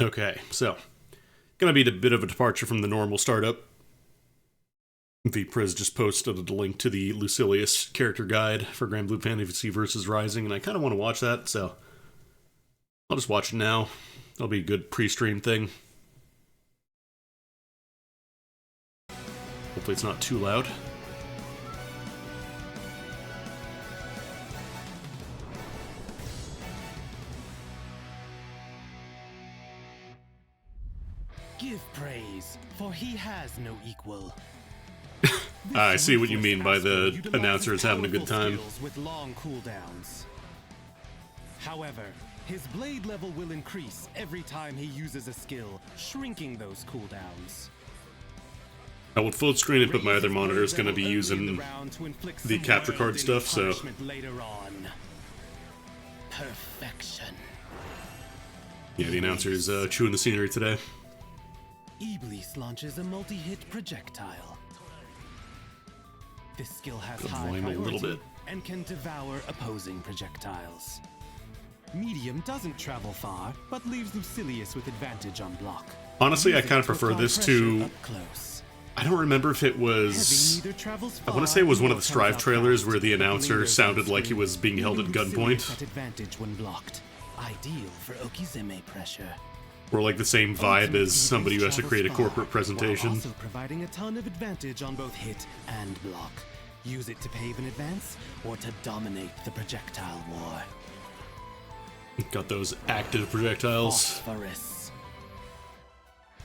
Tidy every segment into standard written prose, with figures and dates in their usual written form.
Okay, so gonna be a bit of a departure from the normal startup. VPriz just posted a link to the Lucilius character guide for Grand Blue Fantasy vs. Rising, and I kind of want to watch that, so I'll just watch it now. That'll be a good pre-stream thing. Hopefully it's not too loud. Give praise, for he has no equal. I see what you mean by the announcers having a good time. With long cooldowns. However, his blade level will increase every time he uses a skill, shrinking those cooldowns. I will full screen it, but my other monitor is going to be using the capture card stuff, so... Later on. Perfection. Yeah, the announcer's chewing the scenery today. Iblis launches a multi-hit projectile. This skill has high a little priority bit. and can devour opposing projectiles. Medium doesn't travel far, but leaves Lucilius with advantage on block. Honestly, I kind of prefer this to... Up close. I don't remember if it was... Heavy neither travels I want far to say it was one of nor the Strive comes out trailers fast. where the announcer Lingers sounded on like he was being held at leaving gunpoint. Lucilius at advantage when blocked. Ideal for Okizeme pressure. Or like the same vibe as somebody who has to create a corporate presentation. While also providing a ton of advantage on both hit and block. Use it to pave an advance or to dominate the projectile war. Got those active projectiles. Phosphorus.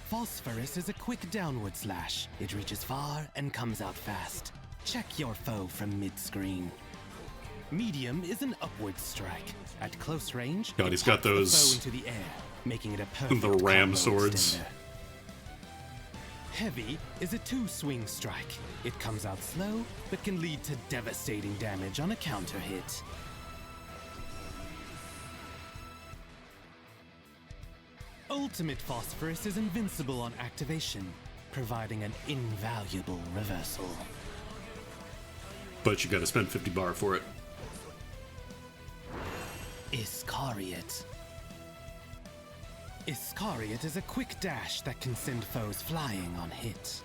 Phosphorus is a quick downward slash. It reaches far and comes out fast. Check your foe from mid-screen. Medium is an upward strike. At close range, God, he's got pops the those- foe into the air, making it a perfect the ram combo swords. extender. Heavy is a two-swing strike. It comes out slow, but can lead to devastating damage on a counter hit. Ultimate Phosphorus is invincible on activation, providing an invaluable reversal. But you gotta spend 50 bar for it. Iscariot. Iscariot is a quick dash that can send foes flying on hit.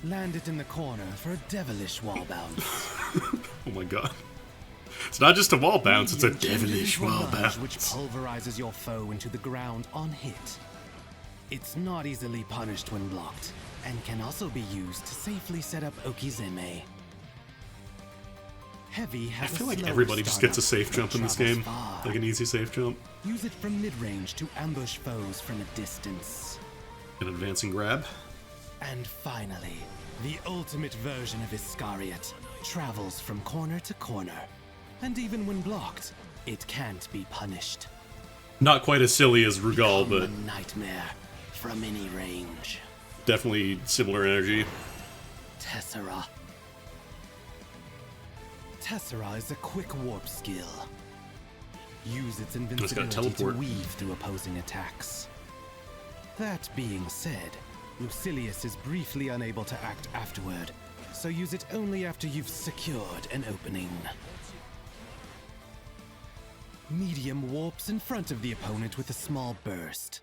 Land it in the corner for a devilish wall bounce. Oh my god. It's not just a wall bounce, it's a Medium changes devilish into a wall lunge which bounce. pulverizes your foe into the ground on hit. It's not easily punished when blocked, and can also be used to safely set up Okizeme. Heavy I has feel a like slower everybody just gets a startup, safe but jump in this travels game. far. Like an easy safe jump. Use it from mid-range to ambush foes from a distance. An advancing grab. And finally, the ultimate version of Iscariot travels from corner to corner. And even when blocked, it can't be punished. Not quite as silly as Rugal, Become but a nightmare from any range. definitely similar energy. Tessera. Tessera is a quick warp skill. Use its invincibility to teleport. weave through opposing attacks. That being said, Lucilius is briefly unable to act afterward, so use it only after you've secured an opening. Medium warps in front of the opponent with a small burst.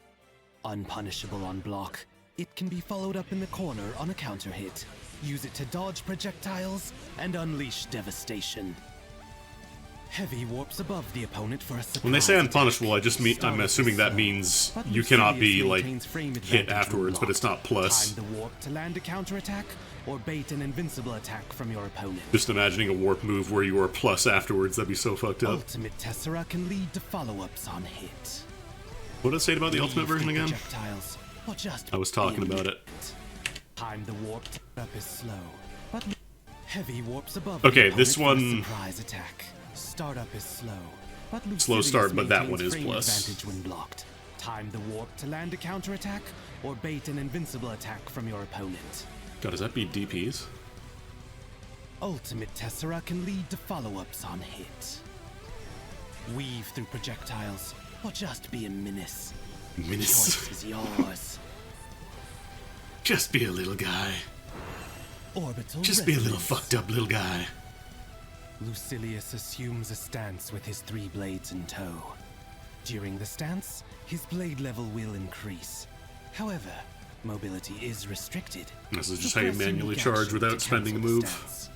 Unpunishable on block, it can be followed up in the corner on a counter hit. Use it to dodge projectiles and unleash devastation. Heavy warps above the opponent for a surprise When they say attack. unpunishable, I just mean I'm Start assuming that slow, means but you cannot Lucilius be like maintains frame hit advantage when afterwards, but it's not blocked. plus. Time the warp to land a counterattack or bait an invincible attack from your opponent. Just imagining a warp move where you are plus afterwards, that'd be so fucked up. Ultimate Tessera can lead to follow-ups on hit. What did I say about the ultimate version again? Projectiles, or just I was talking be about it. Time the warp up is slow, but heavy warps above. Okay, the this opponent for a one- surprise attack. Startup is slow, but Slow Lucilius start, but that one maintains is frame plus. advantage when blocked. Time the warp to land a counterattack or bait an invincible attack from your opponent. God, does that beat DPs? Ultimate Tessera can lead to follow-ups on hit. Weave through projectiles, or just be a menace. Menace. Choice is yours. Just be a little guy. Orbital Just be a little resonance. fucked up little guy. Lucilius assumes a stance with his three blades in tow. During the stance, his blade level will increase. However, mobility is restricted. This is so just how you press manually unique charge action without to spending a cancel the move. stance.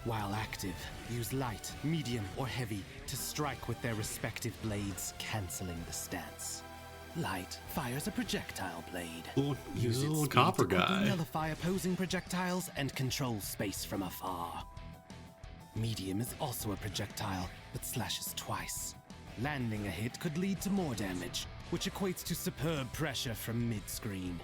While active, use light, medium, or heavy to strike with their respective blades, canceling the stance. Light fires a projectile blade. He's a little speed copper to quickly guy. nullify opposing projectiles and control space from afar. Medium is also a projectile, but slashes twice. Landing a hit could lead to more damage, which equates to superb pressure from mid-screen.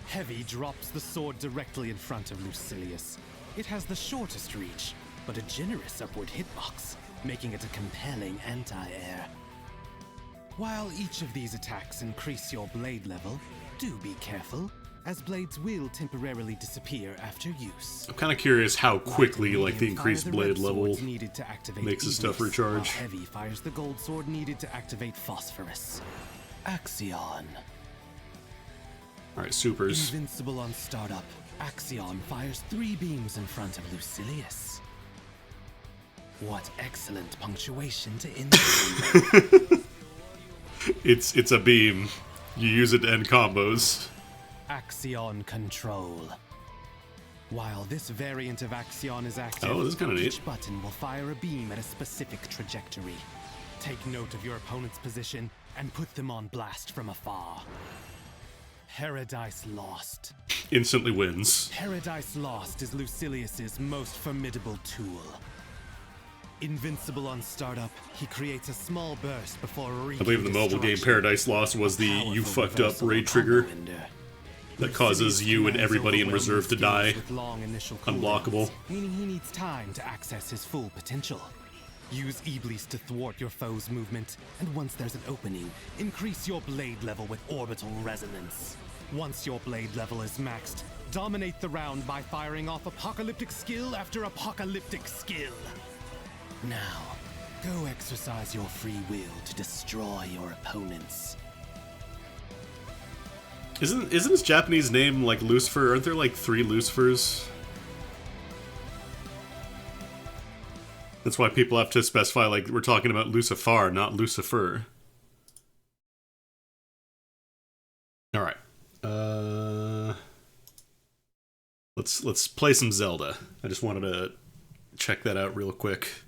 Heavy drops the sword directly in front of Lucilius. It has the shortest reach, but a generous upward hitbox, making it a compelling anti-air. While each of these attacks increase your blade level, do be careful, as blades will temporarily disappear after use. I'm kind of curious how quickly, like, the increased Fire blade red level swords needed to activate makes the stuff Iblis, recharge. while heavy fires the gold sword needed to activate Phosphorus. Axion. Alright, supers. Invincible on startup, Axion fires 3 beams in front of Lucilius. What excellent punctuation to end the It's a beam. You use it to end combos. Axion Control. While this variant of Axion is active, Oh, this is kinda neat. each button will fire a beam at a specific trajectory. Take note of your opponent's position and put them on blast from afar. Paradise Lost. Instantly wins. Paradise Lost is Lucilius's most formidable tool. Invincible on startup, he creates a small burst before I believe the mobile game destruction. Paradise Lost was the you Powerful fucked up reversal raid combo trigger ender. that causes you and Lucilius everybody in commands reserve to overwhelming die. skills with long initial Unblockable. cooldowns, meaning he needs time to access his full potential. Use Iblis to thwart your foe's movement, and once there's an opening, increase your blade level with orbital resonance. Once your blade level is maxed, dominate the round by firing off apocalyptic skill after apocalyptic skill. Now, go exercise your free will to destroy your opponents. Isn't his Japanese name like Lucifer? Aren't there like 3 Lucifers? That's why people have to specify, like, we're talking about Lucifer, not Lucifer. Alright. Let's play some Zelda. I just wanted to check that out real quick.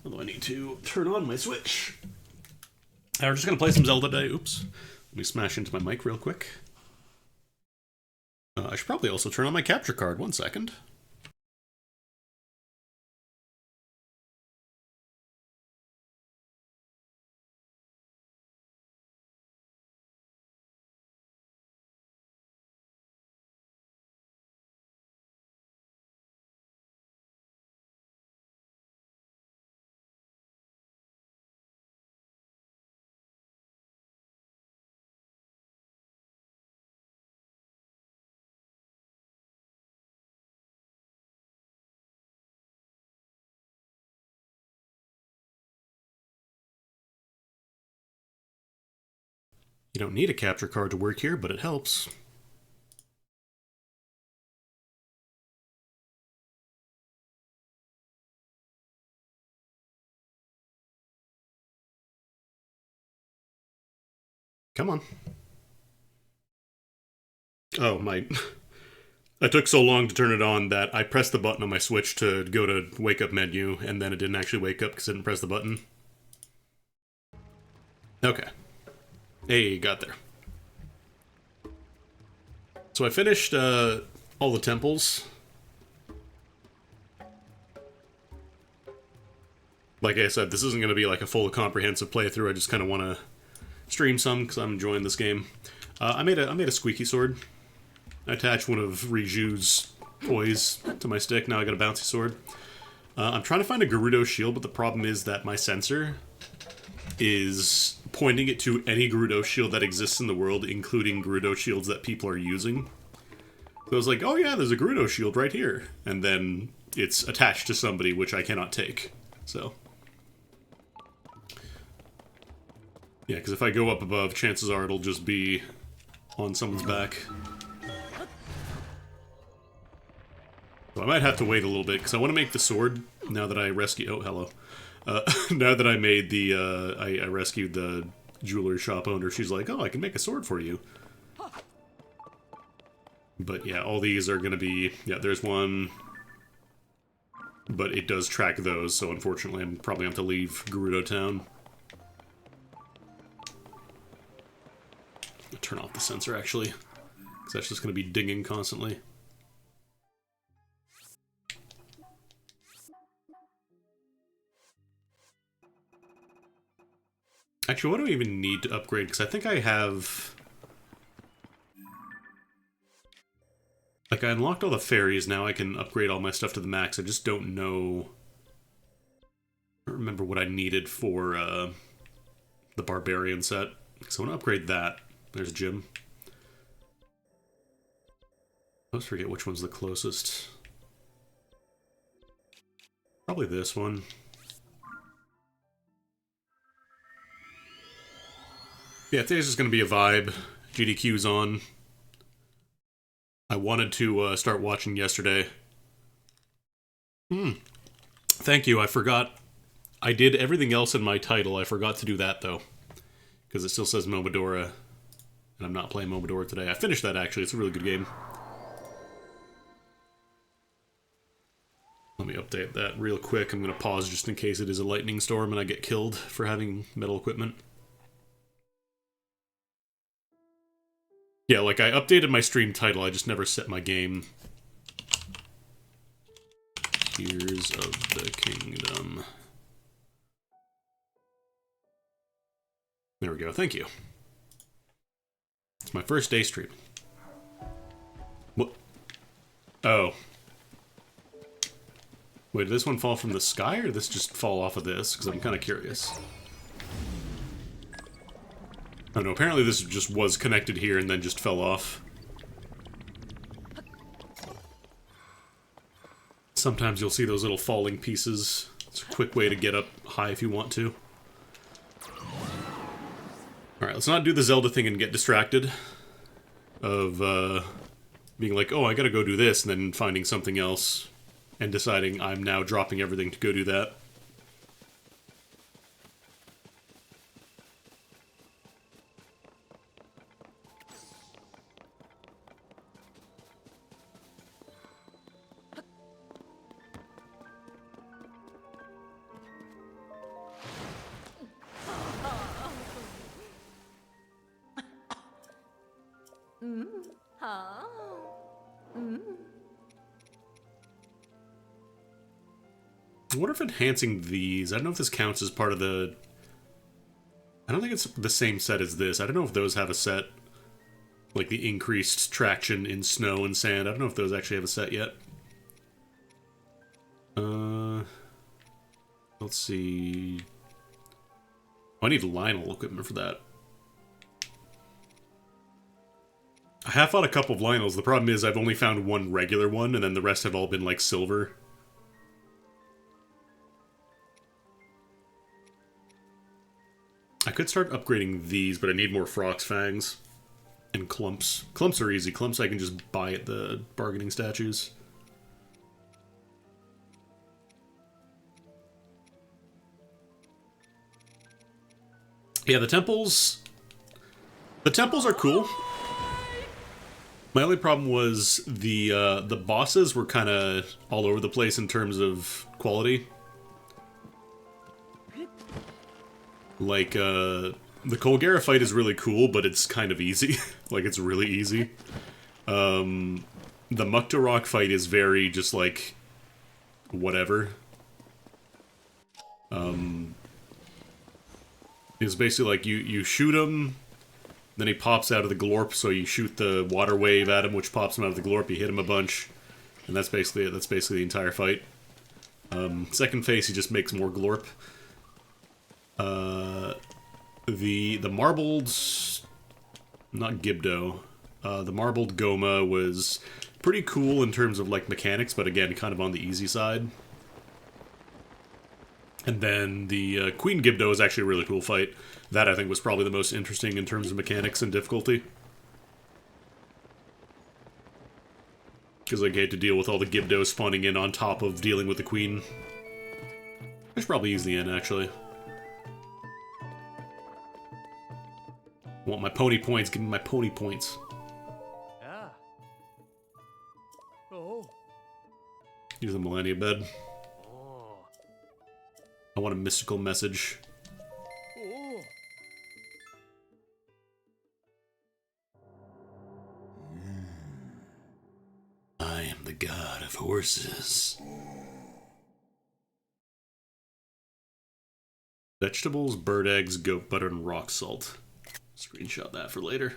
Although I need to turn on my Switch. We're just gonna play some Zelda today. Oops. Let me smash into my mic real quick. I should probably also turn on my capture card. 1 second. You don't need a capture card to work here, but it helps. Come on. Oh, my... I took so long to turn it on that I pressed the button on my Switch to go to wake up menu, and then it didn't actually wake up because I didn't press the button. Okay. Hey, got there. So I finished all the temples. Like I said, this isn't going to be like a full comprehensive playthrough. I just kind of want to stream some because I'm enjoying this game. I made a squeaky sword. I attached one of Riju's toys to my stick. Now I got a bouncy sword. I'm trying to find a Gerudo shield, but the problem is that my sensor is pointing it to any Gerudo shield that exists in the world, including Gerudo shields that people are using. So I was like, oh yeah, there's a Gerudo shield right here. And then it's attached to somebody, which I cannot take. So... yeah, because if I go up above, chances are it'll just be on someone's back. So I might have to wait a little bit, because I want to make the sword, now that I rescue... oh, hello. Now that I made the, I rescued the jewelry shop owner, she's like, oh, I can make a sword for you. But yeah, all these are gonna be, yeah, there's one, but it does track those, so unfortunately I'm probably have to leave Gerudo Town. I'll turn off the sensor, actually, because that's just gonna be dinging constantly. Actually, what do I even need to upgrade? Because I think I have... Like, I unlocked all the fairies, now I can upgrade all my stuff to the max. I just don't know... I don't remember what I needed for the Barbarian set. So I want to upgrade that. There's Jim. I always forget which one's the closest. Probably this one. Yeah, today's just going to be a vibe. GDQ's on. I wanted to start watching yesterday. Thank you, I forgot. I did everything else in my title. I forgot to do that, though. Because it still says Momodora. And I'm not playing Momodora today. I finished that, actually. It's a really good game. Let me update that real quick. I'm going to pause just in case it is a lightning storm and I get killed for having metal equipment. Yeah, like, I updated my stream title, I just never set my game. Tears of the Kingdom. There we go, thank you. It's my first day streaming. What? Oh. Wait, did this one fall from the sky, or did this just fall off of this? Because I'm kind of curious. Oh no, apparently this just was connected here and then just fell off. Sometimes you'll see those little falling pieces. It's a quick way to get up high if you want to. Alright, let's not do the Zelda thing and get distracted. Of, being like, oh, I gotta go do this, and then finding something else. And deciding I'm now dropping everything to go do that. I wonder if enhancing these... I don't know if this counts as part of the... I don't think it's the same set as this. I don't know if those have a set. Like the increased traction in snow and sand. I don't know if those actually have a set yet. Let's see... Oh, I need Lionel equipment for that. I have fought a couple of Lionels. The problem is I've only found one regular one, and then the rest have all been like silver. I could start upgrading these, but I need more Frox Fangs. And Clumps. Clumps are easy. Clumps I can just buy at the bargaining statues. Yeah, the temples... The temples are cool. My only problem was the bosses were kind of all over the place in terms of quality. Like, the Colgera fight is really cool, but it's kind of easy. Like, it's really easy. The Mukta fight is very just, like, whatever. It's basically like, you shoot him, then he pops out of the glorp, so you shoot the water wave at him, which pops him out of the glorp, you hit him a bunch, and that's basically it. That's basically the entire fight. Second phase, he just makes more glorp. The marbled... Not Gibdo. The marbled Goma was pretty cool in terms of, like, mechanics, but again, kind of on the easy side. And then the Queen Gibdo is actually a really cool fight. That, I think, was probably the most interesting in terms of mechanics and difficulty. Because I get to deal with all the Gibdos spawning in on top of dealing with the Queen. I should probably use the inn, actually. Want my pony points, give me my pony points. Yeah. Oh. Use the Millennia Bed. Oh. I want a mystical message. Oh. I am the god of horses. Vegetables, bird eggs, goat butter, and rock salt. Screenshot that for later.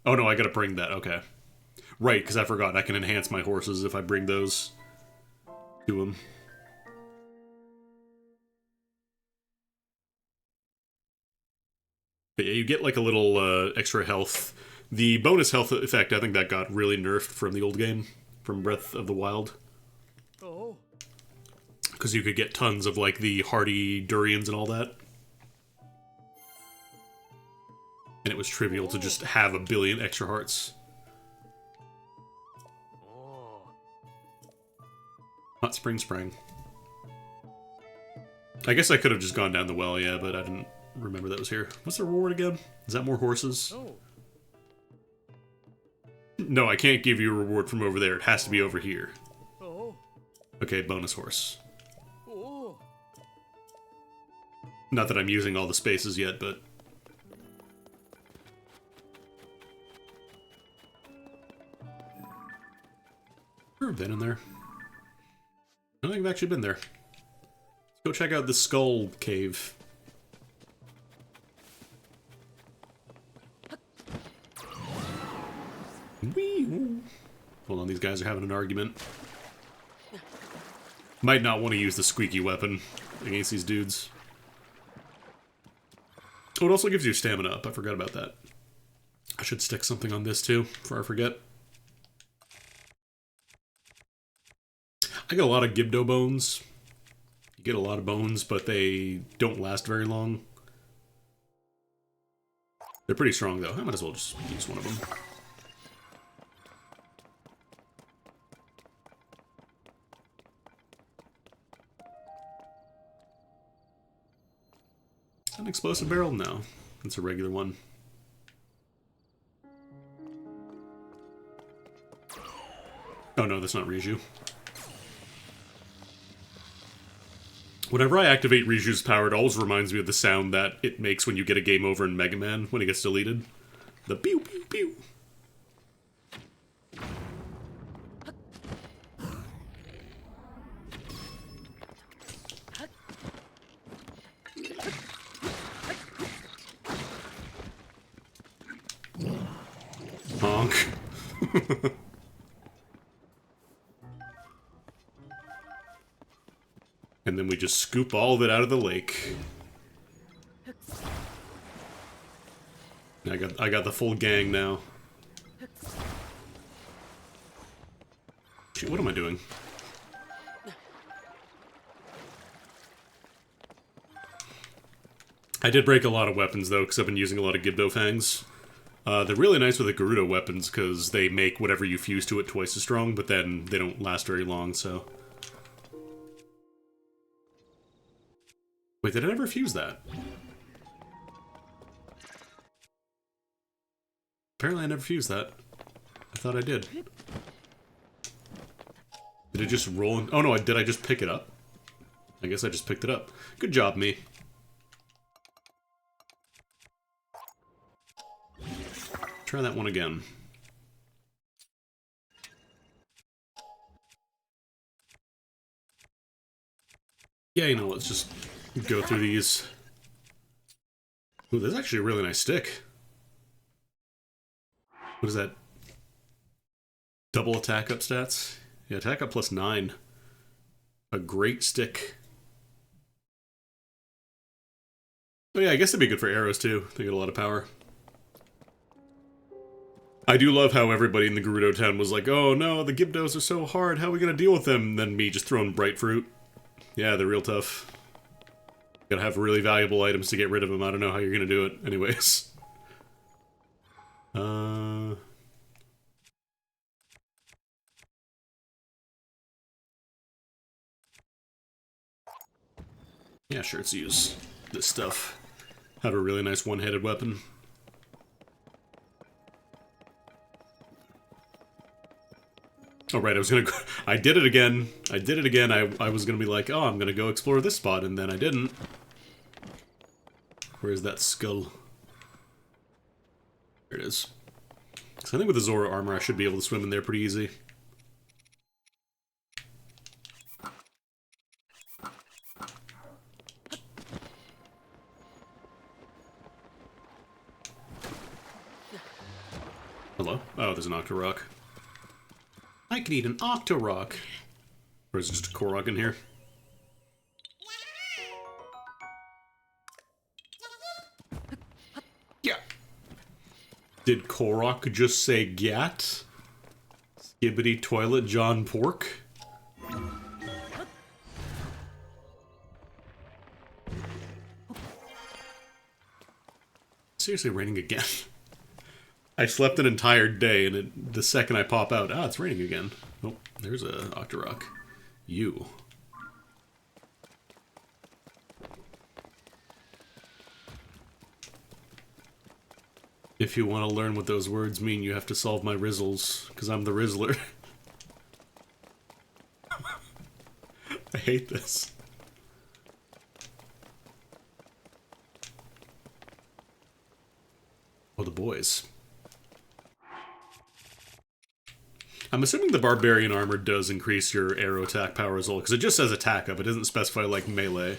Oh no, I gotta bring that, okay. Right, because I forgot I can enhance my horses if I bring those to them. But yeah, you get like a little extra health. The bonus health effect, I think that got really nerfed from the old game, from Breath of the Wild. Oh. Because you could get tons of like the hardy durians and all that. And it was trivial to just have a billion extra hearts. Oh. Hot spring sprang. I guess I could have just gone down the well, yeah, but I didn't remember that was here. What's the reward again? Is that more horses? Oh. No, I can't give you a reward from over there. It has to be over here. Oh. Okay, bonus horse. Oh. Not that I'm using all the spaces yet, but... I've been in there. I don't think I've actually been there. Let's go check out the Skull Cave. Whee! Hold on, these guys are having an argument. Might not want to use the squeaky weapon against these dudes. Oh, it also gives you stamina up. I forgot about that. I should stick something on this too, before I forget. I got a lot of Gibdo bones. You get a lot of bones, but they don't last very long. They're pretty strong, though. I might as well just use one of them. An explosive barrel? No. It's a regular one. Oh no, that's not Riju. Whenever I activate Riju's power, it always reminds me of the sound that it makes when you get a game over in Mega Man when it gets deleted. The pew pew pew. Honk. And then we just scoop all of it out of the lake. I got the full gang now. Shit, what am I doing? I did break a lot of weapons though, because I've been using a lot of Gibdo fangs. They're really nice with the Gerudo weapons because they make whatever you fuse to it twice as strong, but then they don't last very long, so... Wait, did I ever fuse that? Apparently I never fused that. I thought I did. Did it just roll in? Oh no, did I just pick it up? I guess I just picked it up. Good job, me. Try that one again. Yeah, you know, let's just go through these. Ooh, this is actually a really nice stick. What is that? Double attack up stats? Yeah, attack up plus 9. A great stick. Oh yeah, I guess it'd be good for arrows too. They get a lot of power. I do love how everybody in the Gerudo town was like, oh no, the Gibdos are so hard, how are we gonna deal with them? And then me just throwing bright fruit. Yeah, they're real tough. Gotta have really valuable items to get rid of them. I don't know how you're gonna do it. Anyways. Yeah, sure, let's use this stuff. Have a really nice one-handed weapon. Oh, right, I was gonna go... I did it again. I did it again. I was gonna be like, oh, I'm gonna go explore this spot, and then I didn't. Where's that skull? There it is. So I think with the Zora armor, I should be able to swim in there pretty easy. Hello? Oh, there's an Octorok. I could eat an Octorok. Or is it just a Korok in here? Yeah. Did Korok just say Gat? Skibbity Toilet John Pork? Seriously raining again? I slept an entire day, and the second I pop out, it's raining again. Oh, there's a Octorok. You. If you want to learn what those words mean, you have to solve my rizzles, because I'm the Rizzler. I hate this. Oh, the boys. I'm assuming the Barbarian armor does increase your arrow attack power as well, because it just says attack up, it doesn't specify, like, melee.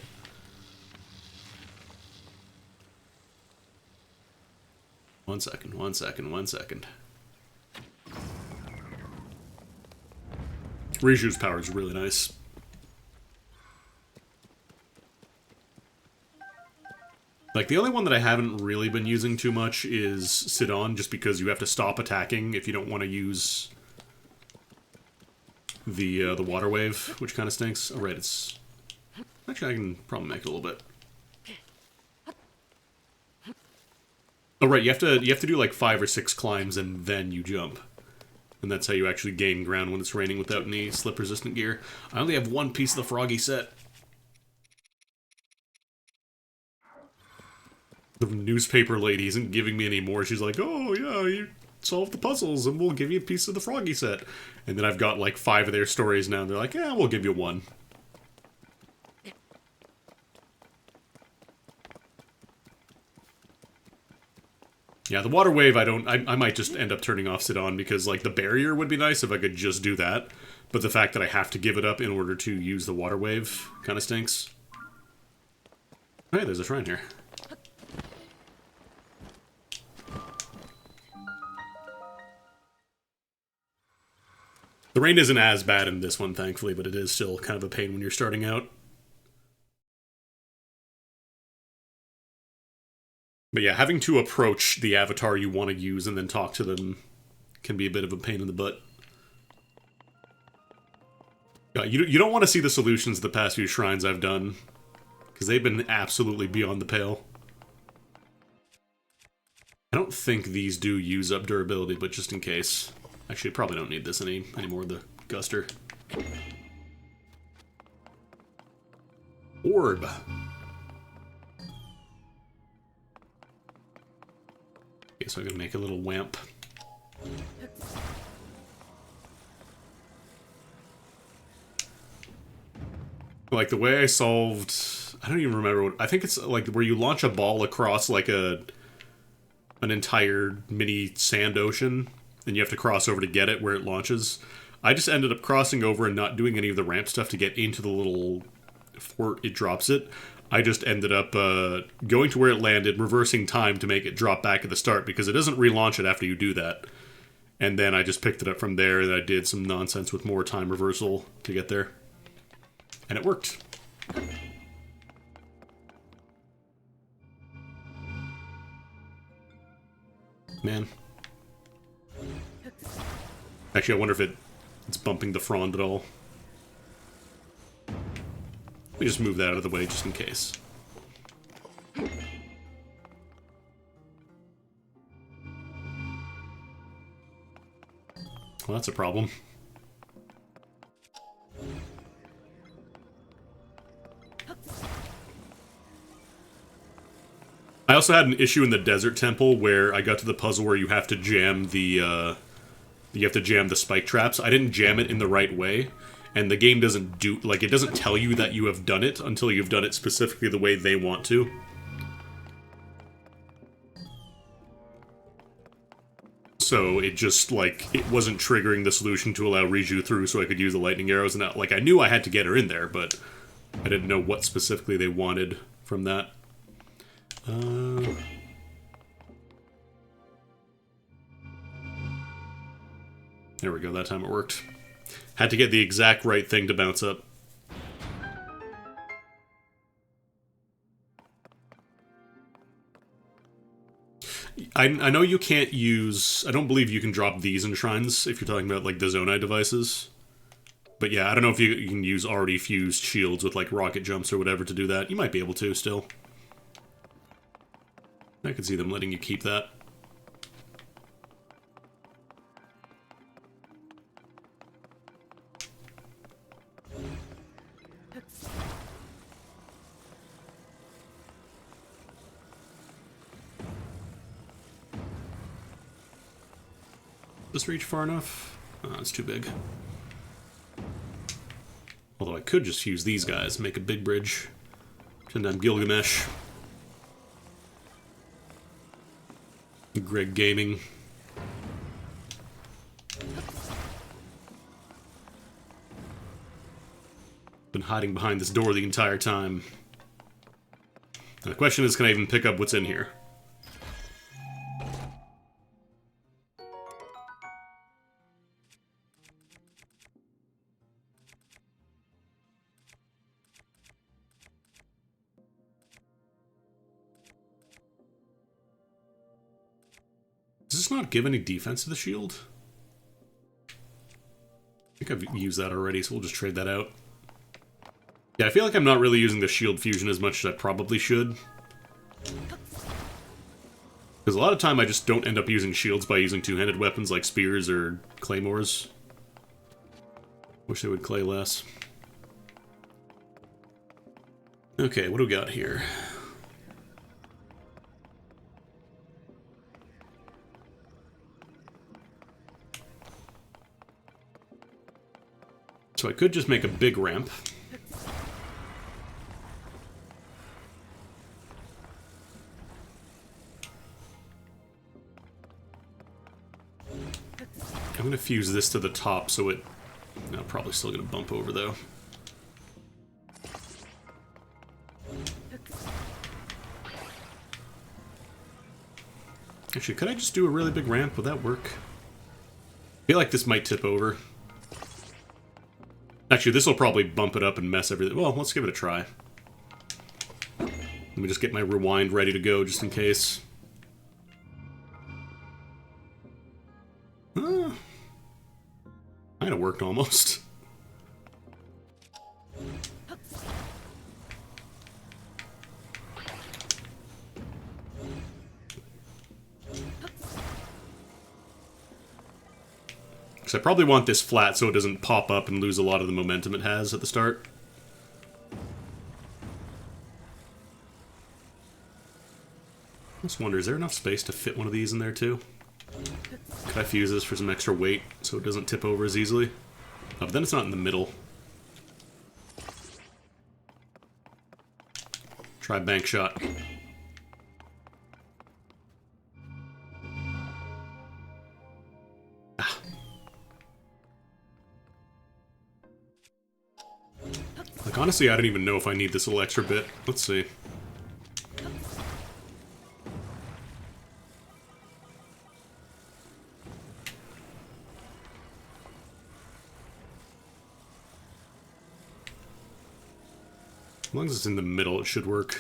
One second, one second, one second. Riju's power is really nice. Like, the only one that I haven't really been using too much is Sidon, just because you have to stop attacking if you don't want to use the water wave, which kind of stinks. Oh, right, it's... Actually, I can probably make it a little bit. Oh, right, you have to do like 5 or 6 climbs and then you jump. And that's how you actually gain ground when it's raining without any slip-resistant gear. I only have one piece of the Froggy set. The newspaper lady isn't giving me any more. She's like, oh, yeah, you solve the puzzles and we'll give you a piece of the Froggy set. And then I've got like 5 of their stories now and they're like, yeah, we'll give you 1. Yeah, the water wave, I might just end up turning off Sidon because, like, the barrier would be nice if I could just do that. But the fact that I have to give it up in order to use the water wave kind of stinks. Hey, there's a shrine here. The rain isn't as bad in this one, thankfully, but it is still kind of a pain when you're starting out. But yeah, having to approach the avatar you want to use and then talk to them can be a bit of a pain in the butt. You don't want to see the solutions to the past few shrines I've done, because they've been absolutely beyond the pale. I don't think these do use up durability, but just in case. Actually, probably don't need this anymore, the Guster. Orb. Okay, so I'm gonna make a little wamp. Like, the way I solved... I don't even remember what... I think it's, like, where you launch a ball across, like, an entire mini sand ocean, and you have to cross over to get it where it launches. I just ended up crossing over and not doing any of the ramp stuff to get into the little fort it drops it. I just ended up going to where it landed, reversing time to make it drop back at the start, because it doesn't relaunch it after you do that. And then I just picked it up from there, and I did some nonsense with more time reversal to get there. And it worked. Man. Actually, I wonder if it's bumping the frond at all. Let me just move that out of the way just in case. Well, that's a problem. I also had an issue in the desert temple where I got to the puzzle where you have to jam the spike traps. I didn't jam it in the right way, and the game doesn't do like it doesn't tell you that you have done it until you've done it specifically the way they want to. So it just, like, it wasn't triggering the solution to allow Riju through so I could use the lightning arrows, and like, I knew I had to get her in there, but I didn't know what specifically they wanted from that. There we go, that time it worked. Had to get the exact right thing to bounce up. I know you can't use... I don't believe you can drop these in shrines if you're talking about, like, the Zonai devices. But yeah, I don't know if you can use already fused shields with, like, rocket jumps or whatever to do that. You might be able to, still. I could see them letting you keep that. Does this reach far enough? Oh, it's too big. Although I could just use these guys, make a big bridge. Pretend I'm Gilgamesh. Greg Gaming. Been hiding behind this door the entire time. And the question is, can I even pick up what's in here? Does this not give any defense to the shield? I think I've used that already, so we'll just trade that out. Yeah, I feel like I'm not really using the shield fusion as much as I probably should. Because a lot of time I just don't end up using shields by using two-handed weapons like spears or claymores. Wish they would clay less. Okay, what do we got here? So I could just make a big ramp. I'm going to fuse this to the top so it... No, probably still going to bump over though. Actually, could I just do a really big ramp? Would that work? I feel like this might tip over. Actually, this will probably bump it up and mess everything. Well, let's give it a try. Let me just get my rewind ready to go, just in case. Kinda worked almost. Because I probably want this flat so it doesn't pop up and lose a lot of the momentum it has at the start. I just wonder, is there enough space to fit one of these in there too? Could I fuse this for some extra weight so it doesn't tip over as easily? Oh, but then it's not in the middle. Try bank shot. Like, honestly, I don't even know if I need this little extra bit. Let's see. As long as it's in the middle, it should work.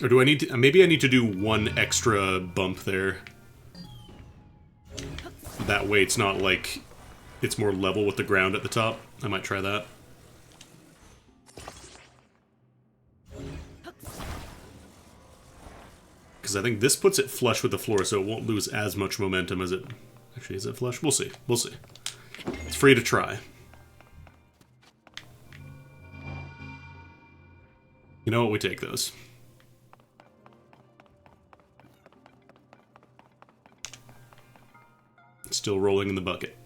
Or do I need to... Maybe I need to do one extra bump there. That way it's not like... It's more level with the ground at the top. I might try that. Because I think this puts it flush with the floor, so it won't lose as much momentum as it... Actually, is it flush? We'll see. We'll see. It's free to try. You know what? We take those. Still rolling in the bucket.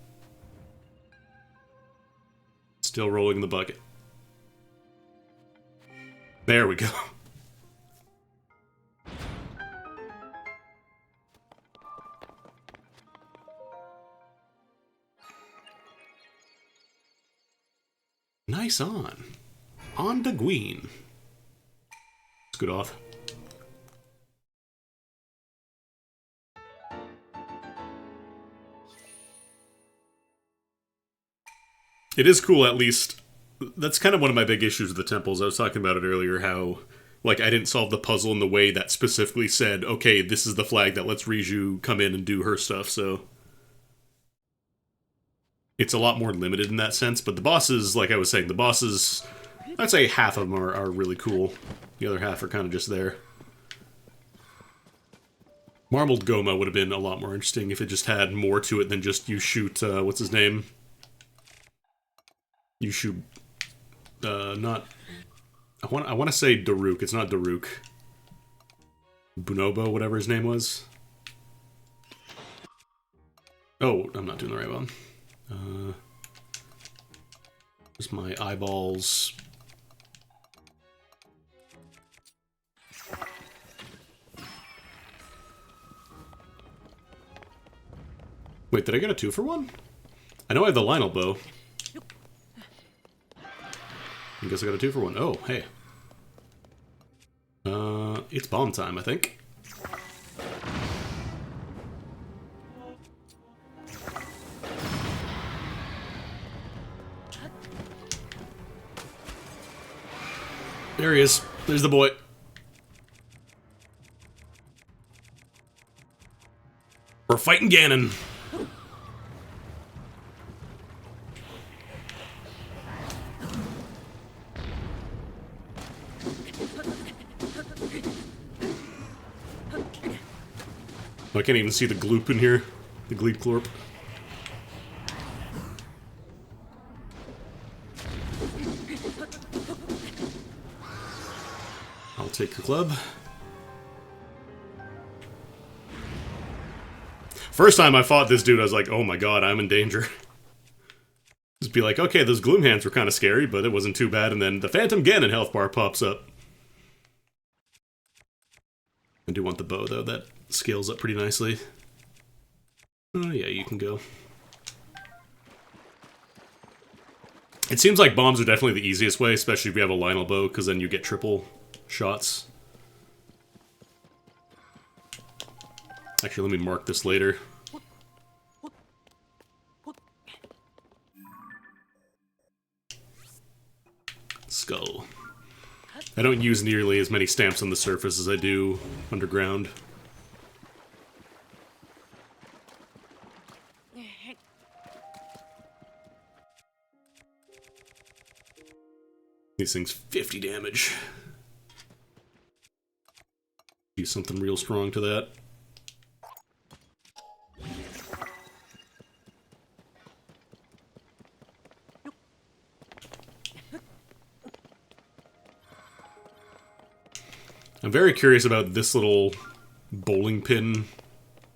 Still rolling in the bucket. There we go. Nice on. On to Gween. It's good off. It is cool, at least. That's kind of one of my big issues with the temples. I was talking about it earlier, how, like, I didn't solve the puzzle in the way that specifically said, okay, this is the flag that lets Riju come in and do her stuff, so... It's a lot more limited in that sense, but the bosses, like I was saying, the bosses, I'd say half of them are really cool. The other half are kind of just there. Marbled Goma would have been a lot more interesting if it just had more to it than just you shoot, what's his name? You shoot, not... I want to say Daruk. It's not Daruk. Bunobo, whatever his name was. Oh, I'm not doing the right one. Just my eyeballs. Wait, did I get a 2-for-1? I know I have the Lionel bow. I guess I got a 2-for-1. Oh, hey. It's bomb time, I think. There he is. There's the boy. We're fighting Ganon. I can't even see the gloop in here. The Gleep Glorp. I'll take your club. First time I fought this dude, I was like, oh my god, I'm in danger. Just be like, okay, those Gloom Hands were kind of scary, but it wasn't too bad, and then the Phantom Ganon health bar pops up. I do want the bow, though. That scales up pretty nicely. Oh, yeah, you can go. It seems like bombs are definitely the easiest way, especially if you have a Lionel bow, because then you get triple shots. Actually, let me mark this later. Skull. I don't use nearly as many stamps on the surface as I do underground. These things 50 damage. Do something real strong to that. I'm very curious about this little bowling pin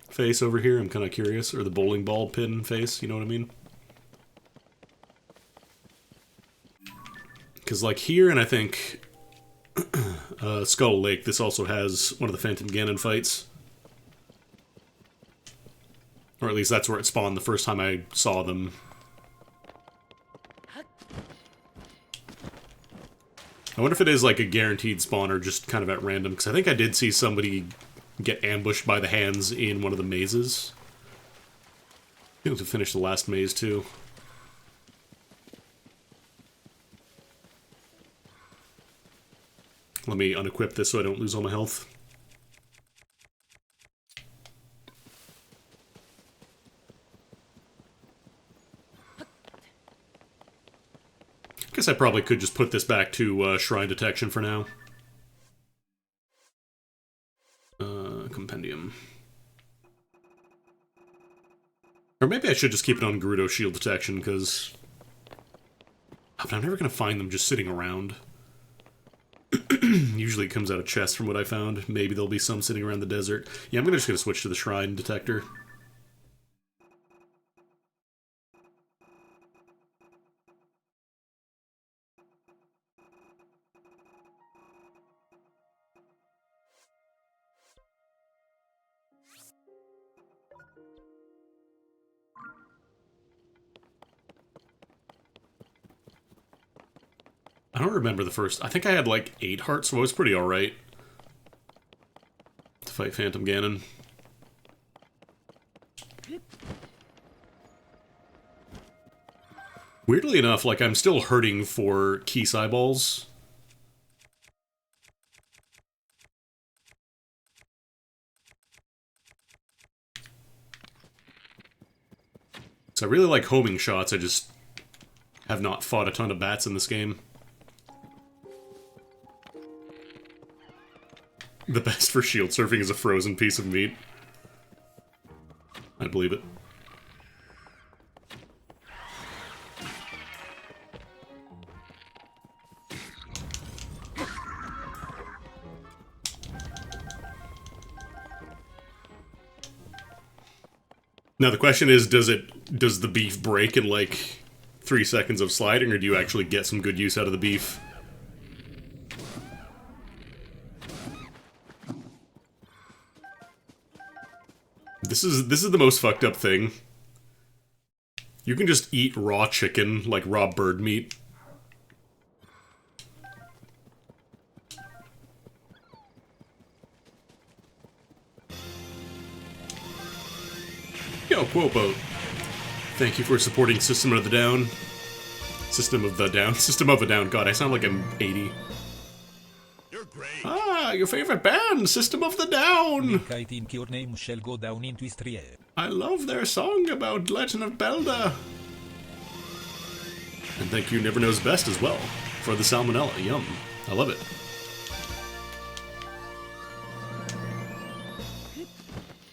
face over here. I'm kind of curious. Or the bowling ball pin face, you know what I mean? Because like here, and I think Skull Lake, this also has one of the Phantom Ganon fights. Or at least that's where it spawned the first time I saw them. I wonder if it is like a guaranteed spawn or just kind of at random, because I think I did see somebody get ambushed by the hands in one of the mazes. I think to finish the last maze too. Let me unequip this so I don't lose all my health. Guess I probably could just put this back to Shrine Detection for now. Compendium. Or maybe I should just keep it on Gerudo Shield Detection, because... But I'm never going to find them just sitting around. Usually it comes out of chests from what I found. Maybe there'll be some sitting around the desert. Yeah, I'm just going to switch to the Shrine Detector. don't remember the first. I think I had like 8 hearts, so I was pretty alright to fight Phantom Ganon. Weirdly enough, like, I'm still hurting for Keese eyeballs. So I really like homing shots, I just have not fought a ton of bats in this game. The best for shield surfing is a frozen piece of meat. I believe it. Now the question is, does the beef break in like 3 seconds of sliding, or do you actually get some good use out of the beef? This is the most fucked up thing. You can just eat raw chicken, like raw bird meat. Yo, Quopo. Thank you for supporting System of the Down. System of the Down? System of a Down. God, I sound like I'm 80. You're great. Ah, your favorite band, System of the Down! I think your name shall go down into history. I love their song about Legend of Belda. And thank you, Never Knows Best, as well, for the salmonella. Yum. I love it.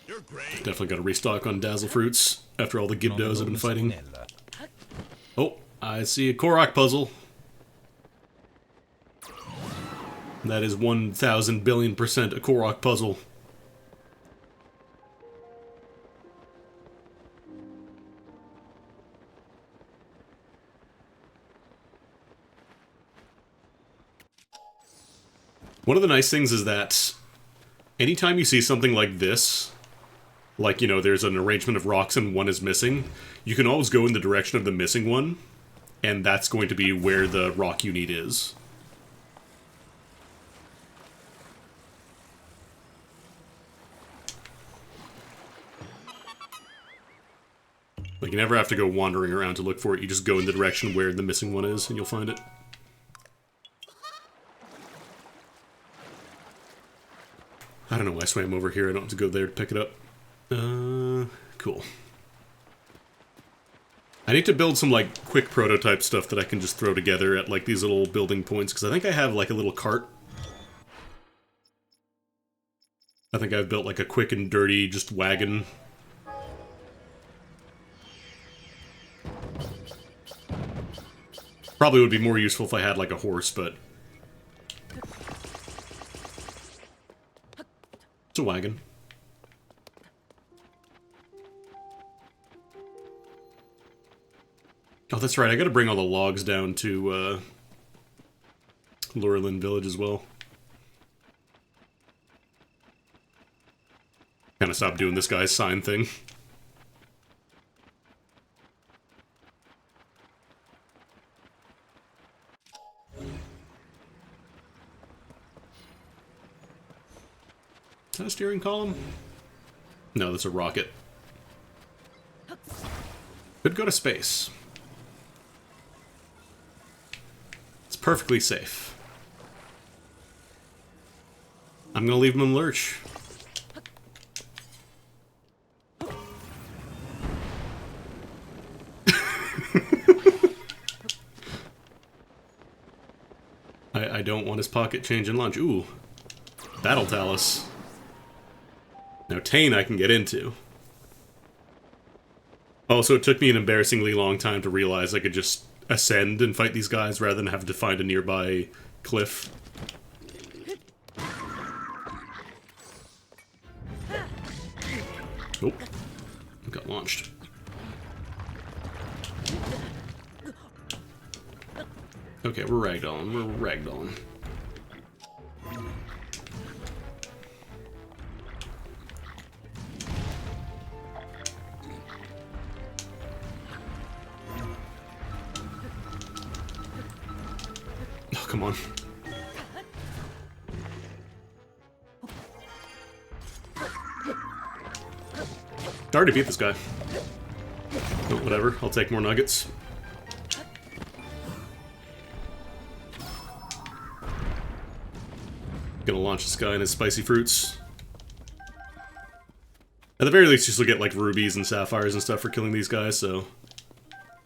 You're great. Definitely got to restock on Dazzle Fruits after all the Gibdos I've been fighting. Oh, I see a Korok puzzle. That is 1,000 billion% a Korok puzzle. One of the nice things is that anytime you see something like this, like, you know, there's an arrangement of rocks and one is missing, you can always go in the direction of the missing one, and that's going to be where the rock you need is. Like, you never have to go wandering around to look for it, you just go in the direction where the missing one is, and you'll find it. I don't know why I swam over here, I don't have to go there to pick it up. Cool. I need to build some, like, quick prototype stuff that I can just throw together at, like, these little building points, because I think I have, like, a little cart. I think I've built, like, a quick and dirty, just wagon. Probably would be more useful if I had, like, a horse, but... it's a wagon. Oh, that's right, I gotta bring all the logs down to, Laurelin Village as well. Kinda stop doing this guy's sign thing. Is that a steering column? No, that's a rocket. Could go to space. It's perfectly safe. I'm gonna leave him in lurch. I don't want his pocket change and lunch. Ooh. Battle Talus. Now, Tane I can get into. Also, it took me an embarrassingly long time to realize I could just ascend and fight these guys rather than have to find a nearby cliff. Oh, got launched. Okay, we're ragdolling. We're ragdolling. come on. I already beat this guy. Oh, whatever, I'll take more nuggets. Gonna launch this guy and his spicy fruits. At the very least, you still get like rubies and sapphires and stuff for killing these guys, so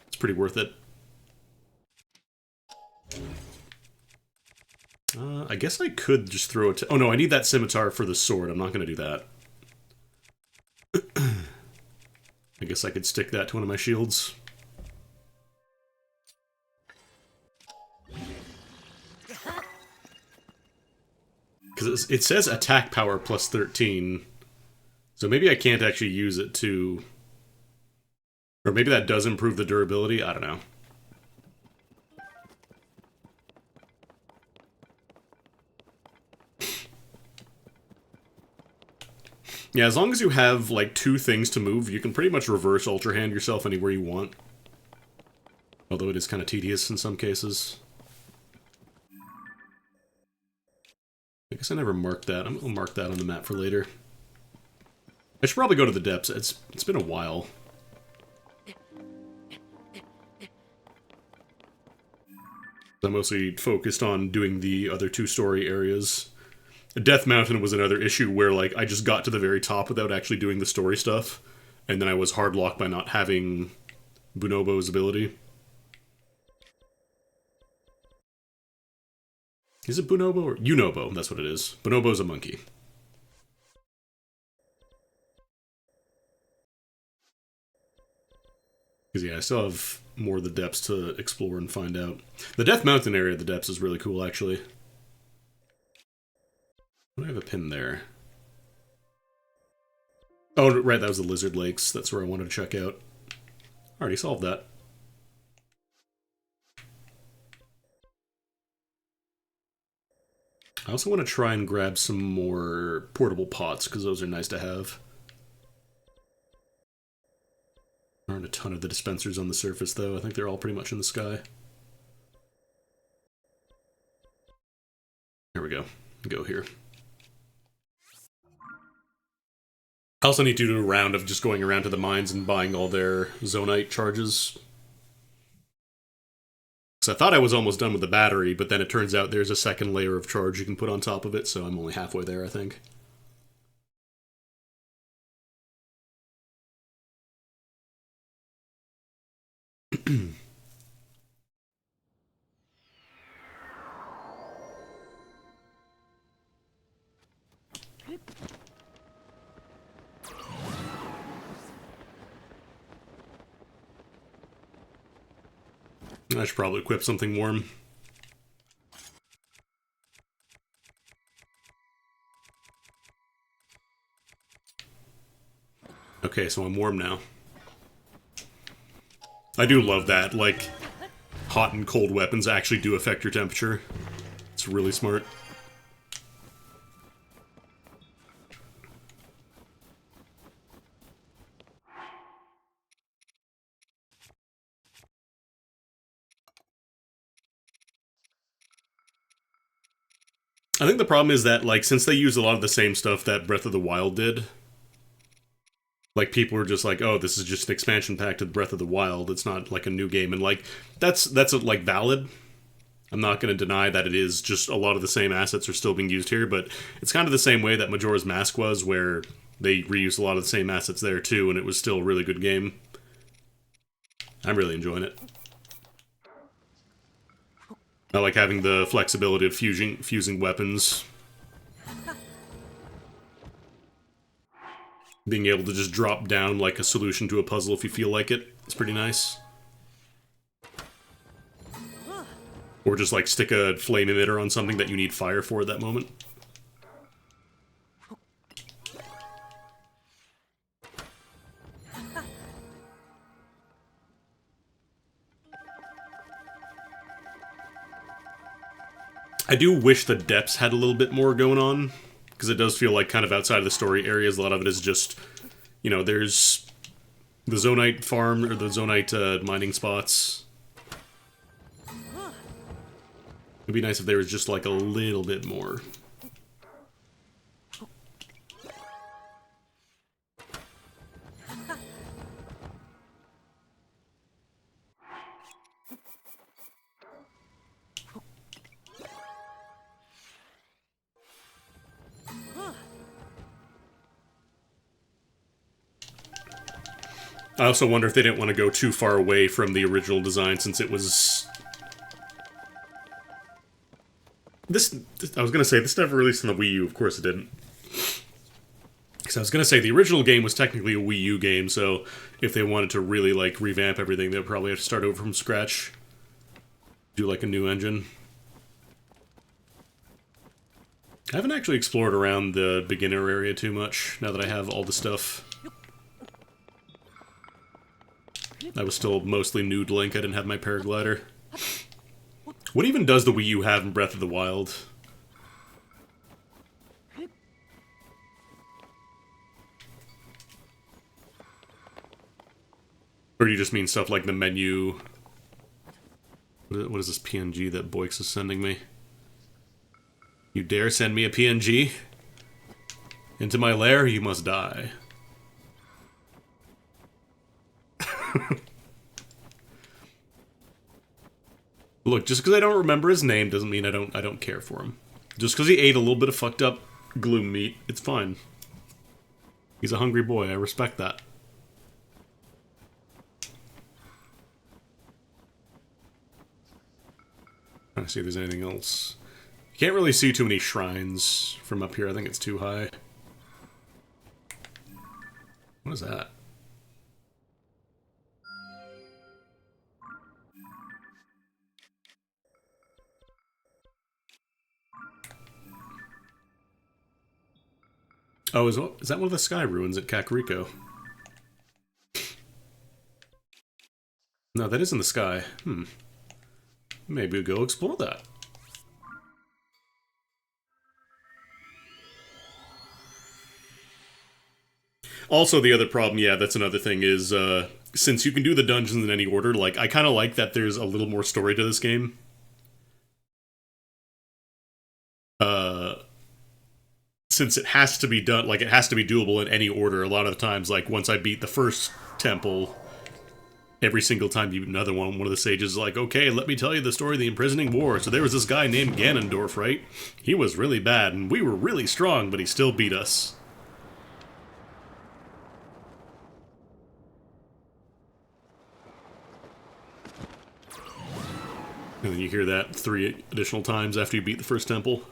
it's pretty worth it. I guess I could just throw it to... Oh no, I need that scimitar for the sword. I'm not gonna do that. I guess I could stick that to one of my shields. Because it says attack power plus 13. So maybe I can't actually use it to... Or maybe that does improve the durability? I don't know. Yeah, as long as you have, like, 2 things to move, you can pretty much reverse Ultra Hand yourself anywhere you want. Although it is kind of tedious in some cases. I guess I never marked that. I'll mark that on the map for later. I should probably go to the depths. It's been a while. I'm mostly focused on doing the other 2 story areas. Death Mountain was another issue where, like, I just got to the very top without actually doing the story stuff, and then I was hard locked by not having Bonobo's ability. Is it Bonobo or Unobo? That's what it is. Bonobo's a monkey. Because, yeah, I still have more of the depths to explore and find out. The Death Mountain area of the depths is really cool, actually. I have a pin there. Oh, right, that was the Lizard Lakes. That's where I wanted to check out. Already solved that. I also want to try and grab some more portable pots, because those are nice to have. There aren't a ton of the dispensers on the surface, though. I think they're all pretty much in the sky. There we go. Go here. I also need to do a round of just going around to the mines and buying all their Zonite charges. So I thought I was almost done with the battery, but then it turns out there's a second layer of charge you can put on top of it, so I'm only halfway there, I think. I should probably equip something warm. Okay, so I'm warm now. I do love that, like, hot and cold weapons actually do affect your temperature. It's really smart. I think the problem is that, like, since they use a lot of the same stuff that Breath of the Wild did, like, people are just like, oh, this is just an expansion pack to Breath of the Wild, it's not, like, a new game, and, like, that's like, valid. I'm not going to deny that it is just a lot of the same assets are still being used here, but it's kind of the same way that Majora's Mask was, where they reused a lot of the same assets there, too, and it was still a really good game. I'm really enjoying it. I like having the flexibility of fusing weapons. Being able to just drop down like a solution to a puzzle if you feel like it. It's pretty nice. Or just like stick a flame emitter on something that you need fire for at that moment. I do wish the depths had a little bit more going on, because it does feel like kind of outside of the story areas. A lot of it is just, you know, there's the Zonite farm, or the Zonite mining spots. It'd be nice if there was just like a little bit more. I also wonder if they didn't want to go too far away from the original design, since it was... I was going to say, this never released on the Wii U. Of course it didn't. Because I was going to say, the original game was technically a Wii U game, so if they wanted to really, like, revamp everything, they'd probably have to start over from scratch. Do, like, a new engine. I haven't actually explored around the beginner area too much, now that I have all the stuff. I was still mostly nude Link, I didn't have my paraglider. What even does the Wii U have in Breath of the Wild? Or do you just mean stuff like the menu? What is this PNG that Boix is sending me? You dare send me a PNG? Into my lair, you must die. Look, just because I don't remember his name doesn't mean I don't care for him. Just because he ate a little bit of fucked up gloom meat, it's fine. He's a hungry boy, I respect that. Trying to see if there's anything else. You can't really see too many shrines from up here, I think it's too high. What is that? Oh, is that one of the sky ruins at Kakariko? No, that is in the sky. Maybe we'll go explore that. Also, the other problem, yeah, that's another thing, is, since you can do the dungeons in any order, like, I kind of like that there's a little more story to this game. Since it has to be done, like, it has to be doable in any order, a lot of the times, like, once I beat the first temple, every single time you beat another one of the sages is like, okay, let me tell you the story of the imprisoning war. So there was this guy named Ganondorf, right? He was really bad, and we were really strong, but he still beat us. And then you hear that 3 additional times after you beat the first temple.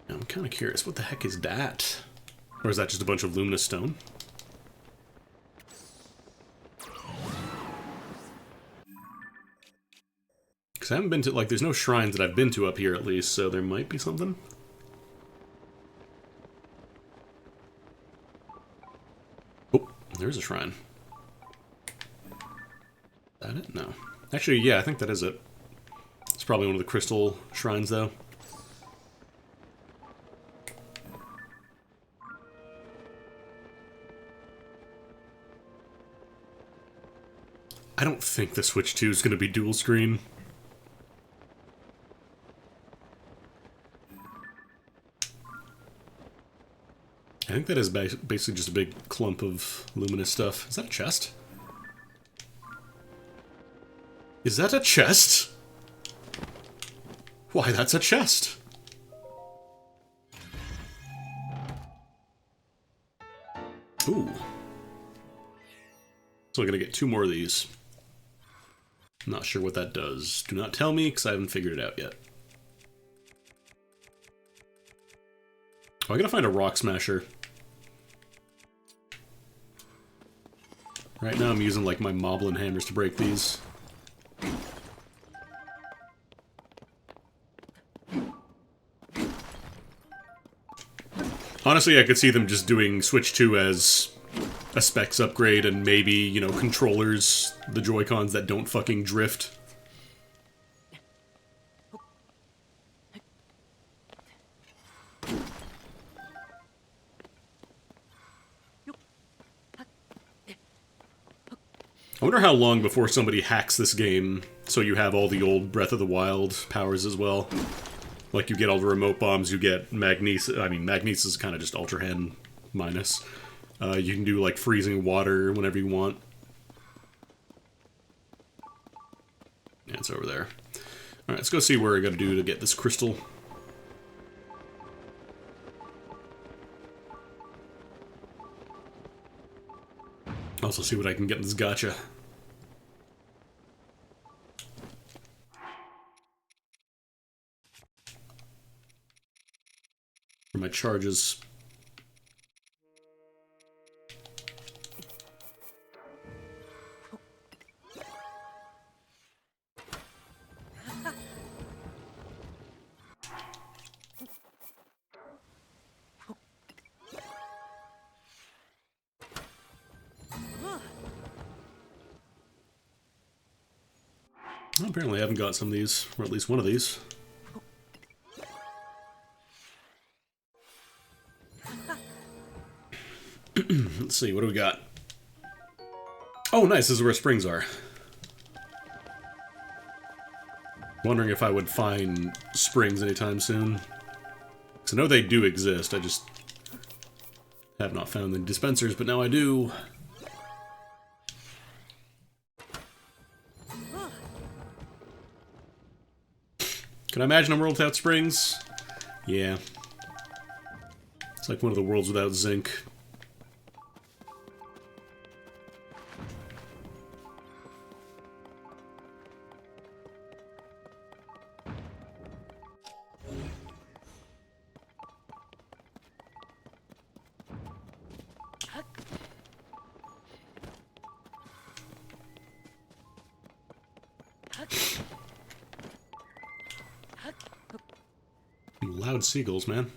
I'm kind of curious, what the heck is that? Or is that just a bunch of luminous stone? Because I haven't been to, like, there's no shrines that I've been to up here at least, so there might be something. Oh, there's a shrine. Is that it? No. Actually, yeah, I think that is it. It's probably one of the crystal shrines, though. I don't think the Switch 2 is going to be dual screen. I think that is basically just a big clump of luminous stuff. Is that a chest? Is that a chest? Why, that's a chest! Ooh. So I'm gonna get 2 more of these. I'm not sure what that does. Do not tell me, because I haven't figured it out yet. Oh, I gotta find a rock smasher. Right now I'm using, like, my moblin hammers to break these. Honestly, I could see them just doing Switch 2 as a specs upgrade and maybe, you know, controllers, the Joy-Cons that don't fucking drift. I wonder how long before somebody hacks this game so you have all the old Breath of the Wild powers as well. Like, you get all the remote bombs, you get magnesis. I mean, magnesis is kind of just Ultra Hand minus. You can do, like, freezing water whenever you want. Yeah, it's over there. Alright, let's go see where I gotta do to get this crystal. Also see what I can get in this gacha. For my charges. Well, apparently I haven't got some of these, or at least one of these. Let's see, what do we got? Oh, nice, this is where springs are. Wondering if I would find springs anytime soon. Because I know they do exist, I just have not found the dispensers, but now I do. Can I imagine a world without springs? Yeah. It's like one of the worlds without zinc. Loud seagulls, man.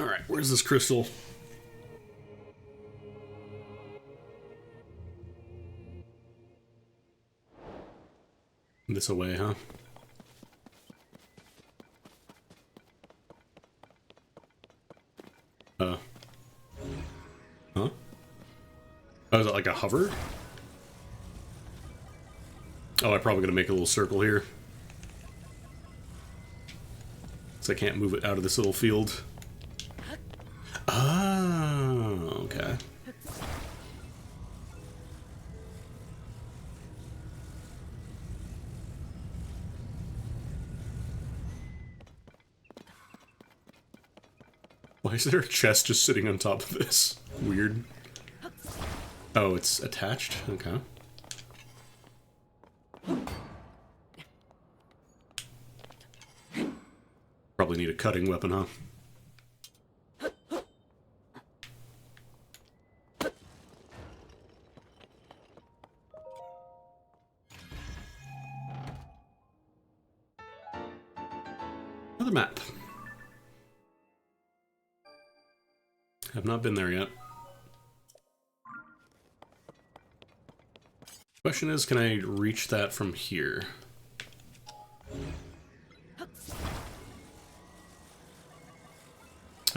Alright, where's this crystal? This away, huh? Huh? Oh, is that like a hover? Oh, I'm probably gonna make a little circle here. So I can't move it out of this little field. Oh, okay. Why is there a chest just sitting on top of this? Weird. Oh, it's attached? Okay. Probably need a cutting weapon, huh? Another map. Have not been there yet. Question is, can I reach that from here?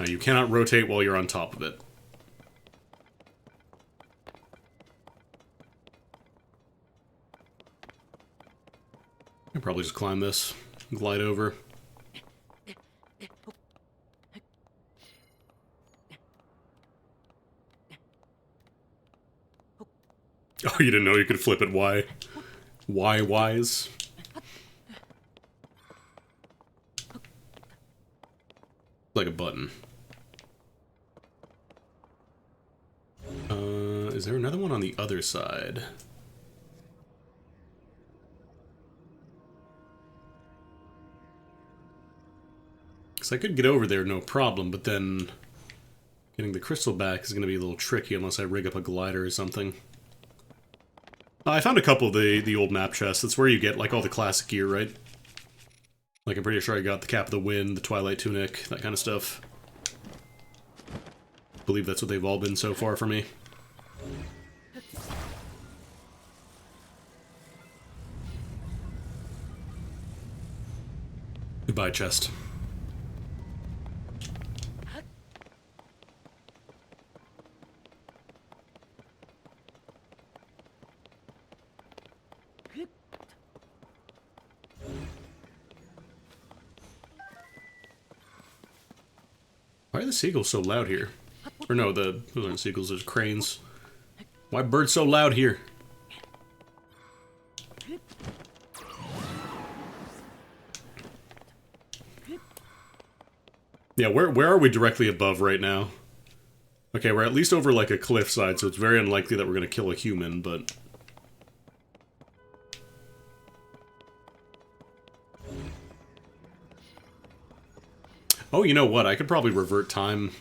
You cannot rotate while you're on top of it. I'll probably just climb this, glide over. Oh, you didn't know you could flip it Y? Y-wise? Like a button. Is there another one on the other side? Because I could get over there, no problem, but then getting the crystal back is going to be a little tricky unless I rig up a glider or something. I found a couple of the old map chests. That's where you get, like, all the classic gear, right? Like, I'm pretty sure I got the Cap of the Wind, the Twilight Tunic, that kind of stuff. I believe that's what they've all been so far for me. Goodbye, chest. Why are the seagulls so loud here? Or no, those aren't seagulls, there's cranes. Why are birds so loud here? Yeah, where are we directly above right now? Okay, we're at least over like a cliffside, so it's very unlikely that we're gonna kill a human, but... Oh, you know what? I could probably revert time.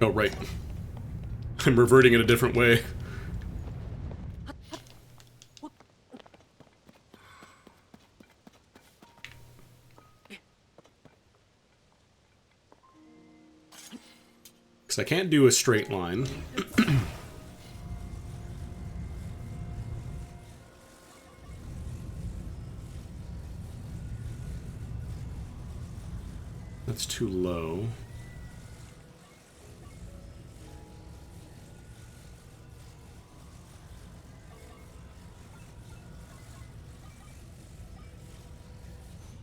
Oh, right. I'm reverting in a different way. Because I can't do a straight line. That's too low.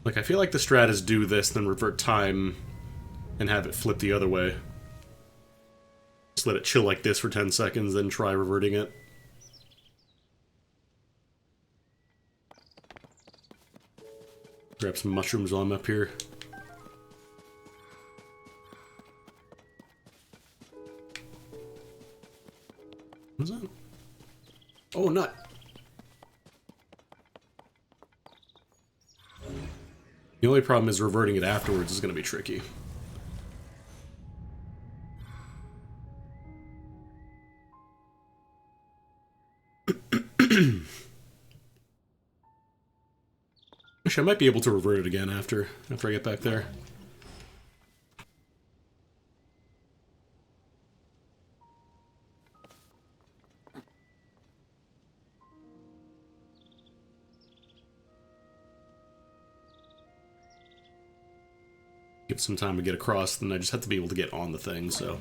Like, I feel like the strat is do this, then revert time, and have it flip the other way. Just let it chill like this for 10 seconds, then try reverting it. Grab some mushrooms while I'm up here. What's that? Oh, nut! The only problem is reverting it afterwards is going to be tricky. Actually, I might be able to revert it again after I get back there. Give some time to get across, then I just have to be able to get on the thing, so...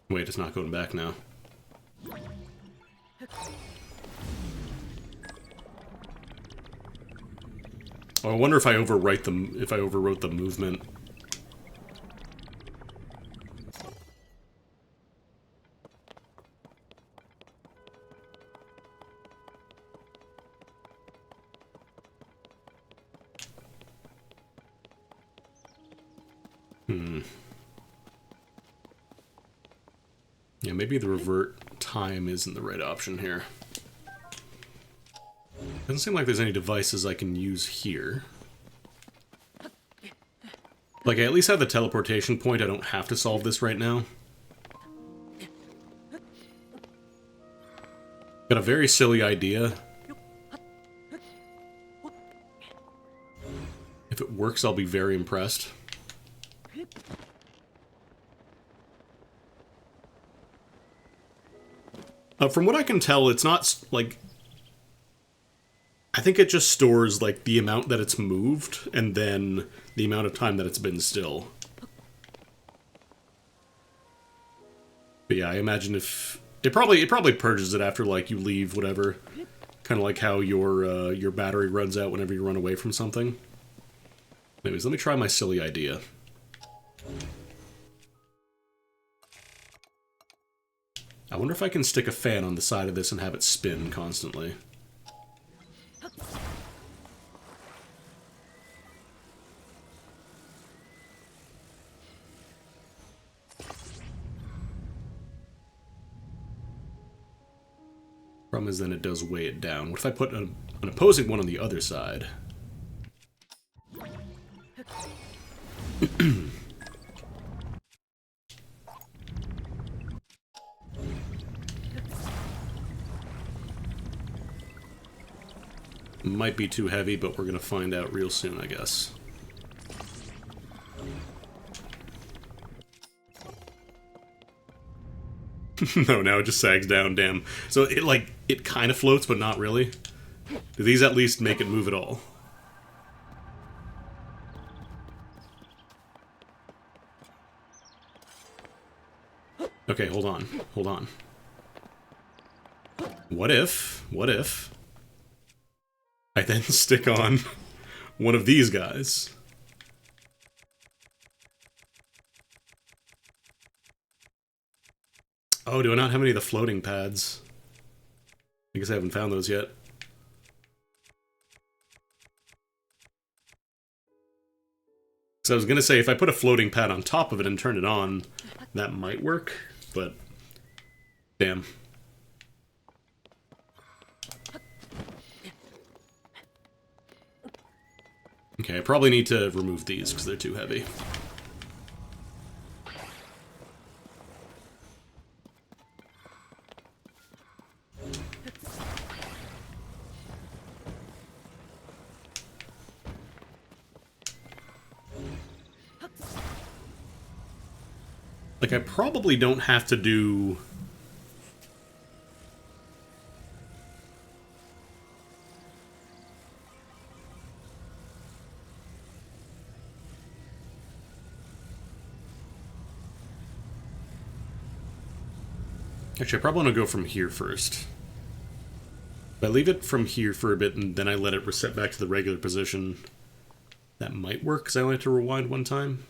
Wait, it's not going back now. Oh, I wonder if I overwrote the movement. Yeah, maybe the revert time isn't the right option here. Doesn't seem like there's any devices I can use here. Like, I at least have the teleportation point, I don't have to solve this right now. Got a very silly idea. If it works, I'll be very impressed. From what I can tell, it's not, like... I think it just stores, like, the amount that it's moved, and then the amount of time that it's been still. But yeah, I imagine if... It probably purges it after, like, you leave, whatever. Kind of like how your battery runs out whenever you run away from something. Anyways, let me try my silly idea. I wonder if I can stick a fan on the side of this and have it spin constantly. Problem is then it does weigh it down. What if I put an opposing one on the other side? Might be too heavy, but we're gonna find out real soon, I guess. No, now it just sags down, damn. So it, like, it kind of floats, but not really. Do these at least make it move at all? Okay, hold on. Hold on. What if I then stick on one of these guys? Oh, do I not have any of the floating pads? I guess I haven't found those yet. So I was gonna say, if I put a floating pad on top of it and turn it on, that might work, but... damn. Okay, I probably need to remove these, because they're too heavy. Like, I probably don't have to do... Actually, I probably want to go from here first. If I leave it from here for a bit and then I let it reset back to the regular position, that might work, because I only have to rewind one time.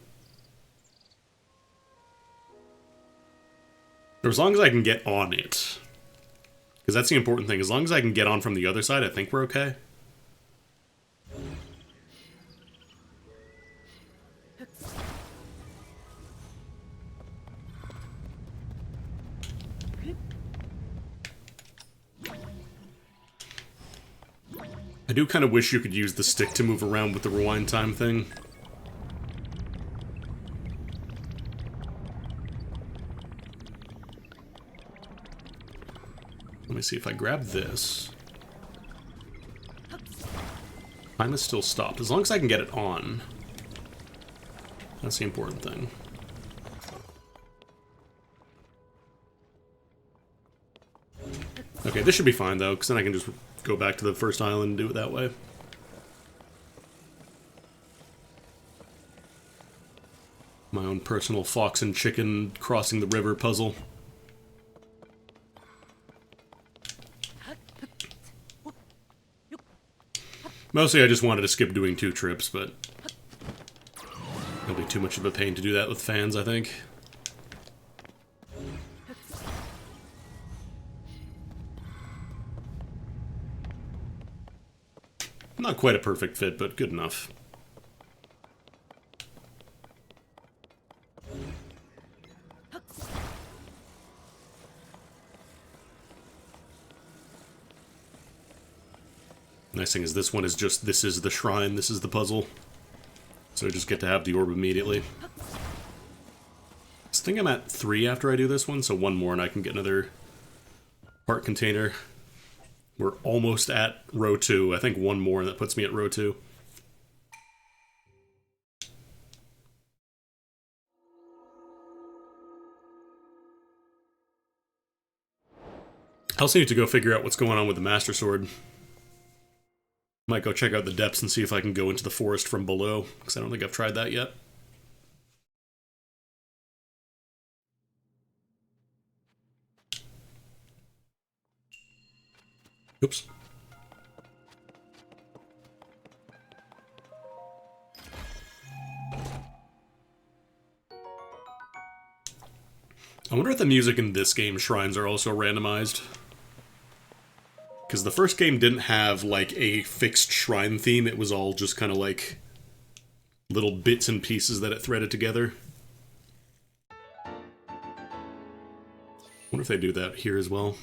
Or as long as I can get on it. Because that's the important thing. As long as I can get on from the other side, I think we're okay. I do kind of wish you could use the stick to move around with the rewind time thing. Let me see if I grab this. Time is still stopped. As long as I can get it on. That's the important thing. Okay, this should be fine though, because then I can just go back to the first island and do it that way. My own personal fox and chicken crossing the river puzzle. Mostly I just wanted to skip doing 2 trips, but it'll be too much of a pain to do that with fans, I think. Not quite a perfect fit, but good enough. Nice thing is this one is just, this is the shrine, this is the puzzle. So I just get to have the orb immediately. I think I'm at 3 after I do this one, so 1 more and I can get another heart container. We're almost at row 2. I think 1 more and that puts me at row 2. I also need to go figure out what's going on with the Master Sword. Might go check out the depths and see if I can go into the forest from below, because I don't think I've tried that yet. Oops. I wonder if the music in this game's shrines are also randomized. Because the first game didn't have, like, a fixed shrine theme. It was all just kind of like little bits and pieces that it threaded together. I wonder if they do that here as well.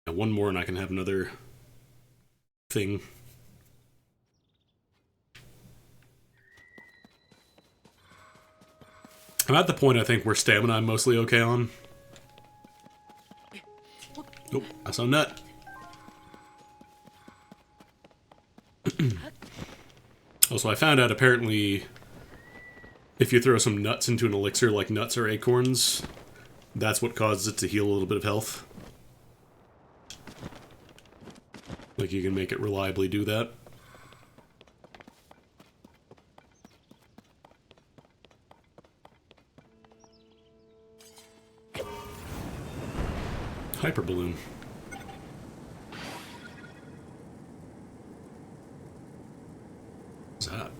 One more and I can have another thing. I'm at the point I think where stamina I'm mostly okay on. Nope, I saw a nut. Also, I found out apparently if you throw some nuts into an elixir, like nuts or acorns, that's what causes it to heal a little bit of health. Like, you can make it reliably do that. Hyper balloon. What's that?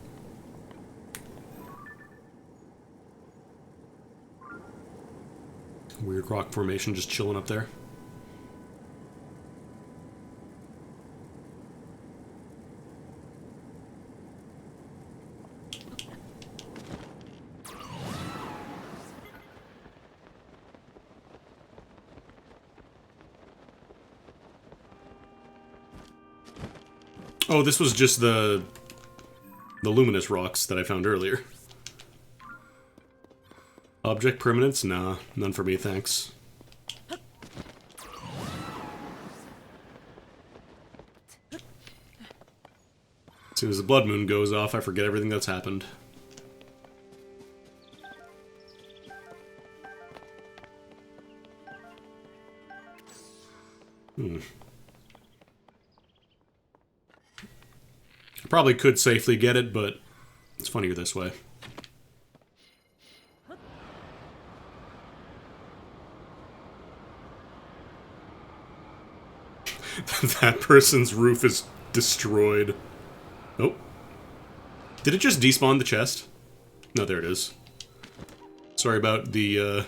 Weird rock formation just chilling up there. Oh, this was just the luminous rocks that I found earlier. Object permanence? Nah, none for me, thanks. As soon as the blood moon goes off, I forget everything that's happened. Probably could safely get it, but it's funnier this way. That person's roof is destroyed. Oh. Did it just despawn the chest? No, there it is. Sorry about the,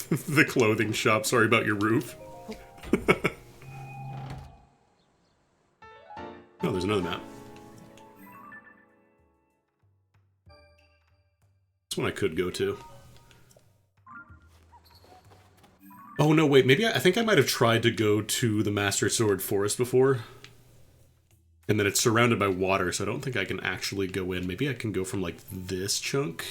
the clothing shop. Sorry about your roof. Oh, there's another map. This one I could go to. Oh, no, wait. Maybe I think I might have tried to go to the Master Sword Forest before. And then it's surrounded by water, so I don't think I can actually go in. Maybe I can go from, like, this chunk.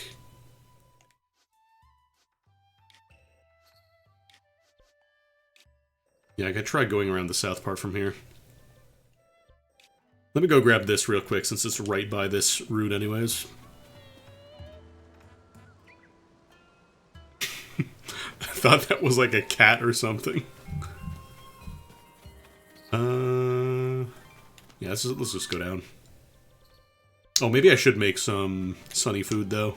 Yeah, I could try going around the south part from here. Let me go grab this real quick, since it's right by this route anyways. I thought that was like a cat or something. Yeah, let's just go down. Oh, maybe I should make some sunny food, though.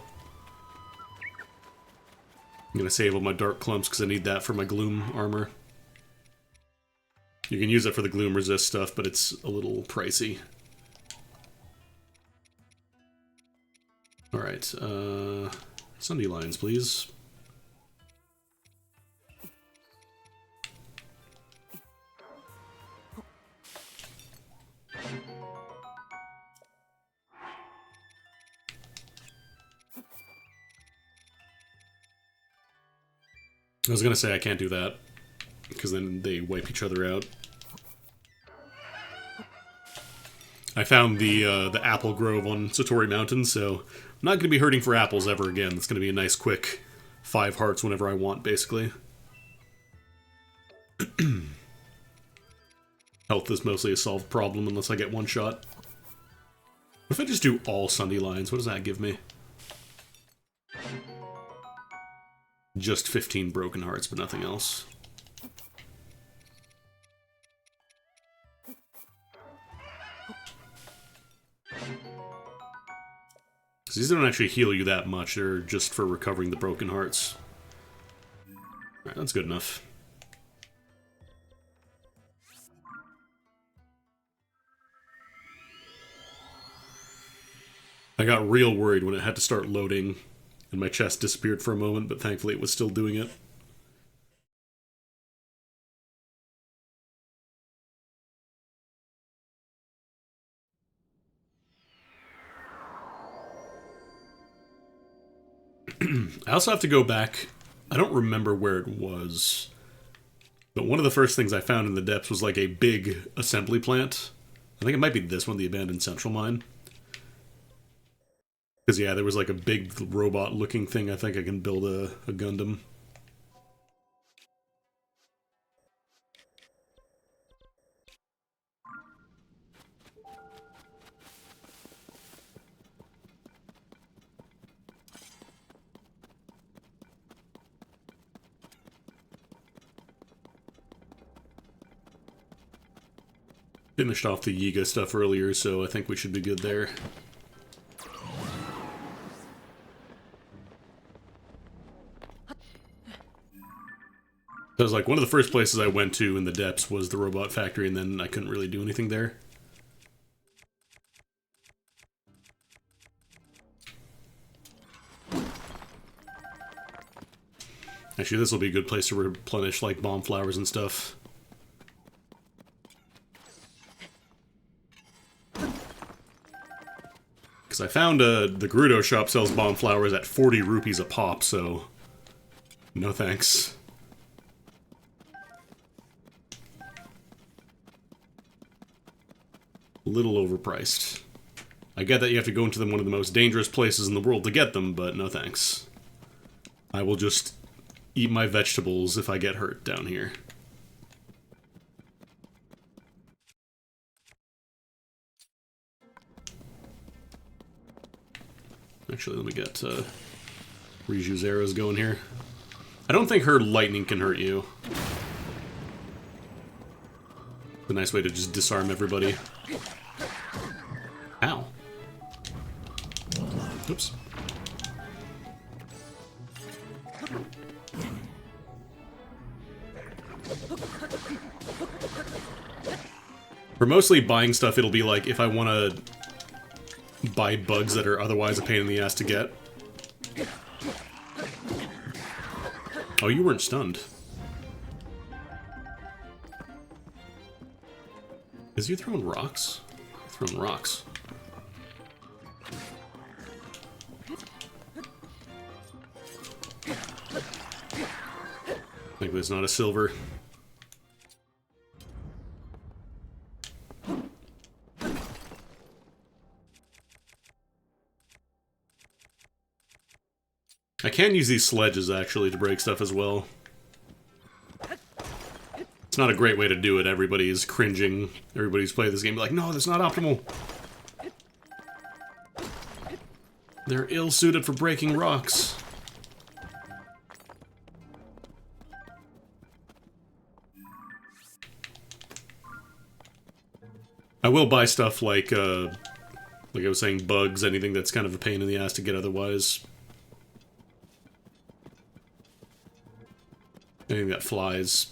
I'm gonna save all my dark clumps, because I need that for my gloom armor. You can use it for the gloom resist stuff, but it's a little pricey. Alright, Sunday lines, please. I was gonna say I can't do that, because then they wipe each other out. I found the apple grove on Satori Mountain, so I'm not gonna be hurting for apples ever again. It's gonna be a nice quick 5 hearts whenever I want, basically. Health is mostly a solved problem unless I get one shot. What if I just do all Sunday lines? What does that give me? Just 15 broken hearts, but nothing else. Because these don't actually heal you that much, they're just for recovering the broken hearts. Alright, that's good enough. I got real worried when it had to start loading, and my chest disappeared for a moment, but thankfully it was still doing it. I also have to go back. I don't remember where it was, but one of the first things I found in the depths was like a big assembly plant. I think it might be this one, the abandoned central mine. Because, yeah, there was like a big robot-looking thing. I think I can build a Gundam. Finished off the Yiga stuff earlier, so I think we should be good there. That was like one of the first places I went to in the depths was the robot factory, and then I couldn't really do anything there. Actually, this will be a good place to replenish like bomb flowers and stuff. Because I found the Gerudo shop sells bomb flowers at 40 rupees a pop, so no thanks. A little overpriced. I get that you have to go into one of the most dangerous places in the world to get them, but no thanks. I will just eat my vegetables if I get hurt down here. Actually, let me get Riju's arrows going here. I don't think her lightning can hurt you. It's a nice way to just disarm everybody. Ow. Oops. For mostly buying stuff, it'll be like if I want to buy bugs that are otherwise a pain in the ass to get. Oh, you weren't stunned. Is he throwing rocks? Throwing rocks. Thankfully it's not a silver. I can use these sledges, actually, to break stuff as well. It's not a great way to do it. Everybody's cringing. Everybody's playing this game like, no, that's not optimal. They're ill-suited for breaking rocks. I will buy stuff like I was saying, bugs, anything that's kind of a pain in the ass to get otherwise. Anything that flies.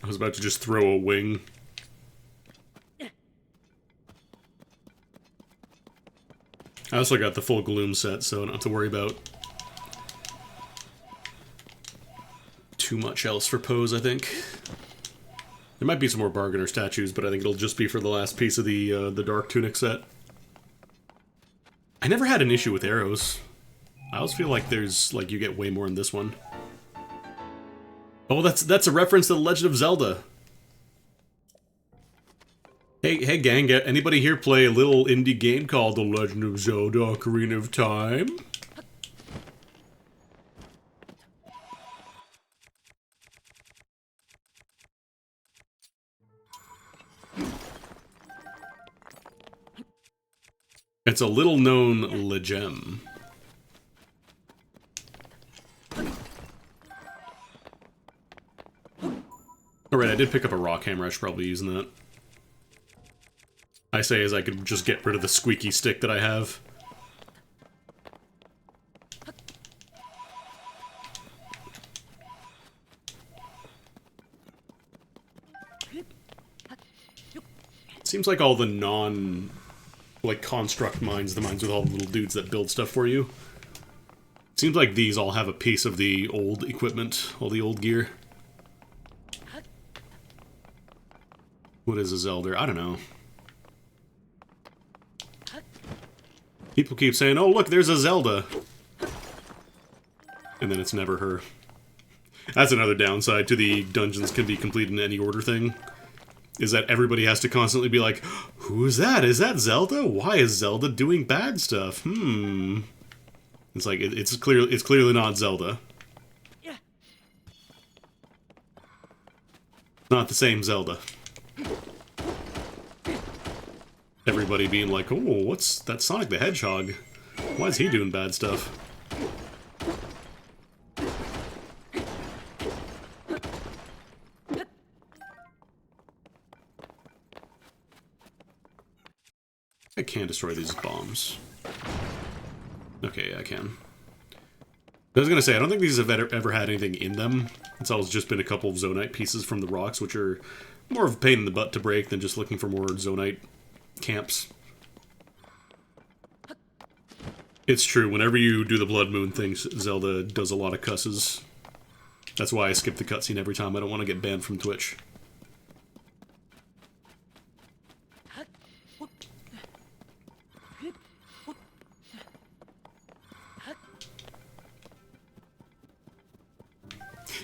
I was about to just throw a wing. I also got the full Gloom set, so I don't have to worry about too much else for pose, I think. There might be some more bargainer statues, but I think it'll just be for the last piece of the Dark Tunic set. I never had an issue with arrows. I always feel like there's, like, you get way more in this one. Oh, that's a reference to The Legend of Zelda. Hey gang, anybody here play a little indie game called The Legend of Zelda Ocarina of Time? It's a little-known legem. Alright, I did pick up a rock hammer. I should probably be using that. I say as I could just get rid of the squeaky stick that I have. Seems like all the like, construct mines, the mines with all the little dudes that build stuff for you. Seems like these all have a piece of the old equipment, all the old gear. What is a Zelda? I don't know. People keep saying, oh look, there's a Zelda. And then it's never her. That's another downside to the dungeons can be completed in any order thing. Is that everybody has to constantly be like, who is that? Is that Zelda? Why is Zelda doing bad stuff? It's like, it's clearly not Zelda. Not the same Zelda. Everybody being like, oh, what's that Sonic the Hedgehog? Why is he doing bad stuff? I can't destroy these bombs. Okay, I can. I was gonna say, I don't think these have ever had anything in them. It's always just been a couple of Zonite pieces from the rocks, which are more of a pain in the butt to break than just looking for more Zonite camps. It's true, whenever you do the Blood Moon things, Zelda does a lot of cusses. That's why I skip the cutscene every time. I don't want to get banned from Twitch.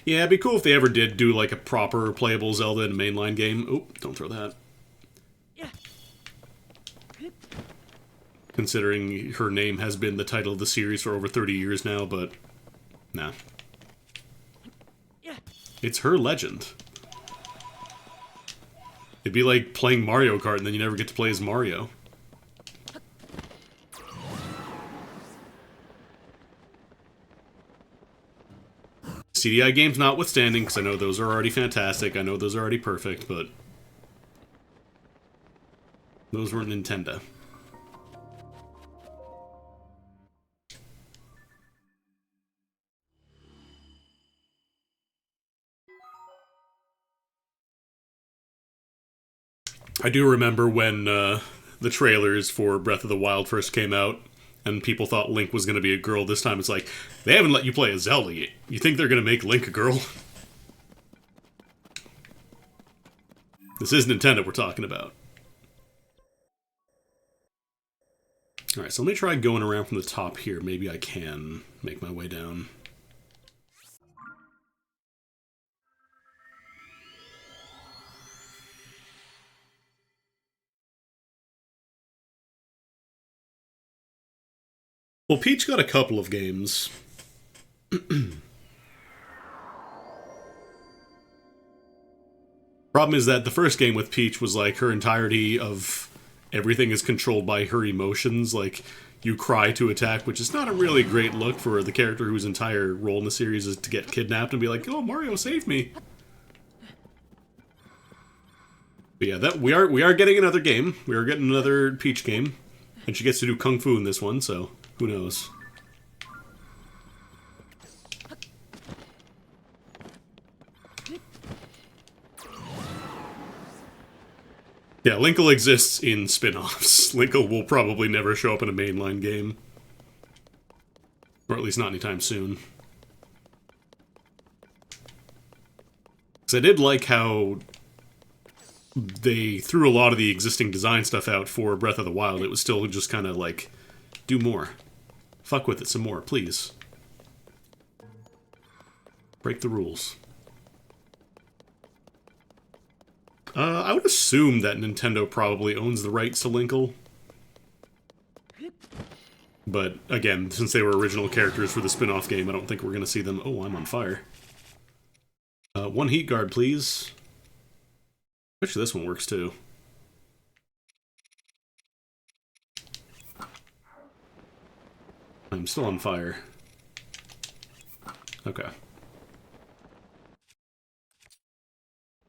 Yeah, it'd be cool if they ever did do, like, a proper playable Zelda in a mainline game. Oh, don't throw that. Considering her name has been the title of the series for over 30 years now, but... nah. It's her legend. It'd be like playing Mario Kart and then you never get to play as Mario. CDI games notwithstanding, because I know those are already fantastic, I know those are already perfect, but... those were Nintendo. I do remember when the trailers for Breath of the Wild first came out, and people thought Link was going to be a girl. This time it's like, they haven't let you play as Zelda yet. You think they're going to make Link a girl? This is Nintendo we're talking about. Alright, so let me try going around from the top here. Maybe I can make my way down. Well, Peach got a couple of games. Problem is that the first game with Peach was like her entirety of everything is controlled by her emotions. Like, you cry to attack, which is not a really great look for the character whose entire role in the series is to get kidnapped and be like, oh, Mario, save me. But yeah, that we are getting another game. We are getting another Peach game. And she gets to do Kung Fu in this one, so... who knows? Yeah, Linkle exists in spin-offs. Linkle will probably never show up in a mainline game. Or at least not anytime soon. Because I did like how they threw a lot of the existing design stuff out for Breath of the Wild. It was still just kind of like, do more. Fuck with it some more, please. Break the rules. I would assume that Nintendo probably owns the rights to Linkle. But, again, since they were original characters for the spin-off game, I don't think we're going to see them... oh, I'm on fire. One heat guard, please. Actually, this one works, too. I'm still on fire. Okay.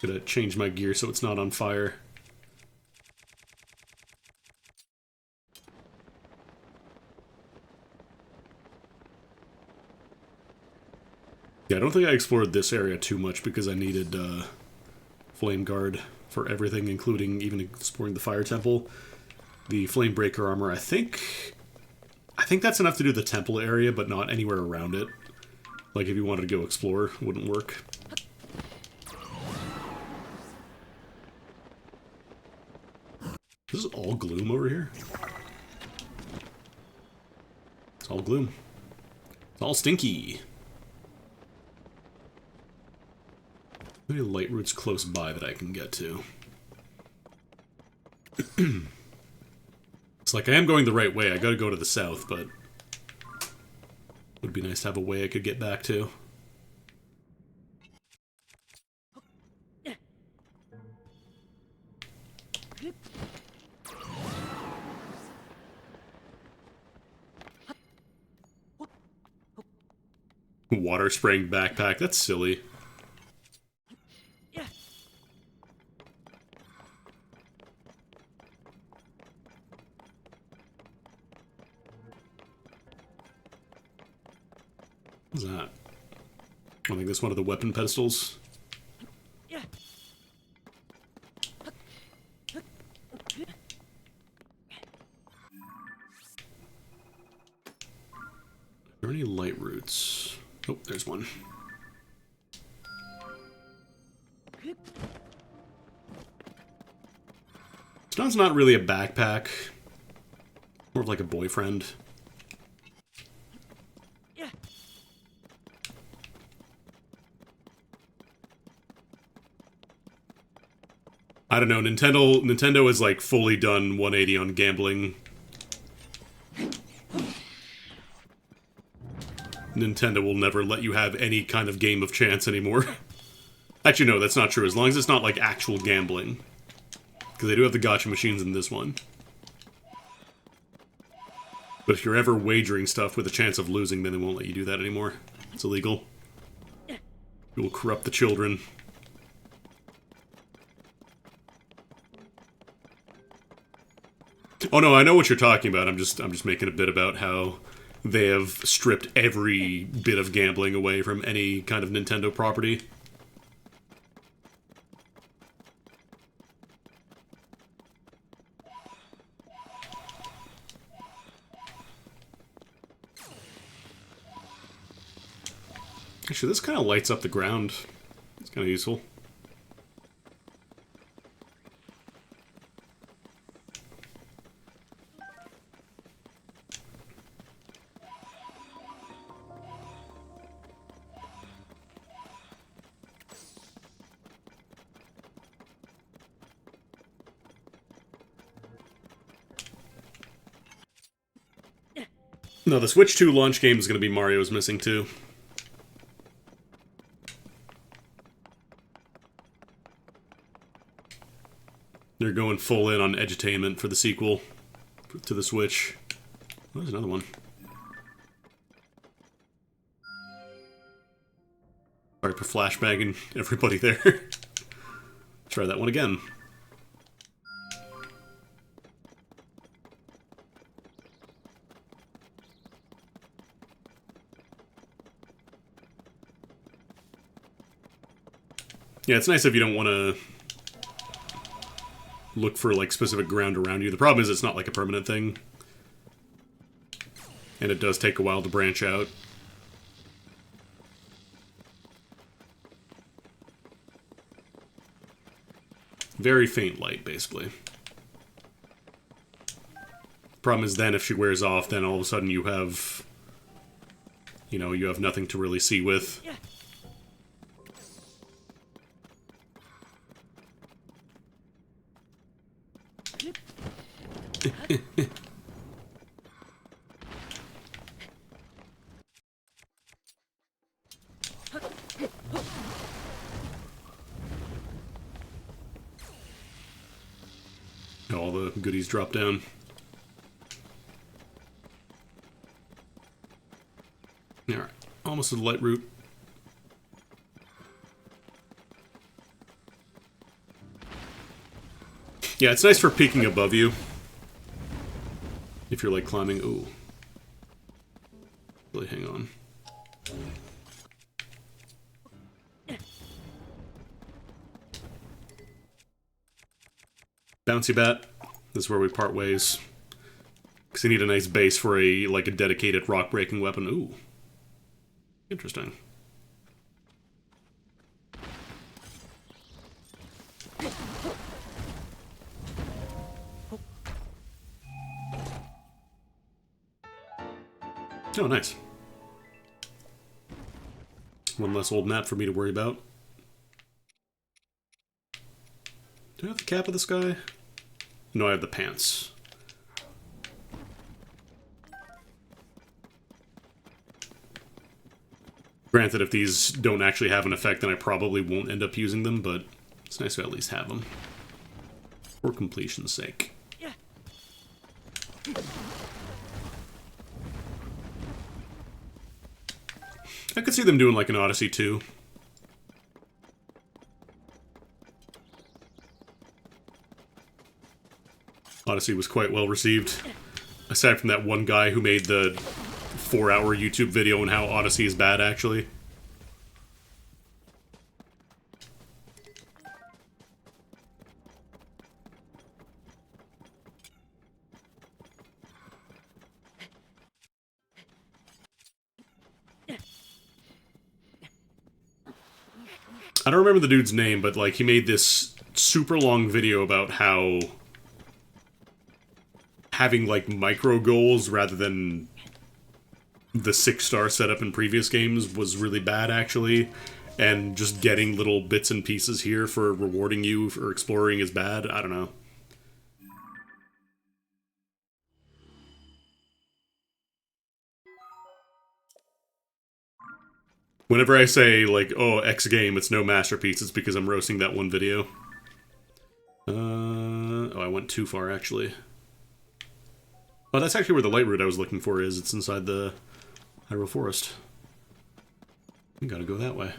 Gonna change my gear so it's not on fire. Yeah, I don't think I explored this area too much because I needed Flame Guard for everything, including even exploring the Fire Temple. The Flame Breaker armor, I think that's enough to do the temple area, but not anywhere around it. Like, if you wanted to go explore, wouldn't work. This is all gloom over here? It's all gloom. It's all stinky. Maybe light roots close by that I can get to. It's like I am going the right way. I gotta go to the south, but it would be nice to have a way I could get back to. Water spraying backpack, that's silly. What's that? I think that's one of the weapon pedestals. Are there any light roots? Oh, there's one. Stone's not really a backpack. More of like a boyfriend. I don't know, Nintendo is like fully done 180 on gambling. Nintendo will never let you have any kind of game of chance anymore. Actually, no, that's not true. As long as it's not like actual gambling. Because they do have the gacha machines in this one. But if you're ever wagering stuff with a chance of losing, then they won't let you do that anymore. It's illegal. It will corrupt the children. Oh no, I know what you're talking about. I'm just making a bit about how they have stripped every bit of gambling away from any kind of Nintendo property. Actually, this kind of lights up the ground. It's kind of useful. No, the Switch 2 launch game is going to be Mario's Missing too. They're going full in on edutainment for the sequel to the Switch. Oh, there's another one. Sorry for flashbanging everybody there. Try that one again. Yeah, it's nice if you don't want to look for, like, specific ground around you. The problem is it's not, like, a permanent thing. And it does take a while to branch out. Very faint light, basically. Problem is then if she wears off, then all of a sudden you have... You know, you have nothing to really see with. All the goodies drop down. Alright, almost to the light route. Yeah, it's nice for peeking above you. If you're, like, climbing... Ooh. Really, hang on. Bouncy Bat. This is where we part ways. Because you need a nice base for a dedicated rock-breaking weapon. Ooh. Interesting. Oh, nice. One less old map for me to worry about. Do I have the cap of this guy? No, I have the pants. Granted, if these don't actually have an effect, then I probably won't end up using them, but it's nice to at least have them. For completion's sake. I could see them doing like an Odyssey 2. Odyssey was quite well received. Aside from that one guy who made the 4-hour YouTube video on how Odyssey is bad, actually. I don't remember the dude's name, but like he made this super long video about how having like micro goals rather than the 6-star setup in previous games was really bad, actually, and just getting little bits and pieces here for rewarding you for exploring is bad. I don't know. Whenever I say, like, oh, X game, it's no masterpiece, it's because I'm roasting that one video. Oh, I went too far, actually. Oh, that's actually where the light route I was looking for is. It's inside the Hyrule Forest. We gotta go that way.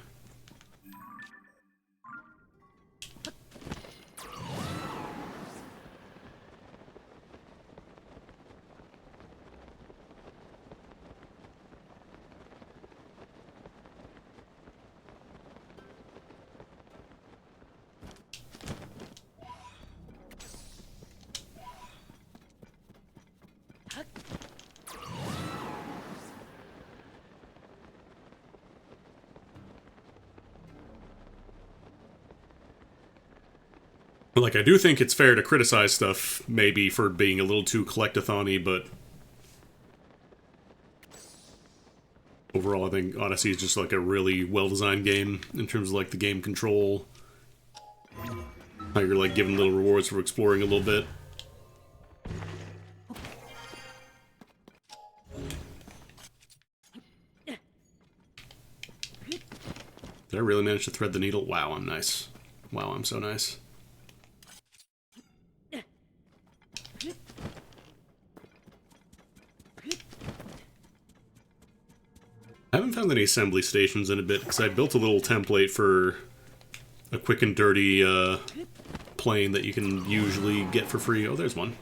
Like, I do think it's fair to criticize stuff, maybe, for being a little too collectathon-y, but overall, I think Odyssey is just, like, a really well-designed game in terms of, like, the game control. How you're, like, given little rewards for exploring a little bit. Did I really manage to thread the needle? Wow, I'm nice. Wow, I'm so nice. I haven't found any assembly stations in a bit, because I built a little template for a quick and dirty plane that you can usually get for free. Oh, there's one.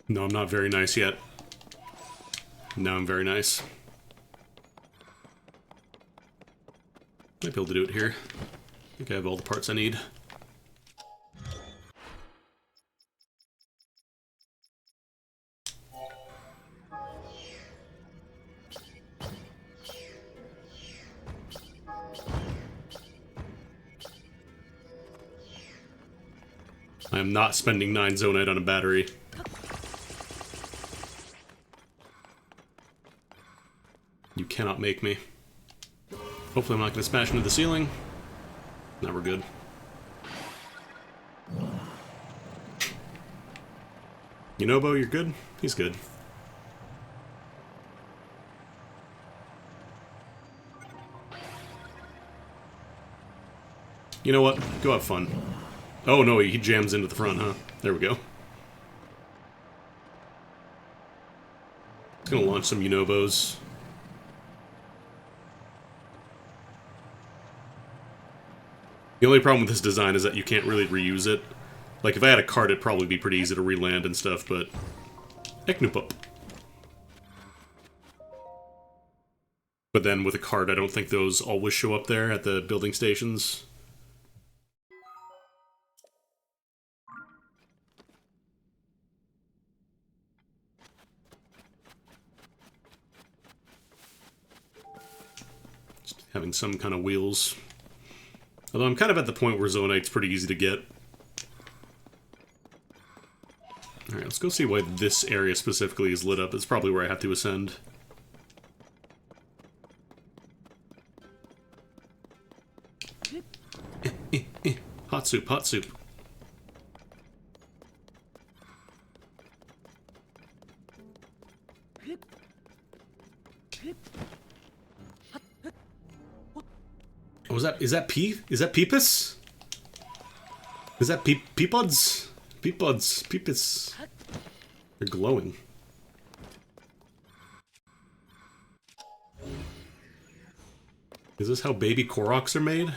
No, I'm not very nice yet. Now I'm very nice. Might be able to do it here. I think I have all the parts I need. I am not spending 9 Zonite on a battery. You cannot make me. Hopefully I'm not going to smash into the ceiling. Now we're good. Yunobo, you're good? He's good. You know what? Go have fun. Oh no, he jams into the front, huh? There we go. It's gonna launch some Yunobos. The only problem with this design is that you can't really reuse it. Like, if I had a cart, it'd probably be pretty easy to re-land and stuff, but Eknupup. But then with a card, I don't think those always show up there at the building stations. Just having some kind of wheels. Although I'm kind of at the point where Zonite's pretty easy to get. Alright, let's go see why this area specifically is lit up. It's probably where I have to ascend. Hot soup, hot soup. Oh, is that pea? Is that Peepus? Is that Peepuds? Peepuds, Peepus. They're glowing. Is this how baby Koroks are made?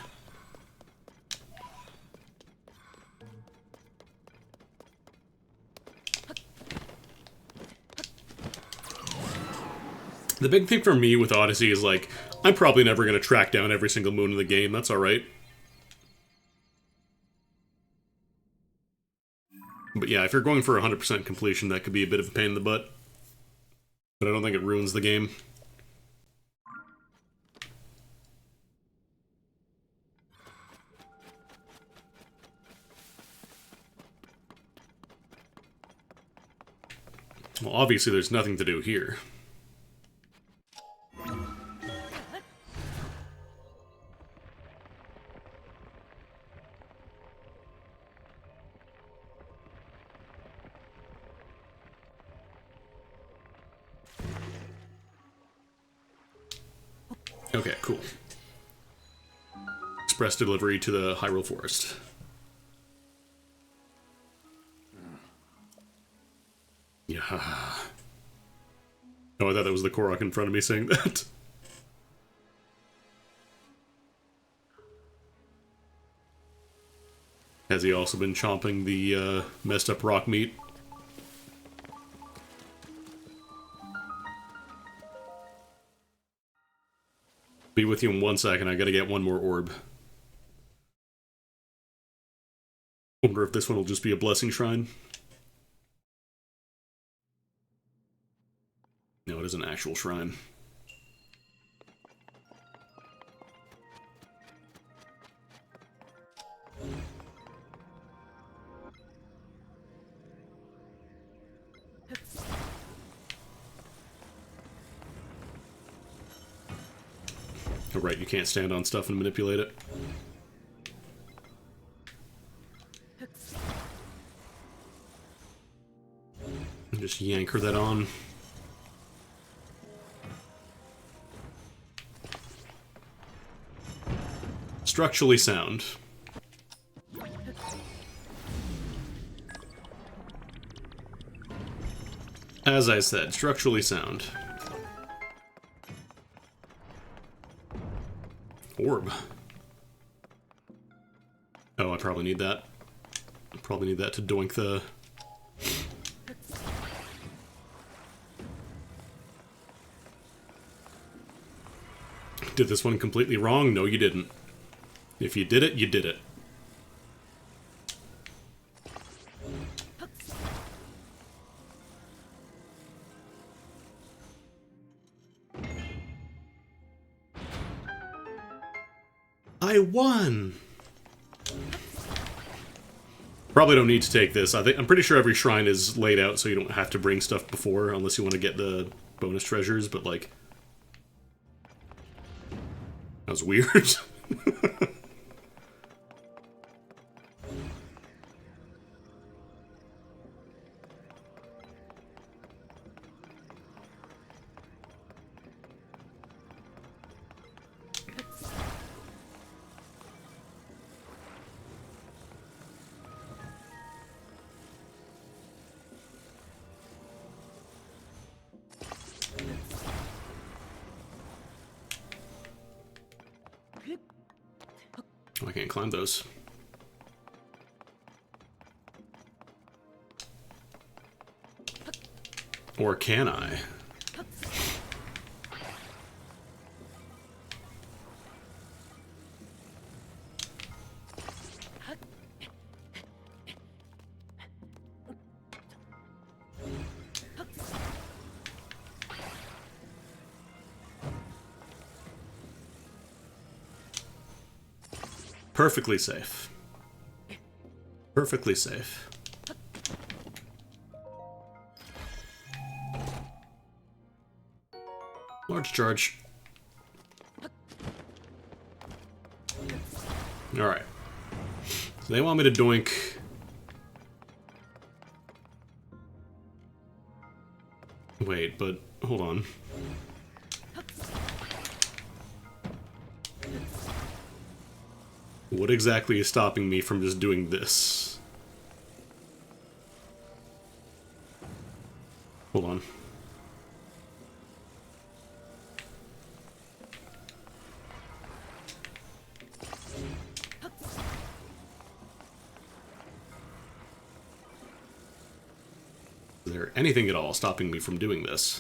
The big thing for me with Odyssey is, like, I'm probably never going to track down every single moon in the game. That's alright. But yeah, if you're going for 100% completion, that could be a bit of a pain in the butt. But I don't think it ruins the game. Well, obviously there's nothing to do here. Okay, cool. Express delivery to the Hyrule Forest. Yeah. Oh, I thought that was the Korok in front of me saying that. Has he also been chomping the messed up rock meat? Be with you in 1 second, I gotta get one more orb. Wonder if this one will just be a blessing shrine. No, it is an actual shrine. Oh, right, you can't stand on stuff and manipulate it. And just yanker that on. Structurally sound. As I said, structurally sound. Orb. Oh, I probably need that. I probably need that to doink the... Did this one completely wrong? No, you didn't. If you did it, you did it. I won! Probably don't need to take this. I'm pretty sure every shrine is laid out so you don't have to bring stuff before unless you want to get the bonus treasures, but like... That was weird. Oh, I can't climb those. Or can I? Perfectly safe. Perfectly safe. Large charge. Alright. So they want me to doink. Wait, but hold on. What exactly is stopping me from just doing this? Hold on. Is there anything at all stopping me from doing this?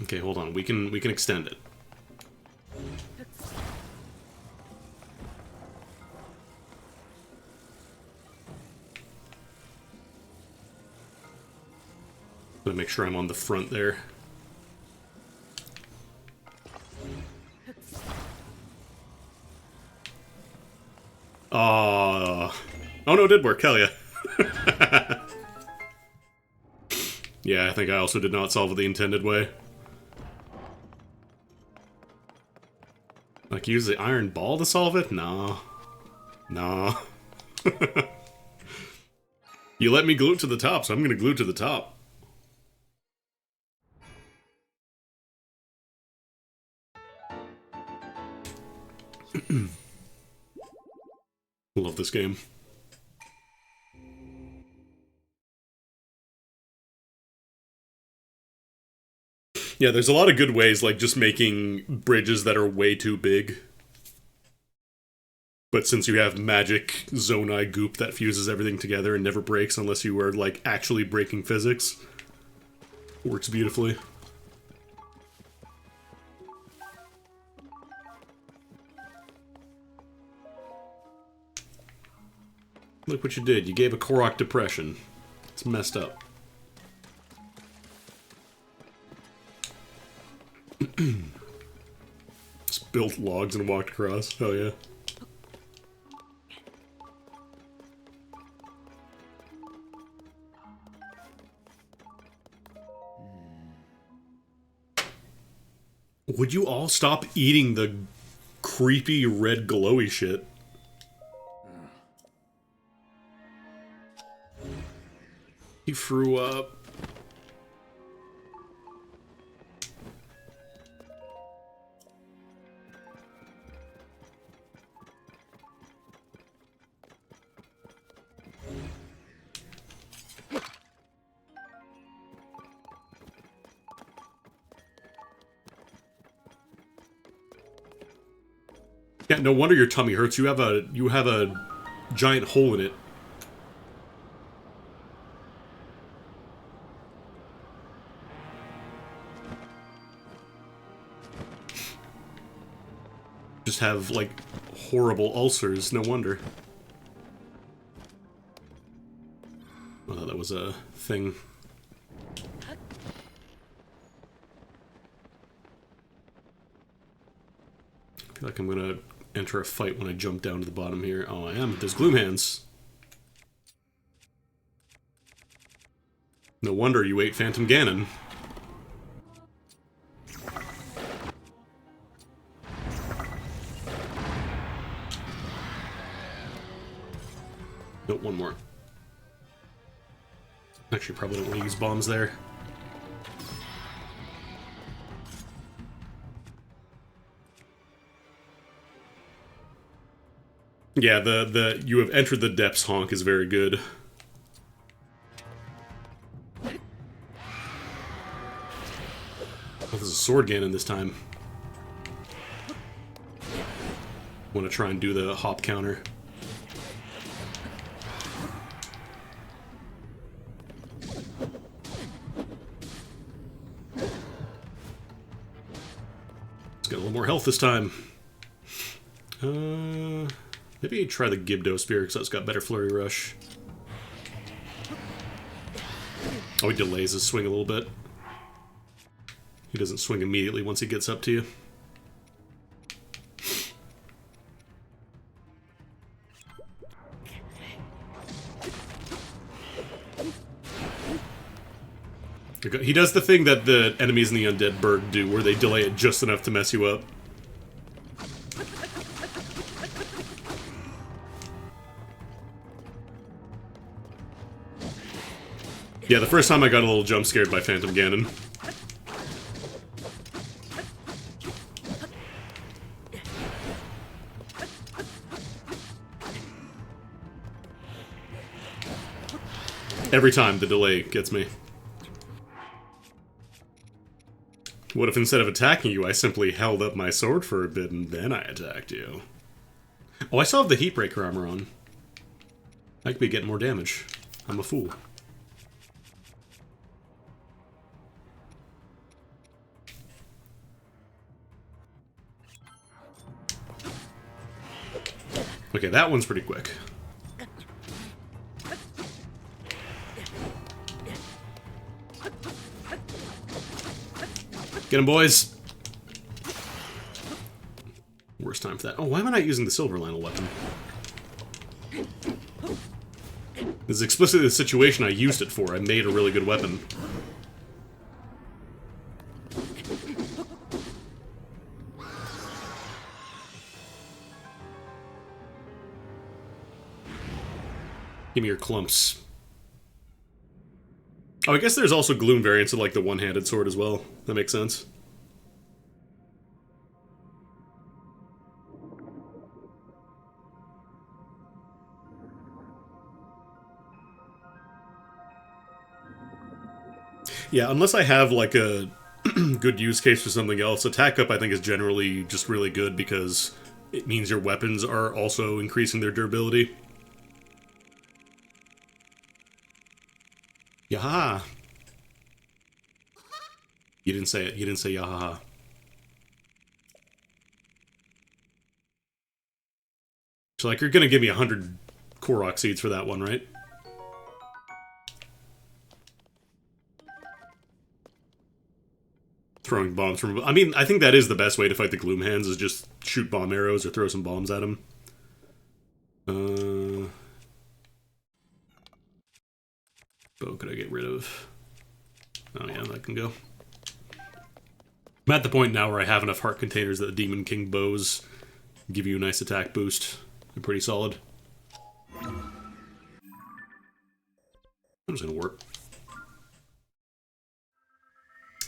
Okay, hold on. We can extend it. Gonna make sure I'm on the front there. Oh no, it did work. Hell yeah. Yeah, I think I also did not solve it the intended way. Like, use the iron ball to solve it? Nah. Nah. You let me glue it to the top, so I'm gonna glue it to the top. Love this game. Yeah, there's a lot of good ways, like just making bridges that are way too big. But since you have magic Zonai goop that fuses everything together and never breaks unless you are, like, actually breaking physics, works beautifully. Look what you did. You gave a Korok depression. It's messed up. Just built logs and walked across. Hell yeah. Would you all stop eating the creepy red glowy shit? He threw up. Yeah, no wonder your tummy hurts. You have a giant hole in it. Just have, like, horrible ulcers, no wonder. I thought that was a thing. I feel like I'm gonna enter a fight when I jump down to the bottom here. Oh, I am. There's Gloom Hands. No wonder you ate Phantom Ganon. Nope, one more. Actually, probably don't want to use bombs there. Yeah, the you have entered the depths honk is very good. Oh, there's a sword Ganon this time. Want to try and do the hop counter. Let's get a little more health this time. Maybe try the Gibdo Spear, because that's got better Flurry Rush. Oh, he delays his swing a little bit. He doesn't swing immediately once he gets up to you. He does the thing that the enemies in the Undead Bird do, where they delay it just enough to mess you up. Yeah, the first time I got a little jump scared by Phantom Ganon. Every time the delay gets me. What if instead of attacking you, I simply held up my sword for a bit and then I attacked you? Oh, I still have the Heatbreaker armor on. I could be getting more damage. I'm a fool. Okay, that one's pretty quick. Get him, boys! Worst time for that. Oh, why am I not using the Silver Lionel weapon? This is explicitly the situation I used it for. I made a really good weapon. Give me your clumps. Oh, I guess there's also Gloom variants of, like, the one-handed sword as well. That makes sense. Yeah, unless I have, like, a good use case for something else, Attack Up, I think, is generally just really good because it means your weapons are also increasing their durability. Yaha! You didn't say it. You didn't say yaha. So, like, you're gonna give me 100 Korok seeds for that one, right? Throwing bombs from... I mean, I think that is the best way to fight the Gloom Hands, is just shoot bomb arrows or throw some bombs at them. Bow could I get rid of? Oh yeah, that can go. I'm at the point now where I have enough heart containers that the Demon King bows give you a nice attack boost. They're pretty solid. I'm just gonna warp.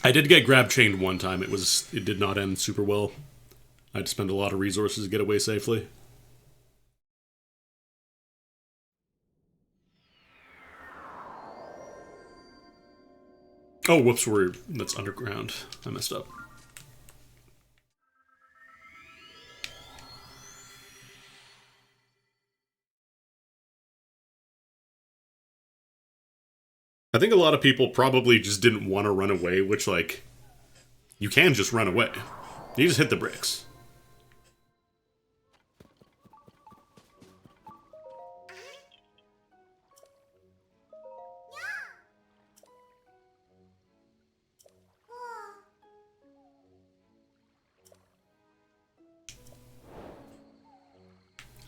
I did get grab chained one time. It did not end super well. I had to spend a lot of resources to get away safely. Oh, whoops, that's underground. I messed up. I think a lot of people probably just didn't want to run away, which, like, you can just run away. You just hit the bricks.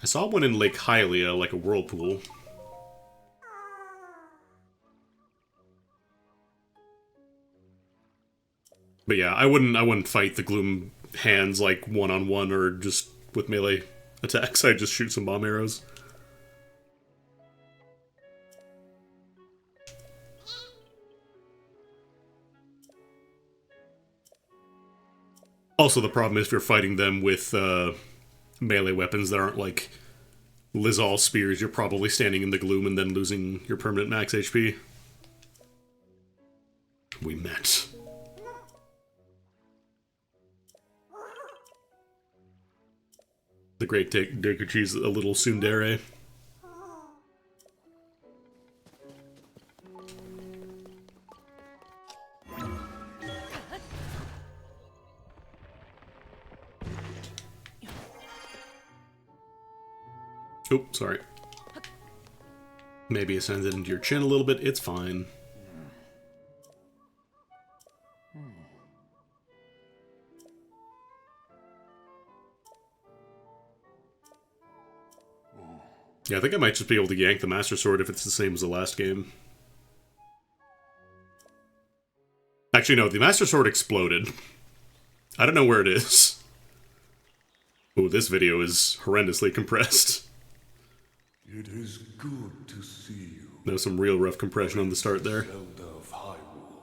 I saw one in Lake Hylia, like a whirlpool. But yeah, I wouldn't fight the Gloom Hands, like, one-on-one or just with melee attacks. I'd just shoot some bomb arrows. Also, the problem is if you're fighting them with melee weapons that aren't, like, Lizal spears, you're probably standing in the gloom and then losing your permanent max HP. We met. The Great Deikuchi's a little tsundere. Oh, sorry. Maybe it sends it into your chin a little bit. It's fine. Yeah, I think I might just be able to yank the Master Sword if it's the same as the last game. Actually, no, the Master Sword exploded. I don't know where it is. Oh, this video is horrendously compressed. It is good to see you. There's some real rough compression on the start there. Belda of Hyrule,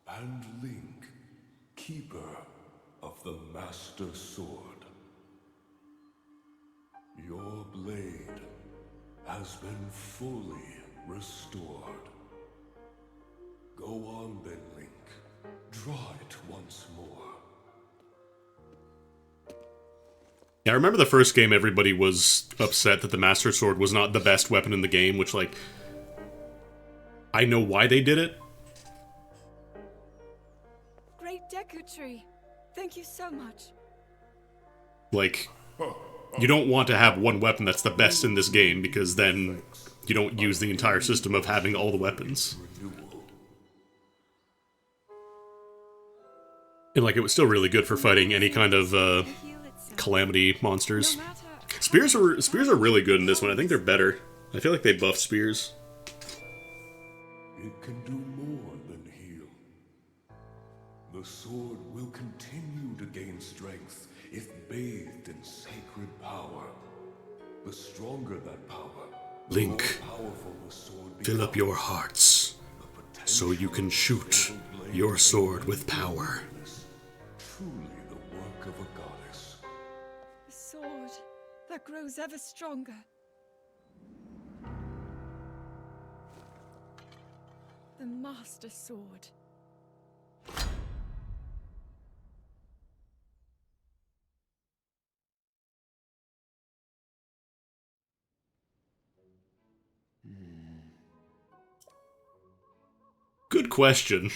and Link, keeper of the Master Sword. Your blade has been fully restored. Go on then, Link. Draw it once more. Yeah, I remember the first game everybody was upset that the Master Sword was not the best weapon in the game, which, like, I know why they did it. Great Deku Tree. Thank you so much. Like, you don't want to have one weapon that's the best in this game, because then you don't use the entire system of having all the weapons. And, like, it was still really good for fighting any kind of, calamity monsters. Spears are really good in this one. I think they're better. I feel like they buff spears. It can do more than heal. The sword will continue to gain strength if bathed in sacred power. The stronger that power, the Link, more powerful the sword becomes. fill up your hearts so you can shoot your sword with power. Truly the work of a goddess. A sword that grows ever stronger. The Master Sword. Good question.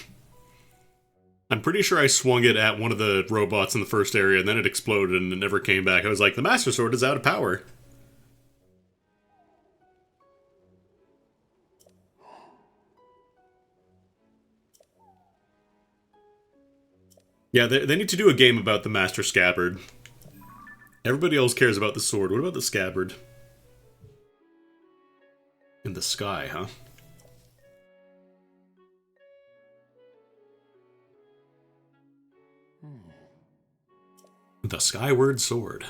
I'm pretty sure I swung it at one of the robots in the first area, and then it exploded and it never came back. I was like, the Master Sword is out of power. Yeah, they need to do a game about the Master Scabbard. Everybody else cares about the sword. What about the scabbard? In the sky, huh? The Skyward Sword.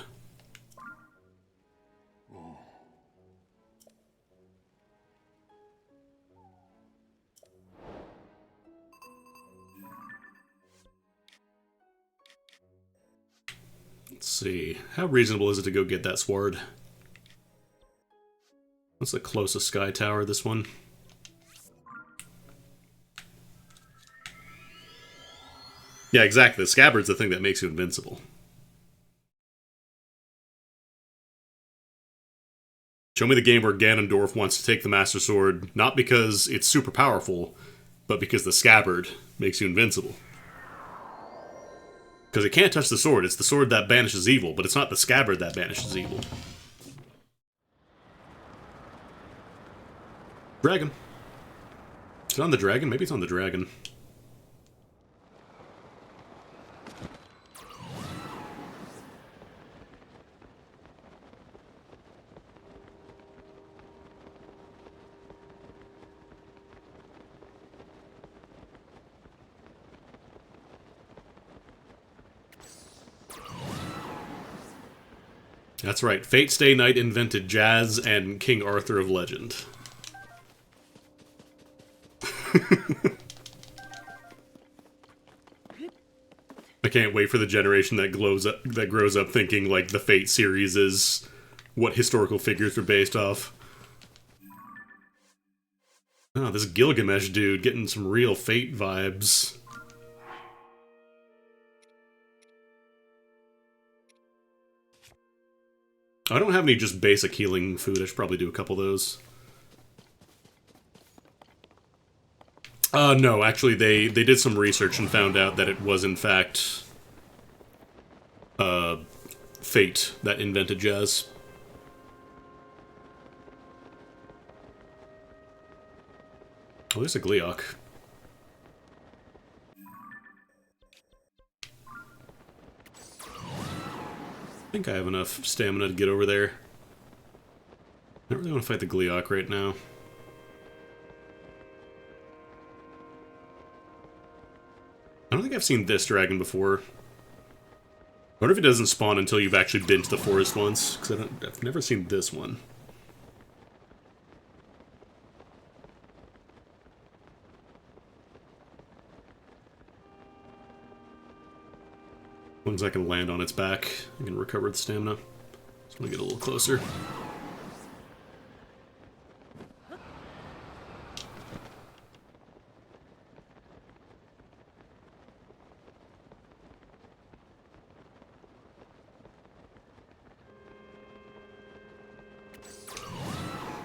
Let's see. How reasonable is it to go get that sword? What's the closest sky tower, this one? Yeah, exactly. The scabbard's the thing that makes you invincible. Show me the game where Ganondorf wants to take the Master Sword, not because it's super powerful, but because the scabbard makes you invincible. Because it can't touch the sword. It's the sword that banishes evil, but it's not the scabbard that banishes evil. Dragon. Is it on the dragon? Maybe it's on the dragon. That's right. Fate Stay Night invented jazz and King Arthur of legend. I can't wait for the generation that grows up thinking like the Fate series is what historical figures are based off. Oh, this Gilgamesh dude getting some real Fate vibes. I don't have any just basic healing food. I should probably do a couple of those. No, actually, they did some research and found out that it was, in fact, Fate that invented jazz. Oh, there's a Gleeok. I think I have enough stamina to get over there. I don't really want to fight the Gleeok right now. I don't think I've seen this dragon before. I wonder if it doesn't spawn until you've actually been to the forest once, because I've never seen this one. As long as I can land on its back, I can recover the stamina. Just want to get a little closer.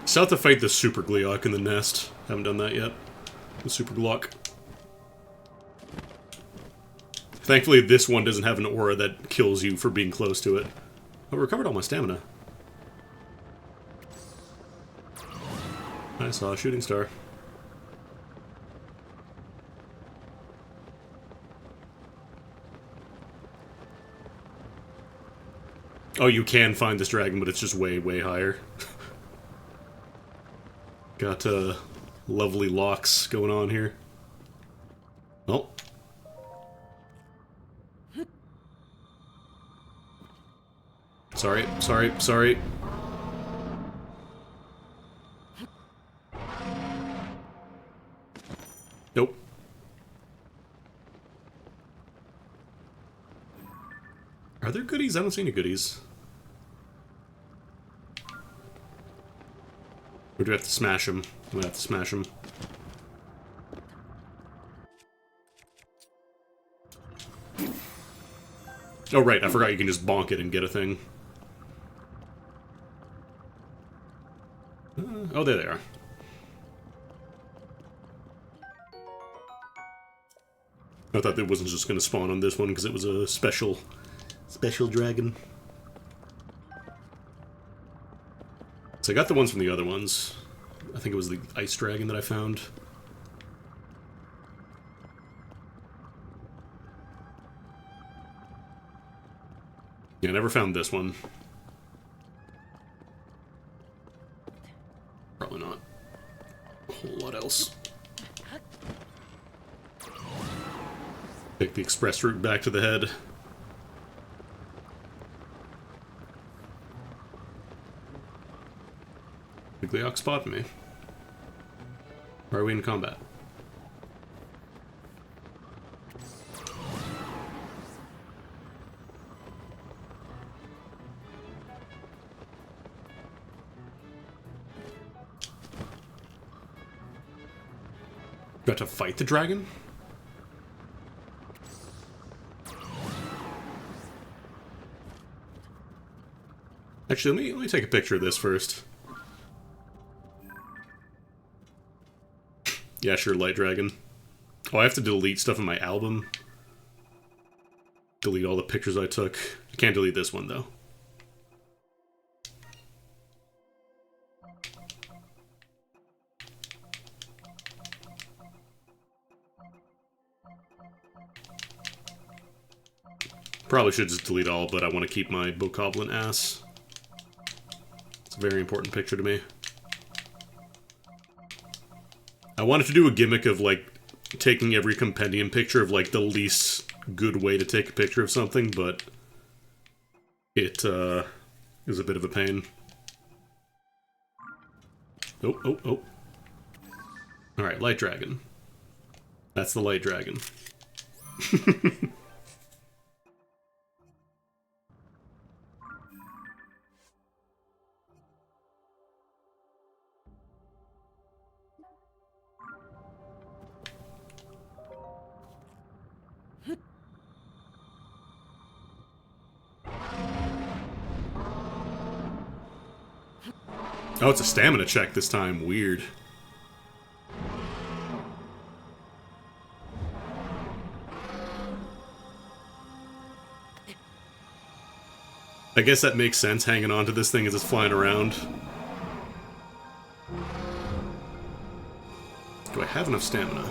Still have to fight the Super Gleeok in the nest. Haven't done that yet. The Super Glock. Thankfully, this one doesn't have an aura that kills you for being close to it. I recovered all my stamina. I saw a shooting star. Oh, you can find this dragon, but it's just way, way higher. Got, lovely locks going on here. Oh. Sorry, sorry, sorry. Nope. Are there goodies? I don't see any goodies. Or do I have to smash him? I'm gonna have to smash him. Oh, right, I forgot you can just bonk it and get a thing. Oh, there they are. I thought it wasn't just gonna spawn on this one because it was a special dragon. So I got the ones from the other ones. I think it was the ice dragon that I found. Yeah, I never found this one. Probably not a whole lot else. Take the express route back to the head. The Gleeok spotted me. Or are we in combat? Got to fight the dragon? Actually, let me take a picture of this first. Yeah, sure, Light Dragon. Oh, I have to delete stuff in my album. Delete all the pictures I took. I can't delete this one, though. Probably should just delete all, but I want to keep my Bokoblin ass. It's a very important picture to me. I wanted to do a gimmick of, like, taking every compendium picture of, like, the least good way to take a picture of something, but it, is a bit of a pain. Oh, oh, oh. Alright, Light Dragon. That's the Light Dragon. Oh, it's a stamina check this time. Weird. I guess that makes sense, hanging on to this thing as it's flying around. Do I have enough stamina?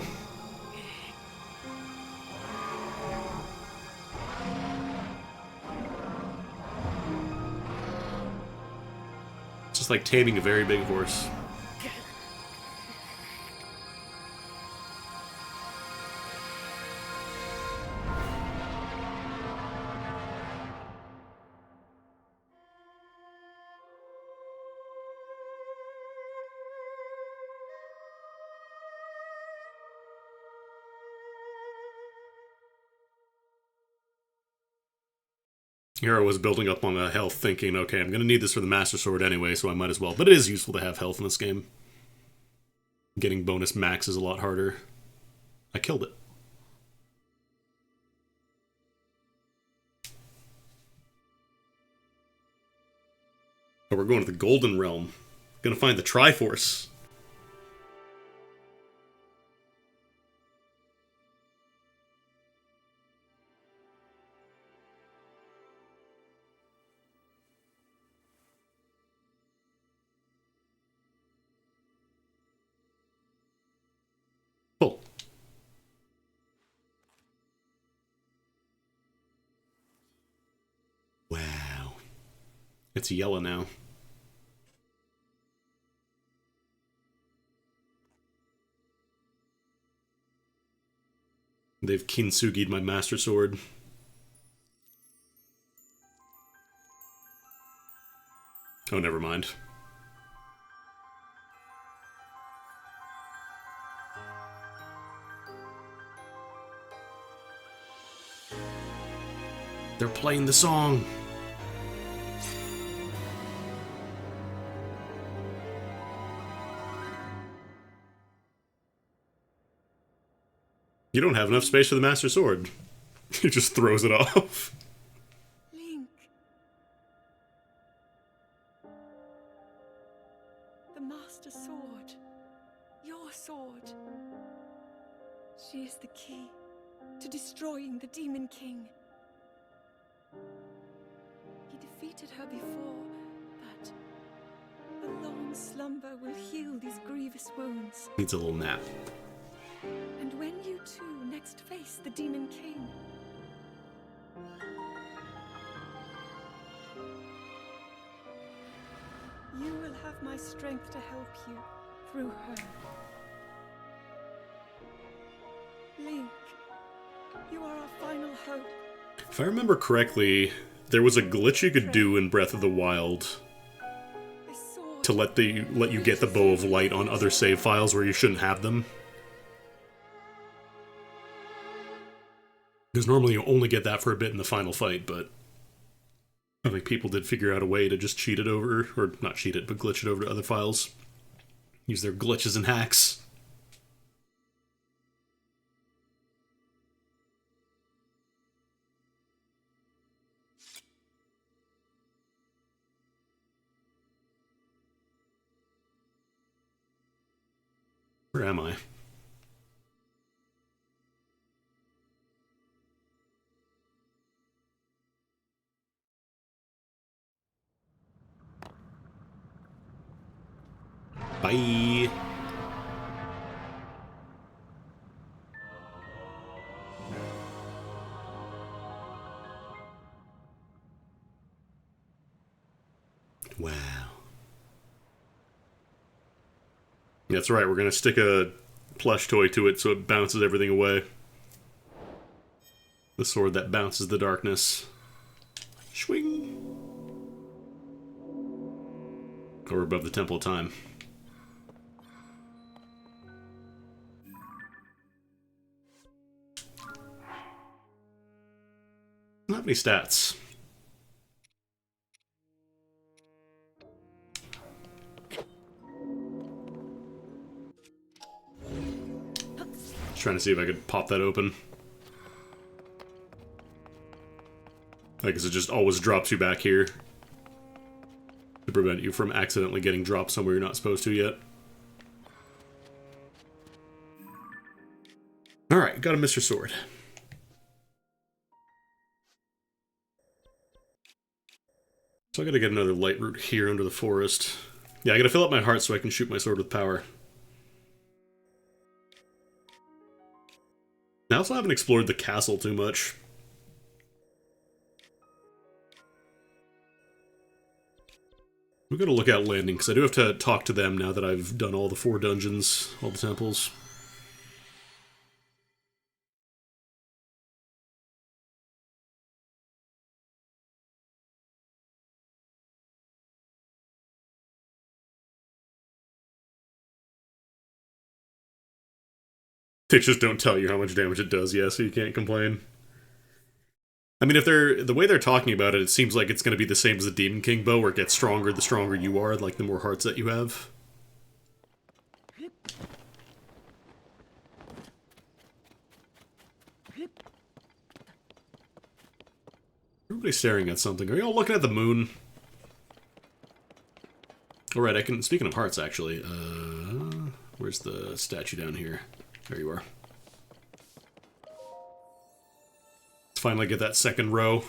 It's just like taming a very big horse. Hero was building up on the health, thinking, okay, I'm going to need this for the Master Sword anyway, so I might as well. But it is useful to have health in this game. Getting bonus max is a lot harder. I killed it. Oh, we're going to the Golden Realm. Gonna find the Triforce. Cool. Wow. It's yellow now. They've kintsugi'd my Master Sword. Oh, never mind. They're playing the song. You don't have enough space for the Master Sword. He just throws it off. Link. The Master Sword. Your sword. She is the key to destroying the Demon King. He defeated her before, but a long slumber will heal these grievous wounds. Needs a little nap. And when you two next face the Demon King, you will have my strength to help you through her. Link, you are our final hope. If I remember correctly, there was a glitch you could do in Breath of the Wild to let you get the Bow of Light on other save files where you shouldn't have them. Because normally you only get that for a bit in the final fight, but I think people did figure out a way to just cheat it over, or not cheat it, but glitch it over to other files. Use their glitches and hacks. Where am I? Bye. Wow. That's right, we're gonna stick a plush toy to it so it bounces everything away. The sword that bounces the darkness. Swing! Or above the Temple of Time. Don't have any stats. Trying to see if I could pop that open. I guess it just always drops you back here. to prevent you from accidentally getting dropped somewhere you're not supposed to yet. Alright, got a Mr. Sword. So I gotta get another light route here under the forest. Yeah, I gotta fill up my heart so I can shoot my sword with power. I also haven't explored the castle too much. We've got to look out landing, because I do have to talk to them now that I've done all the 4 dungeons, all the temples. They just don't tell you how much damage it does, yeah, so you can't complain. I mean, if they're the way they're talking about it, it seems like it's going to be the same as the Demon King bow, where it gets stronger the stronger you are, like the more hearts that you have. Everybody's staring at something. Are you all looking at the moon? Alright, I can... Speaking of hearts, actually, where's the statue down here? There you are. Let's finally get that second row.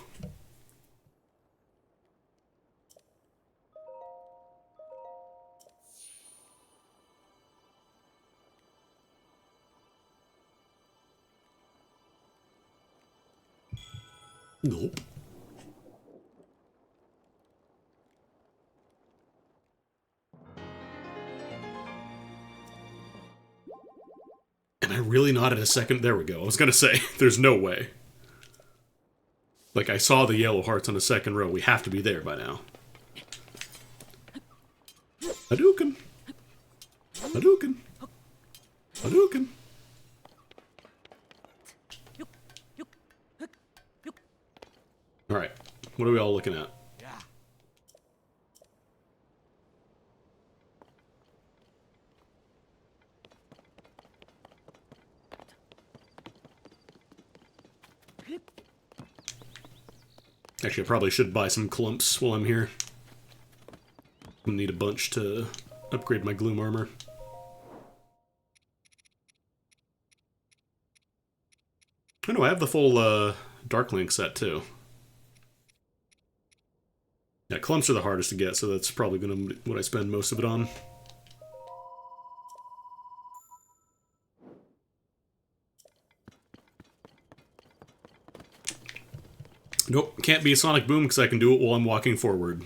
Nope. Am I really not at a second? There we go. I was gonna say, there's no way. Like, I saw the yellow hearts on the second row. We have to be there by now. Hadouken! Hadouken! Hadouken! Alright, what are we all looking at? Actually, I probably should buy some clumps while I'm here. I'll need a bunch to upgrade my gloom armor. Oh no, I have the full Dark Link set too. Yeah, clumps are the hardest to get, so that's probably gonna be what I spend most of it on. Nope, can't be a Sonic Boom because I can do it while I'm walking forward.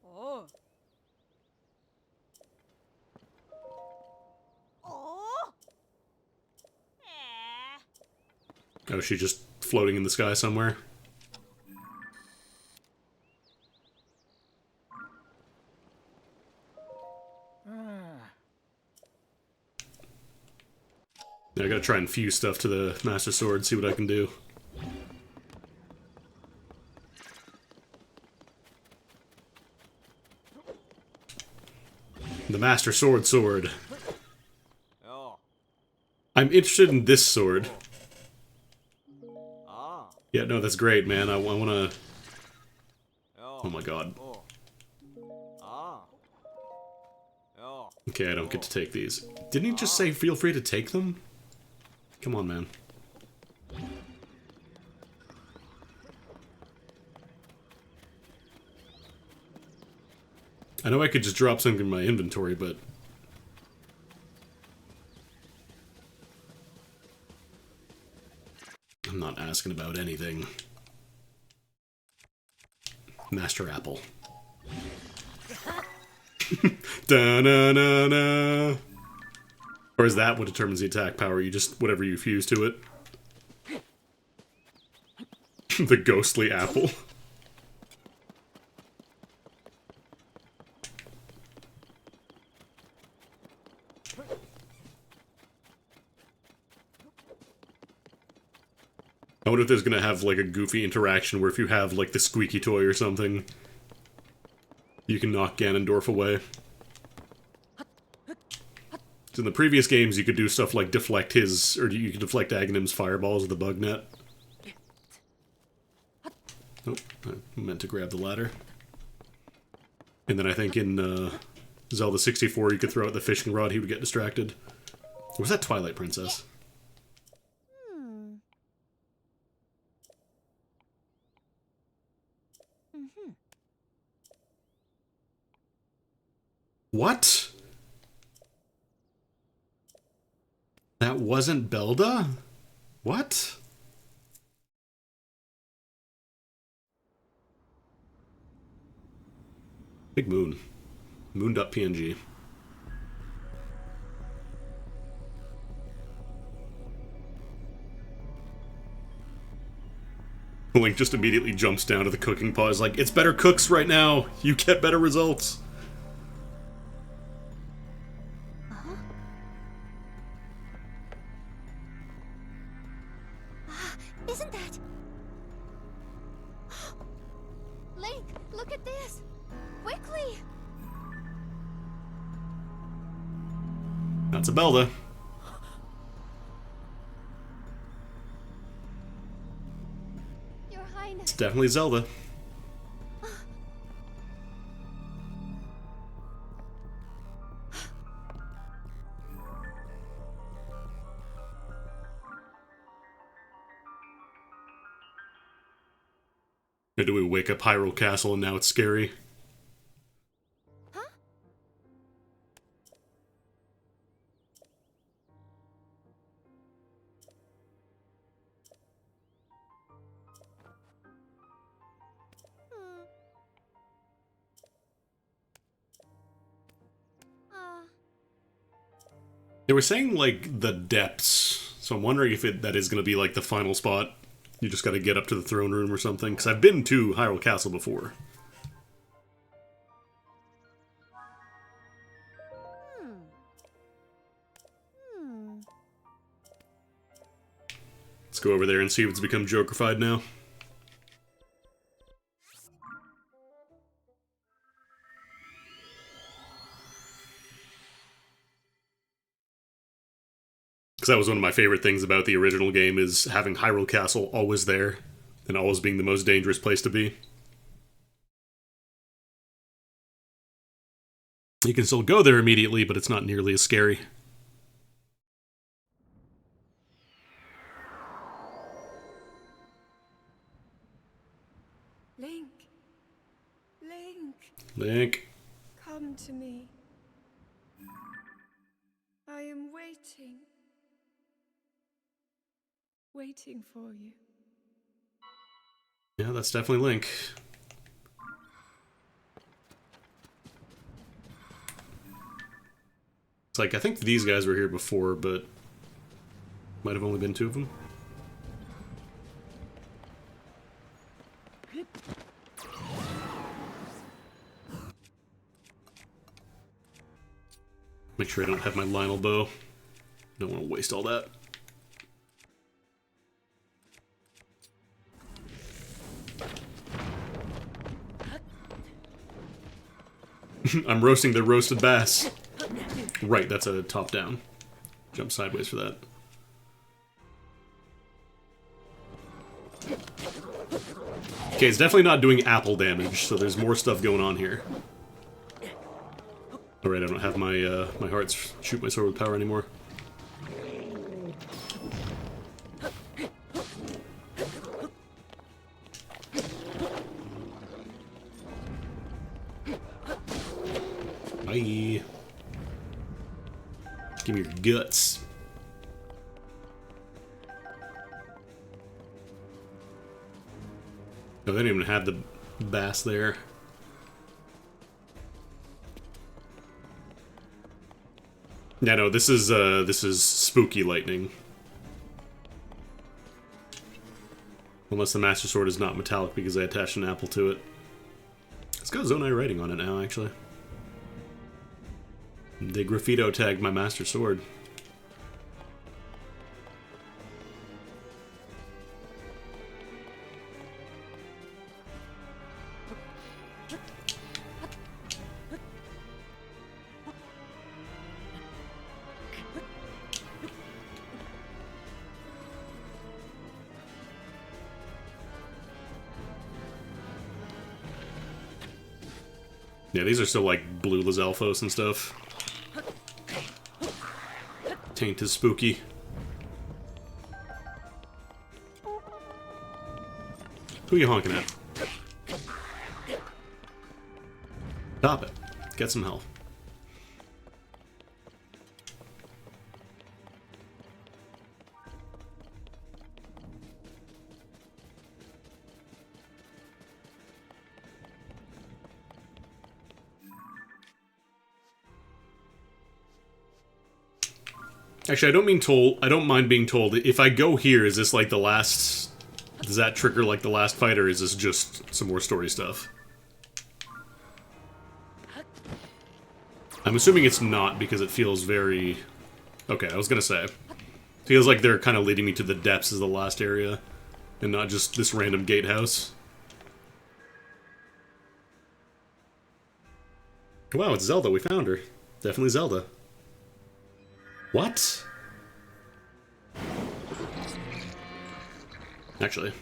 Oh. Oh, is she just floating in the sky somewhere? I gotta try and fuse stuff to the Master Sword, see what I can do. The Master Sword. I'm interested in this sword. Yeah, no, that's great, man. I wanna... Oh my god. Okay, I don't get to take these. Didn't he just say feel free to take them? Come on, man. I know I could just drop something in my inventory, but... I'm not asking about anything. Master Apple. Da-na-na-na. Or is that what determines the attack power? You just, whatever you fuse to it? The ghostly apple. I wonder if there's gonna have, like, a goofy interaction where if you have, like, the squeaky toy or something, you can knock Ganondorf away. In the previous games, you could do stuff like deflect his, or you could deflect Aghanim's fireballs with a bug net. Oh, I meant to grab the ladder. And then I think in Zelda 64, you could throw out the fishing rod, he would get distracted. Or was that Twilight Princess? What? That wasn't Belda? What? Big moon. Moon.png. Link just immediately jumps down to the cooking pot. Is like, it's better cooks right now. You get better results. Isn't that... Link, look at this! Quickly! That's a Belda. Your Highness. It's definitely Zelda. Or do we wake up Hyrule Castle and now it's scary? Huh? They were saying, like, the depths, so I'm wondering if that is going to be, like, the final spot. You just gotta get up to the throne room or something, because I've been to Hyrule Castle before. Let's go over there and see if it's become Joker-fied now. Because that was one of my favorite things about the original game, is having Hyrule Castle always there, and always being the most dangerous place to be. You can still go there immediately, but it's not nearly as scary. Link. Link. Link. Come to me. I am waiting. Waiting for you. Yeah, that's definitely Link. It's like, I think these guys were here before, but might have only been two of them. Make sure I don't have my Lionel bow. Don't want to waste all that. I'm roasting the roasted bass. Right, that's a top down. Jump sideways for that. Okay, it's definitely not doing apple damage, so there's more stuff going on here. Alright, I don't have my my hearts shoot my sword with power anymore. Bye. Give me your guts. Oh, they didn't even have the bass there. Yeah, no, this is spooky lightning. Unless the Master Sword is not metallic because I attached an apple to it. It's got Zonai writing on it now, actually. They graffito tagged my Master Sword. Yeah, these are still like blue Lizalfos and stuff. Taint is spooky. Who are you honking at? Stop it. Get some health. Actually, I don't mind being told, if I go here, is this like the last... Does that trigger like the last fight, or is this just some more story stuff? I'm assuming it's not, because it feels very... Okay, I was gonna say. Feels like they're kind of leading me to the depths as the last area, and not just this random gatehouse. Wow, it's Zelda, we found her. Definitely Zelda. What? Actually.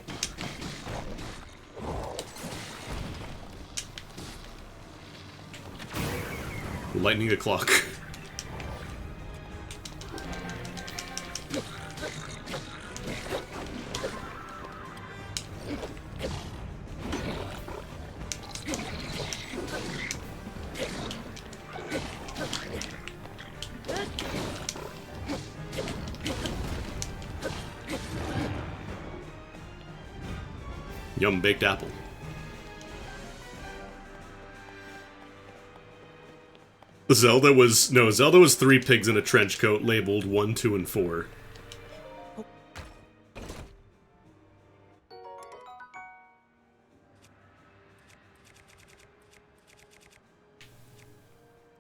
Lightning the clock. Yum, baked apple. Zelda was... No, Zelda was 3 pigs in a trench coat labeled 1, 2, and 4.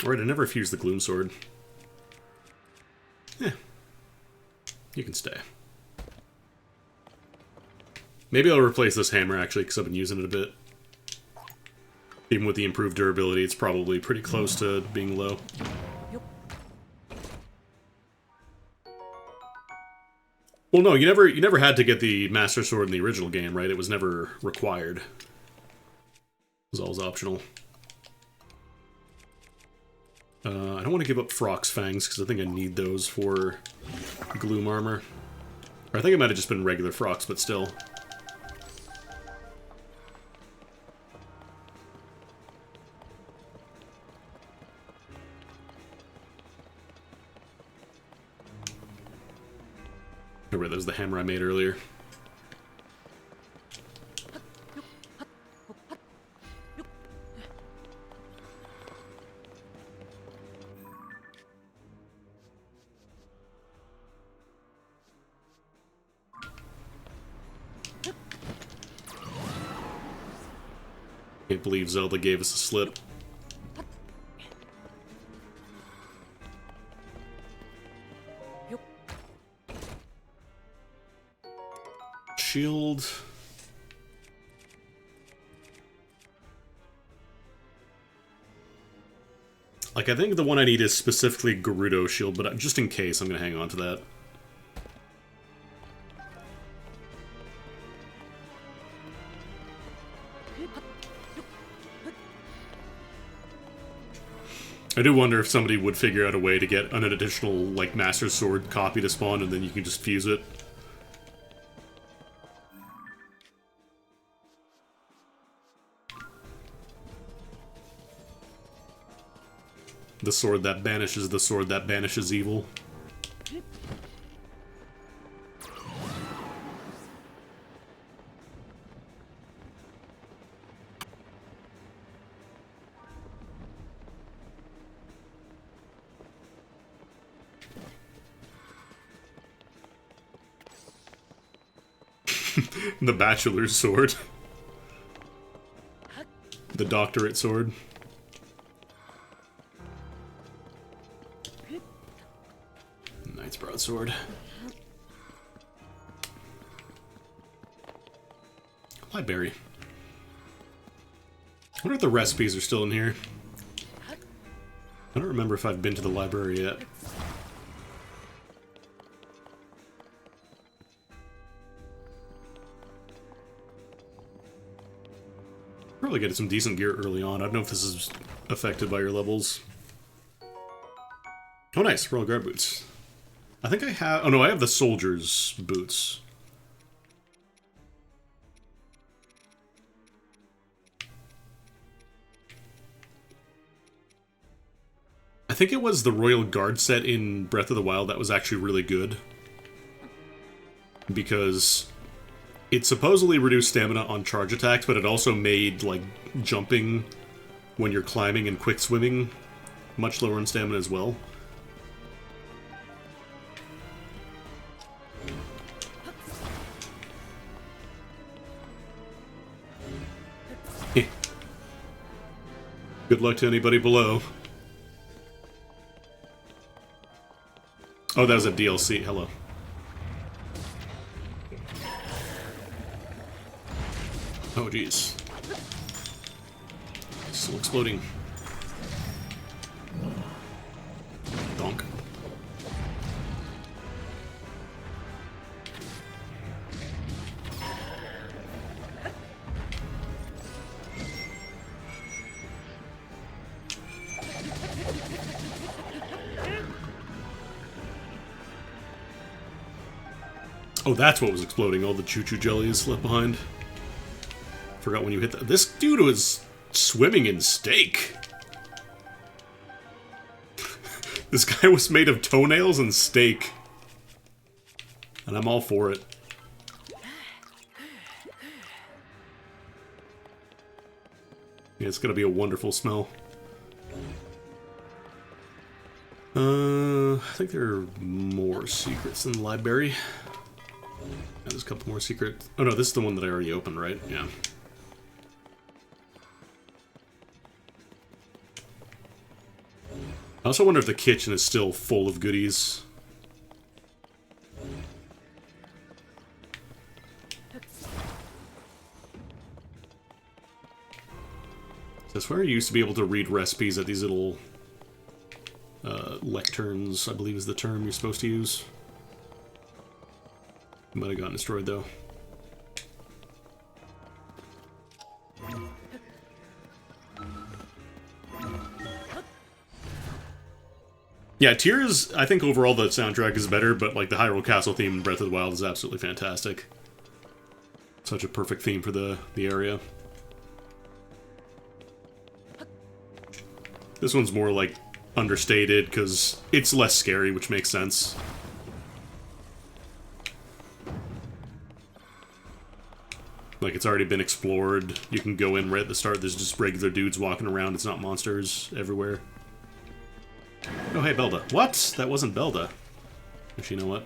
Alright, I never fused the Gloom Sword. Yeah. You can stay. Maybe I'll replace this hammer, actually, because I've been using it a bit. Even with the improved durability, it's probably pretty close to being low. Well, no, you never had to get the Master Sword in the original game, right? It was never required. It was always optional. I don't want to give up Frock's Fangs, because I think I need those for Gloom Armor. Or I think it might have just been regular Frocks, but still. Remember, that was the hammer I made earlier. Can't believe Zelda gave us a slip. Shield. Like, I think the one I need is specifically Gerudo Shield, but just in case, I'm gonna hang on to that. I do wonder if somebody would figure out a way to get an additional, like, Master Sword copy to spawn, and then you can just fuse it. The sword that banishes the sword that banishes evil. The bachelor's sword. The doctorate sword. Knight's broadsword. Library. I wonder if the recipes are still in here. I don't remember if I've been to the library yet. Probably get some decent gear early on. I don't know if this is affected by your levels. Oh, nice. Royal Guard boots. I think I have... Oh, no, I have the soldier's boots. I think it was the Royal Guard set in Breath of the Wild that was actually really good. Because it supposedly reduced stamina on charge attacks, but it also made, like, jumping when you're climbing and quick swimming much lower in stamina as well. Good luck to anybody below. Oh, that was a DLC. Hello. Oh, jeez. Still exploding. Donk. Oh, that's what was exploding. All the choo-choo jellies left behind. Forgot when you hit that. This dude was swimming in steak. This guy was made of toenails and steak. And I'm all for it. Yeah, it's gonna be a wonderful smell. I think there are more secrets in the library. Yeah, there's a couple more secrets. Oh no, this is the one that I already opened, right? Yeah. I also wonder if the kitchen is still full of goodies. I swear I used to be able to read recipes at these little lecterns, I believe is the term you're supposed to use. Might have gotten destroyed though. Yeah, Tears, I think overall the soundtrack is better, but like the Hyrule Castle theme in Breath of the Wild is absolutely fantastic. Such a perfect theme for the area. This one's more like understated because it's less scary, which makes sense. Like, it's already been explored. You can go in right at the start. There's just regular dudes walking around. It's not monsters everywhere. Oh, hey, Belda. What? That wasn't Belda. Actually, you know what?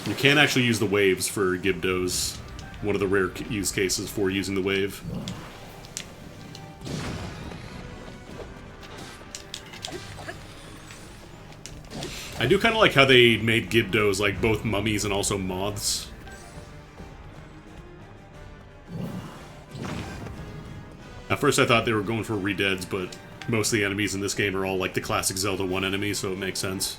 You can actually use the waves for Gibdos. One of the rare use cases for using the wave. I do kind of like how they made Gibdos like both mummies and also moths. At first I thought they were going for re-deads, but most of the enemies in this game are all like the classic Zelda 1 enemies, so it makes sense.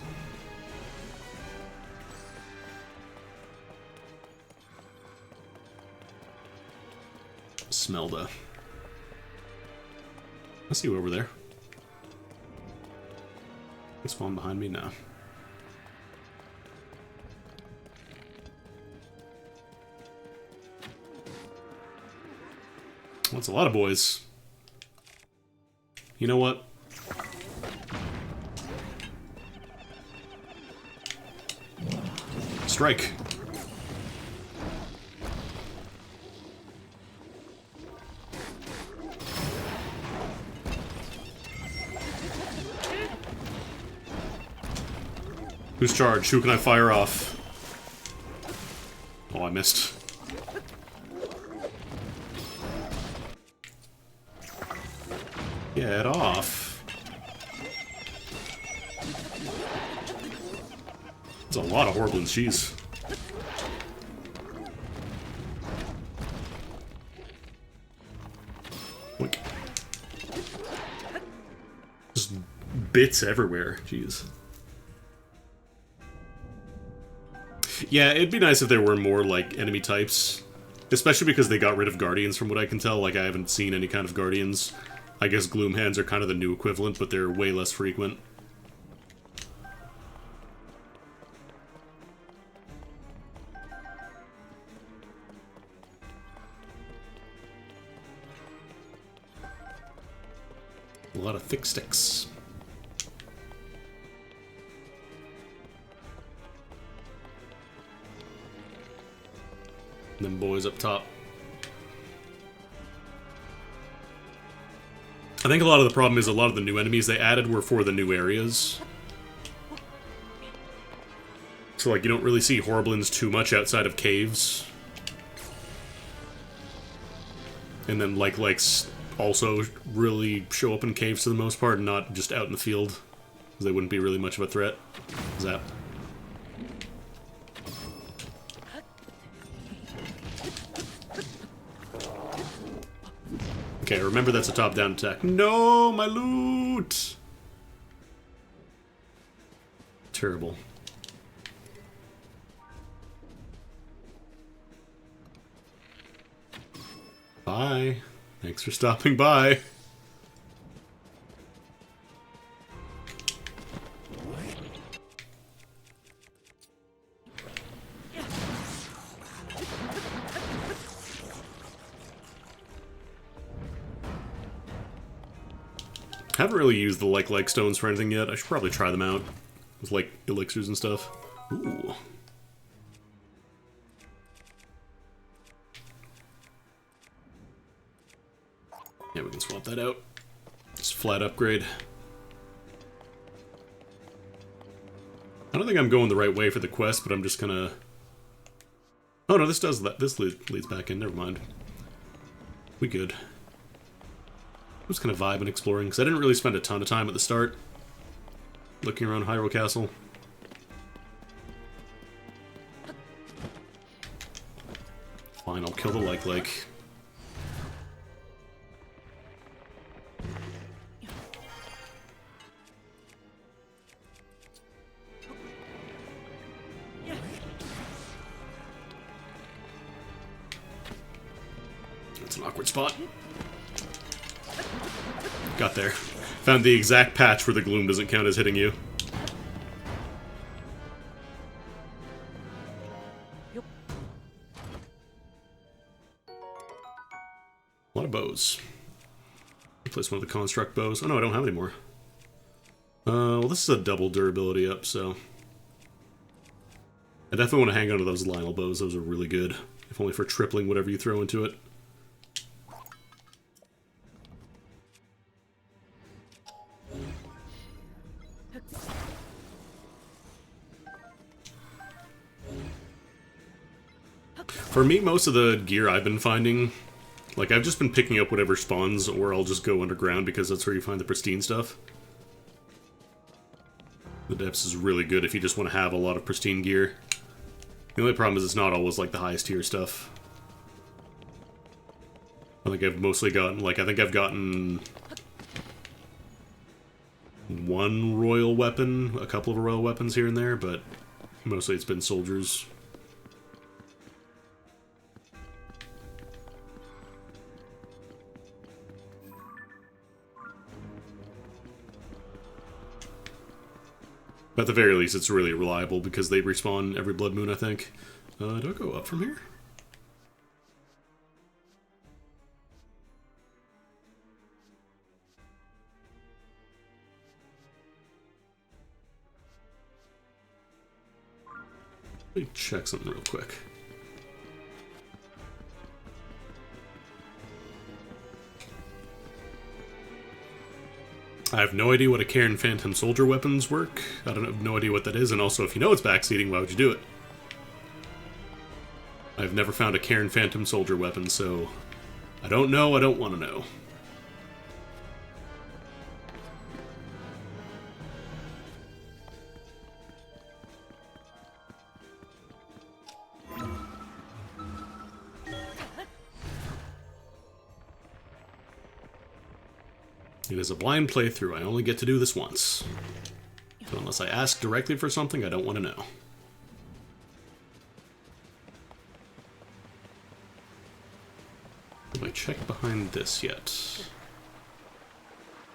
Smelda. I see you over there. This one behind me now. Well, that's a lot of boys. You know what? Strike. Who's charged? Who can I fire off? Oh, I missed. Get off. It's a lot of Horblins, jeez. Wink. Just bits everywhere, jeez. Yeah, it'd be nice if there were more, like, enemy types. Especially because they got rid of Guardians, from what I can tell. Like, I haven't seen any kind of Guardians. I guess Gloomhands are kind of the new equivalent, but they're way less frequent. A lot of thick sticks. Them boys up top. I think a lot of the problem is a lot of the new enemies they added were for the new areas. So, like, you don't really see Horriblins too much outside of caves. And then, like, also really show up in caves for the most part, and not just out in the field. Because they wouldn't be really much of a threat. Zap. Okay, remember that's a top-down attack. No, my loot! Terrible. Bye. Thanks for stopping by. Haven't really used the like stones for anything yet. I should probably try them out with like elixirs and stuff. Ooh. Yeah, we can swap that out. Just flat upgrade. I don't think I'm going the right way for the quest, but I'm just gonna... Oh no, this does that. This leads back in. Never mind. We good. I'm just kind of vibing exploring, because I didn't really spend a ton of time at the start looking around Hyrule Castle. Fine, I'll kill the like. That's an awkward spot. Got there. Found the exact patch where the gloom doesn't count as hitting you. A lot of bows. Replace one of the construct bows. Oh no, I don't have any more. Well, this is a double durability up, so... I definitely want to hang on to those Lionel bows. Those are really good. If only for tripling whatever you throw into it. For me, most of the gear I've been finding, like, I've just been picking up whatever spawns, or I'll just go underground because that's where you find the pristine stuff. The depths is really good if you just want to have a lot of pristine gear. The only problem is it's not always, like, the highest tier stuff. I think I've mostly gotten, like, I think I've gotten one royal weapon, a couple of royal weapons here and there, but mostly it's been soldiers. At the very least, it's really reliable because they respawn every blood moon, I think. Do I go up from here? Let me check something real quick. I have no idea what a Cairn Phantom Soldier weapons work. I have no idea what that is, and also if you know it's backseating, why would you do it? I've never found a Cairn Phantom Soldier weapon, so I don't know, I don't want to know. It is a blind playthrough. I only get to do this once. So unless I ask directly for something, I don't want to know. check behind this yet.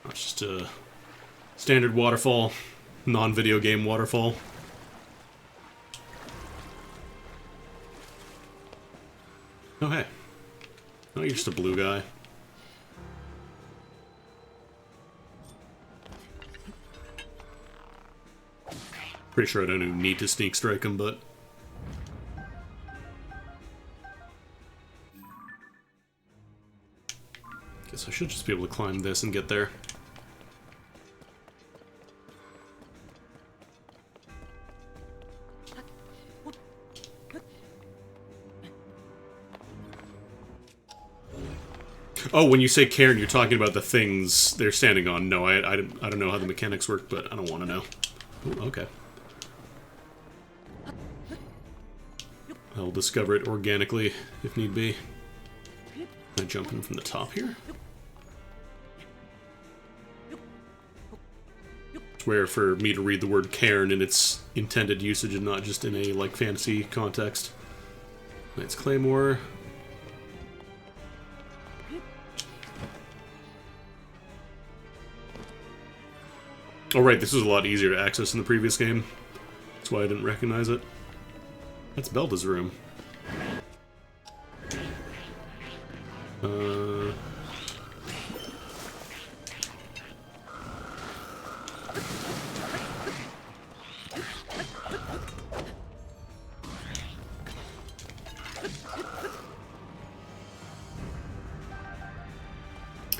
Oh, it's just a standard waterfall, non-video game waterfall. Oh, hey. Oh, you're just a blue guy. Pretty sure I don't even need to sneak strike him, but... Guess I should just be able to climb this and get there. Oh, when you say cairn, you're talking about the things they're standing on. No, I don't know how the mechanics work, but I don't want to know. Ooh, okay. I'll discover it organically, if need be. Can I jump in from the top here? It's rare for me to read the word cairn in its intended usage and not just in a, like, fantasy context. Knight's Claymore. Oh right, this was a lot easier to access in the previous game. That's why I didn't recognize it. That's Belda's room.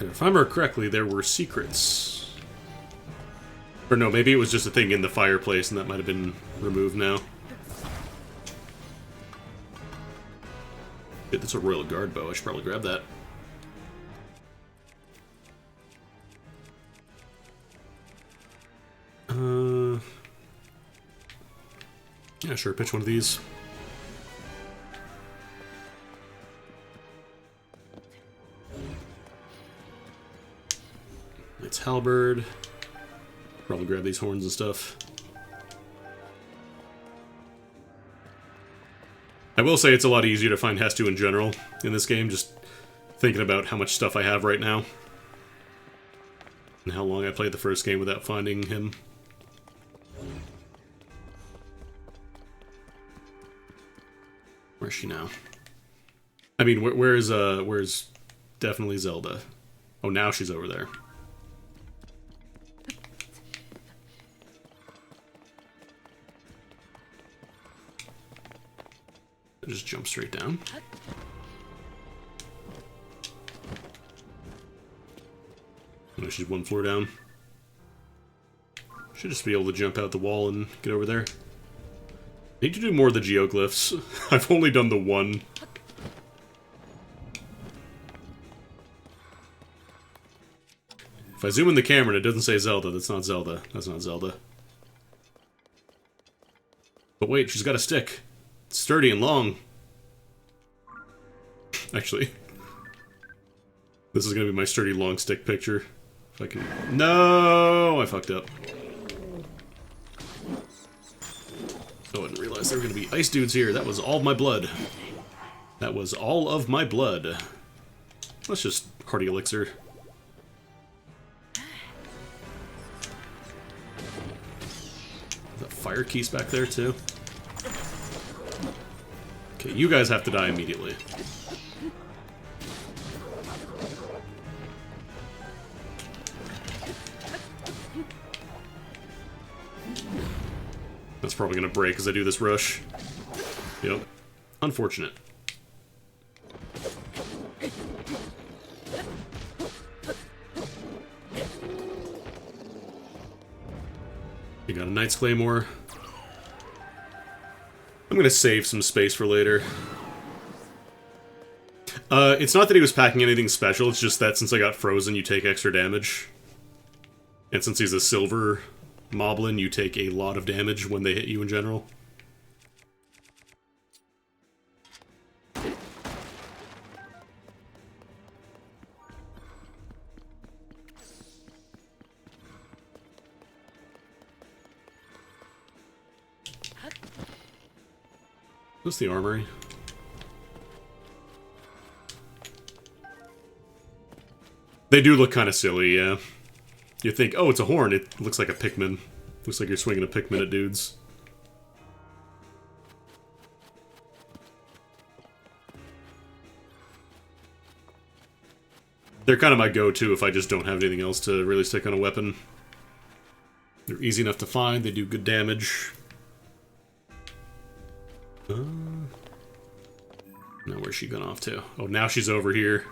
If I remember correctly, there were secrets. Or no, maybe it was just a thing in the fireplace and that might have been removed now. Shit, that's a Royal Guard bow. I should probably grab that. Yeah, sure, pitch one of these. It's halberd. Probably grab these horns and stuff. I will say it's a lot easier to find Hestu in general in this game, just thinking about how much stuff I have right now. And how long I played the first game without finding him. Where's she now? I mean, where's definitely Zelda? Oh, now she's over there. Just jump straight down. Oh, she's one floor down. Should just be able to jump out the wall and get over there. Need to do more of the geoglyphs. I've only done the one. If I zoom in the camera and it doesn't say Zelda, that's not Zelda. That's not Zelda. But wait, she's got a stick. It's sturdy and long. Actually. This is gonna be my sturdy long stick picture. If I can... No! I fucked up. Oh, I didn't realize there were gonna be ice dudes here. That was all of my blood. That was all of my blood. Let's just hearty elixir. The fire keys back there too. Okay, you guys have to die immediately. That's probably gonna break as I do this rush. Yep. Unfortunate. You got a Knight's Claymore. I'm gonna save some space for later. It's not that he was packing anything special, it's just that since I got frozen, you take extra damage. And since he's a silver moblin, you take a lot of damage when they hit you in general. What's the armory? They do look kind of silly, yeah. You think, oh, it's a horn. It looks like a Pikmin. Looks like you're swinging a Pikmin at dudes. They're kind of my go-to if I just don't have anything else to really stick on a weapon. They're easy enough to find. They do good damage. Now where's she gone off to? Oh, now she's over here.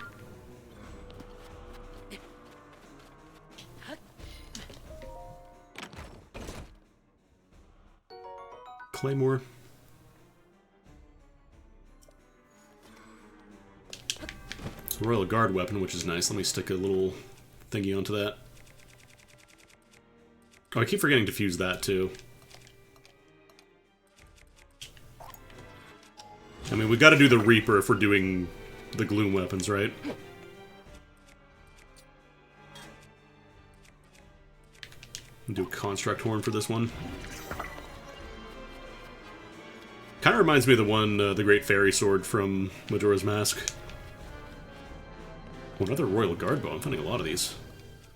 Claymore. It's a Royal Guard weapon, which is nice. Let me stick a little thingy onto that. Oh, I keep forgetting to fuse that, too. I mean, we gotta do the Reaper if we're doing the Gloom weapons, right? Do a Construct Horn for this one. Kind of reminds me of the one, the Great Fairy Sword from Majora's Mask. Oh, another Royal Guard bow. I'm finding a lot of these.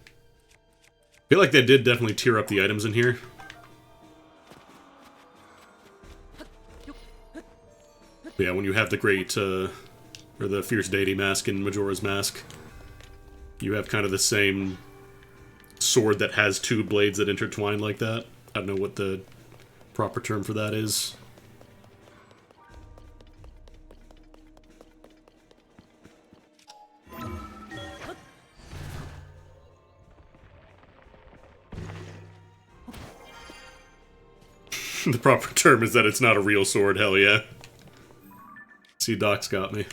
I feel like they did definitely tier up the items in here. But yeah, when you have the Great, or the Fierce Deity Mask in Majora's Mask, you have kind of the same sword that has two blades that intertwine like that. I don't know what the proper term for that is. The proper term is that it's not a real sword, hell yeah. See, Doc's got me.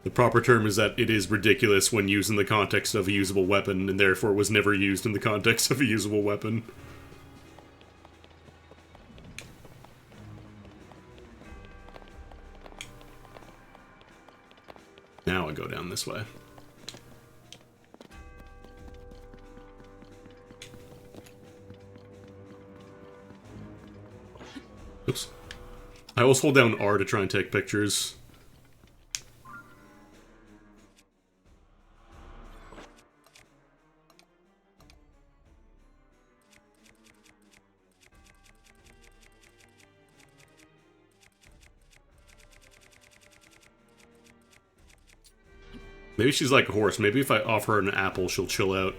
The proper term is that it is ridiculous when used in the context of a usable weapon, and therefore was never used in the context of a usable weapon. Now I go down this way. Oops. I always hold down R to try and take pictures. Maybe she's like a horse. Maybe if I offer her an apple, she'll chill out.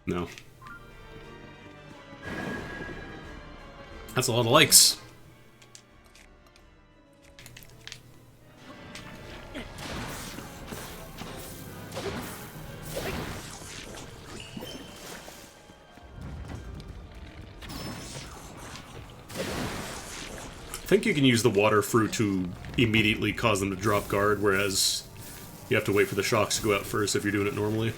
No. That's a lot of likes. I think you can use the water fruit to immediately cause them to drop guard, whereas you have to wait for the shocks to go out first if you're doing it normally.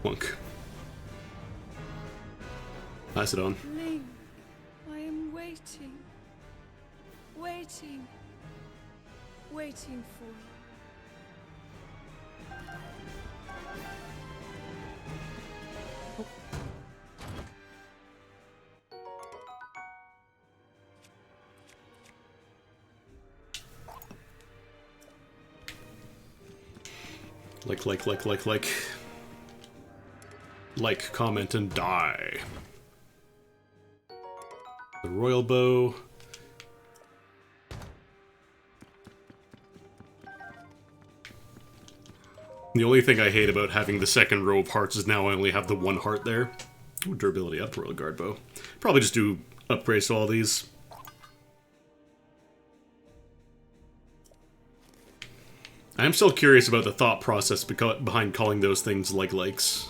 Plunk. Pass it on. Link, I am waiting. Waiting. Waiting for you. Like, comment, and die. The Royal Bow. The only thing I hate about having the second row of hearts is now I only have the one heart there. Ooh, durability up, Royal Guard Bow. Probably just do upgrades to all these. I'm still curious about the thought process behind calling those things likes.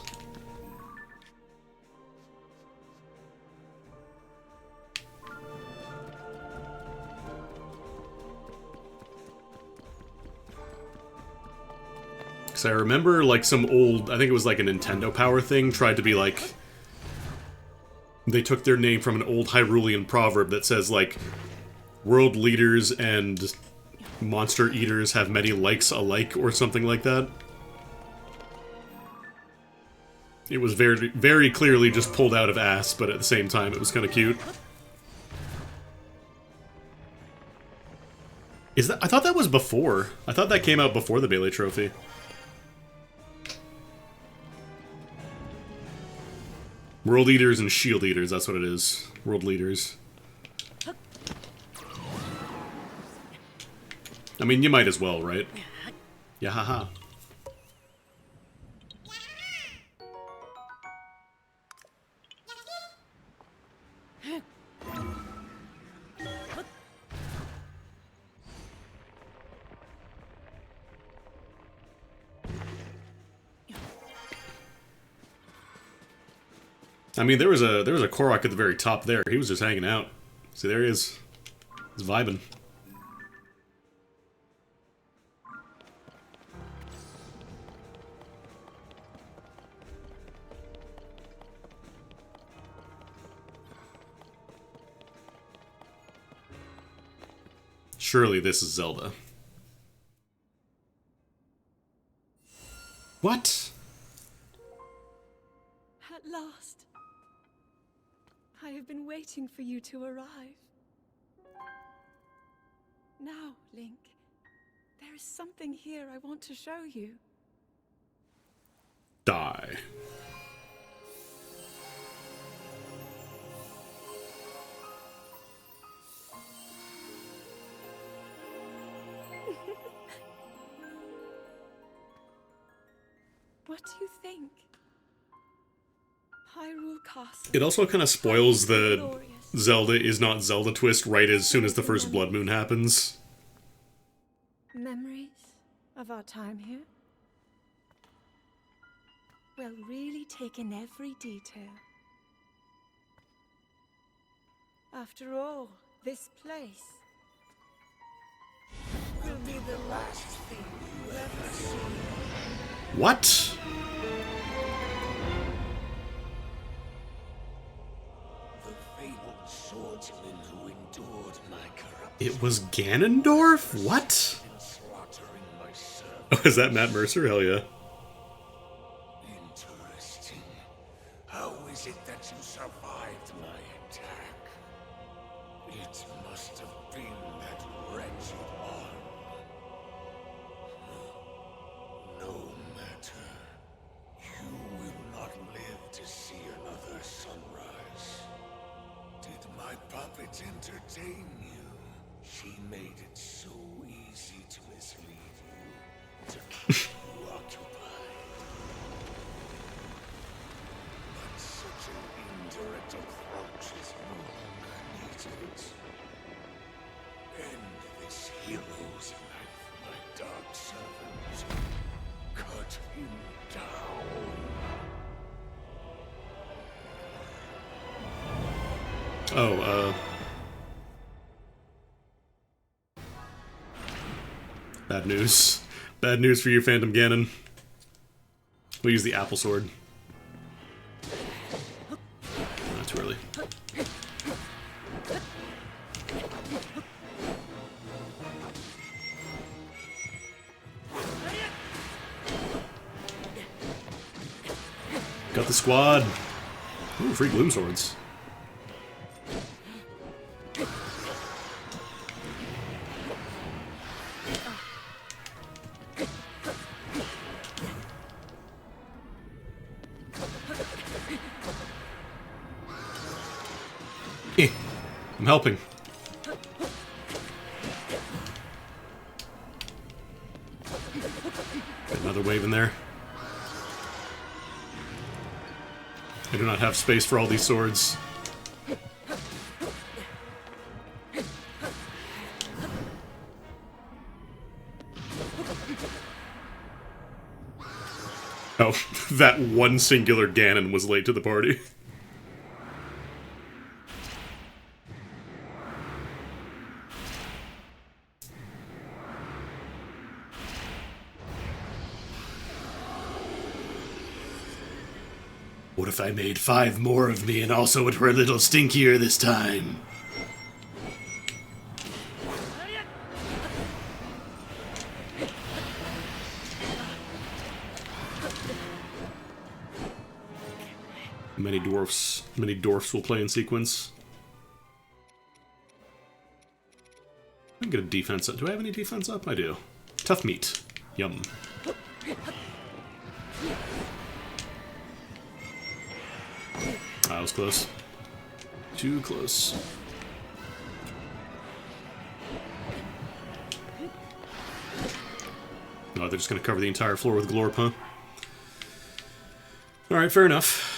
Because I remember, like, some old, I think it was like a Nintendo Power thing, tried to be like, they took their name from an old Hyrulean proverb that says, like, world leaders and monster eaters have many likes alike or something like that. It was very, very clearly just pulled out of ass, but at the same time it was kind of cute. Is that? I thought that was before. I thought that came out before the Bailey Trophy. World Eaters and Shield Eaters, that's what it is. World Leaders. I mean, you might as well, right? Yeah, haha. I mean, there was a Korok at the very top there. He was just hanging out. See, there he is. He's vibing. Surely this is Zelda. What? At last. I have been waiting for you to arrive. Now, Link, there is something here I want to show you. Die. What do you think? Hyrule Castle. It also kind of spoils the Glorious. Zelda is not Zelda twist right as soon as the first Blood Moon happens. Memories of our time here? Well, really take in every detail. After all, this place will be the last thing you ever see. What? The fabled swordsman who endured my corruption. It was Ganondorf? What? In slaughtering my servant. Oh, is that Matt Mercer? Hell yeah. Interesting. How is it that you survived my attack? It must have been that wretched arm. No matter. You will not live to see another sunrise. Did my puppet entertain you? She made it so easy to mislead you, to keep you occupied. But such an indirect approach is no longer needed. End this hero's life, my dark servant. Cut him down. Oh, bad news. Bad news for you, Phantom Ganon. We'll use the Apple Sword. Not too early. Got the squad. Ooh, free Gloom Swords. I'm helping. Got another wave in there. I do not have space for all these swords. Oh, that one singular Ganon was late to the party. What if I made 5 more of me and also it were a little stinkier this time? Many dwarfs will play in sequence. I can get a defense up. Do I have any defense up? I do. Tough meat. Yum. That was close. Too close. Oh, they're just gonna cover the entire floor with glorp, huh? Alright, fair enough.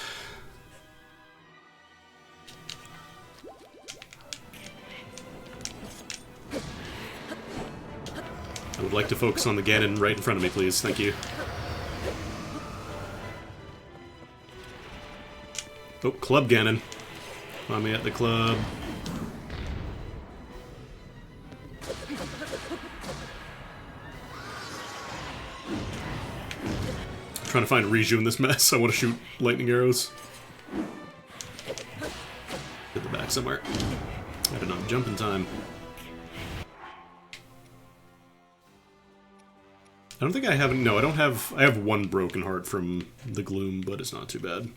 I would like to focus on the Ganon right in front of me, please. Thank you. Oh, Club Ganon. Find me at the club. I'm trying to find Riju in this mess. I want to shoot lightning arrows. Get the back somewhere. I have enough jumping time. I don't think I have... No, I don't have... I have one broken heart from the gloom, but it's not too bad.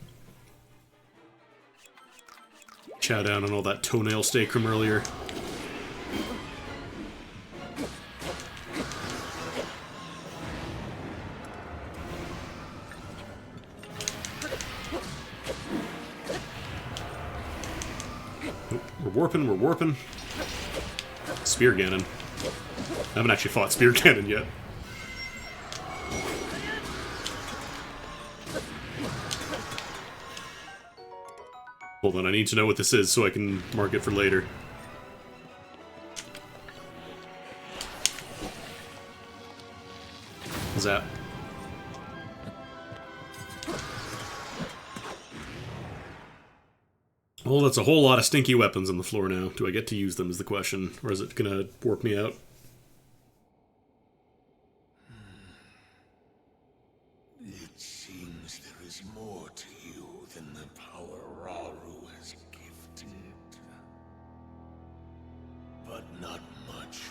Chow down on all that toenail steak from earlier. Oh, we're warping. Spear Ganon. I haven't actually fought Spear Ganon yet. Hold on, I need to know what this is so I can mark it for later. Zap. Well, that's a whole lot of stinky weapons on the floor now. Do I get to use them is the question, or is it gonna warp me out? It seems there is more to you than the power Rauru has gifted. But not much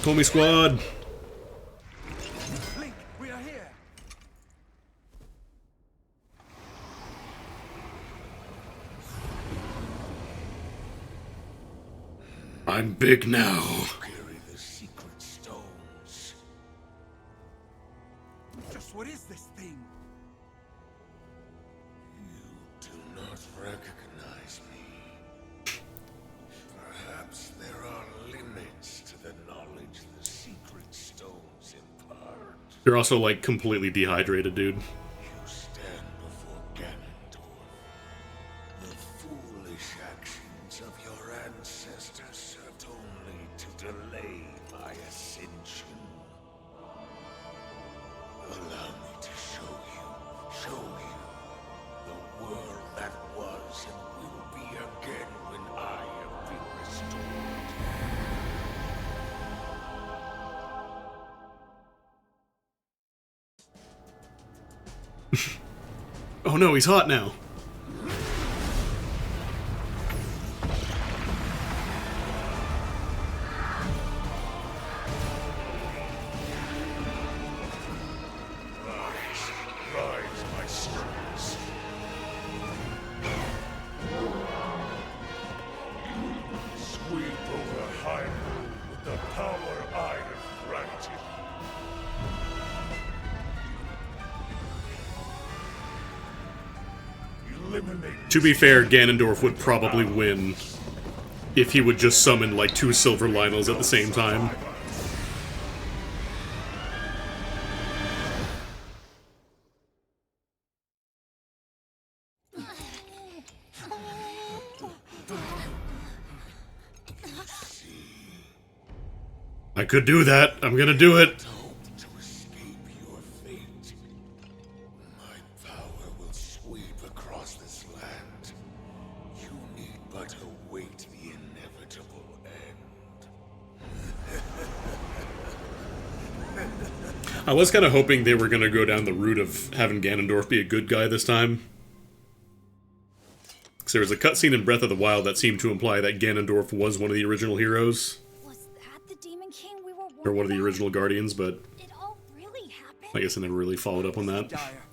Tommy Squad! Link, we are here. I'm big now. carry the secret stones. Just what is this thing? You do not recognize me. Perhaps there are limits to the knowledge the secret stones impart. You're also, like, completely dehydrated, dude. You stand before Ganondorf. The foolish actions of your ancestors served only to delay my ascension. Allow me to show you the world that was and will be again when I have been restored. Oh no, he's hot now. Rise, my sons. Sweep over Hyrule with the power I have granted. Eliminate. To be fair, Ganondorf would probably win if he would just summon, like, 2 silver Lynels at the same time. I could do that. I'm gonna do it. Hope to escape your fate. My power will sweep across this land. You need but await the inevitable end. I was kind of hoping they were gonna go down the route of having Ganondorf be a good guy this time. Because there was a cutscene in Breath of the Wild that seemed to imply that Ganondorf was one of the original heroes. What's that? Or one of the original Guardians, but It all really happened? I guess I never really followed up on that. Dire,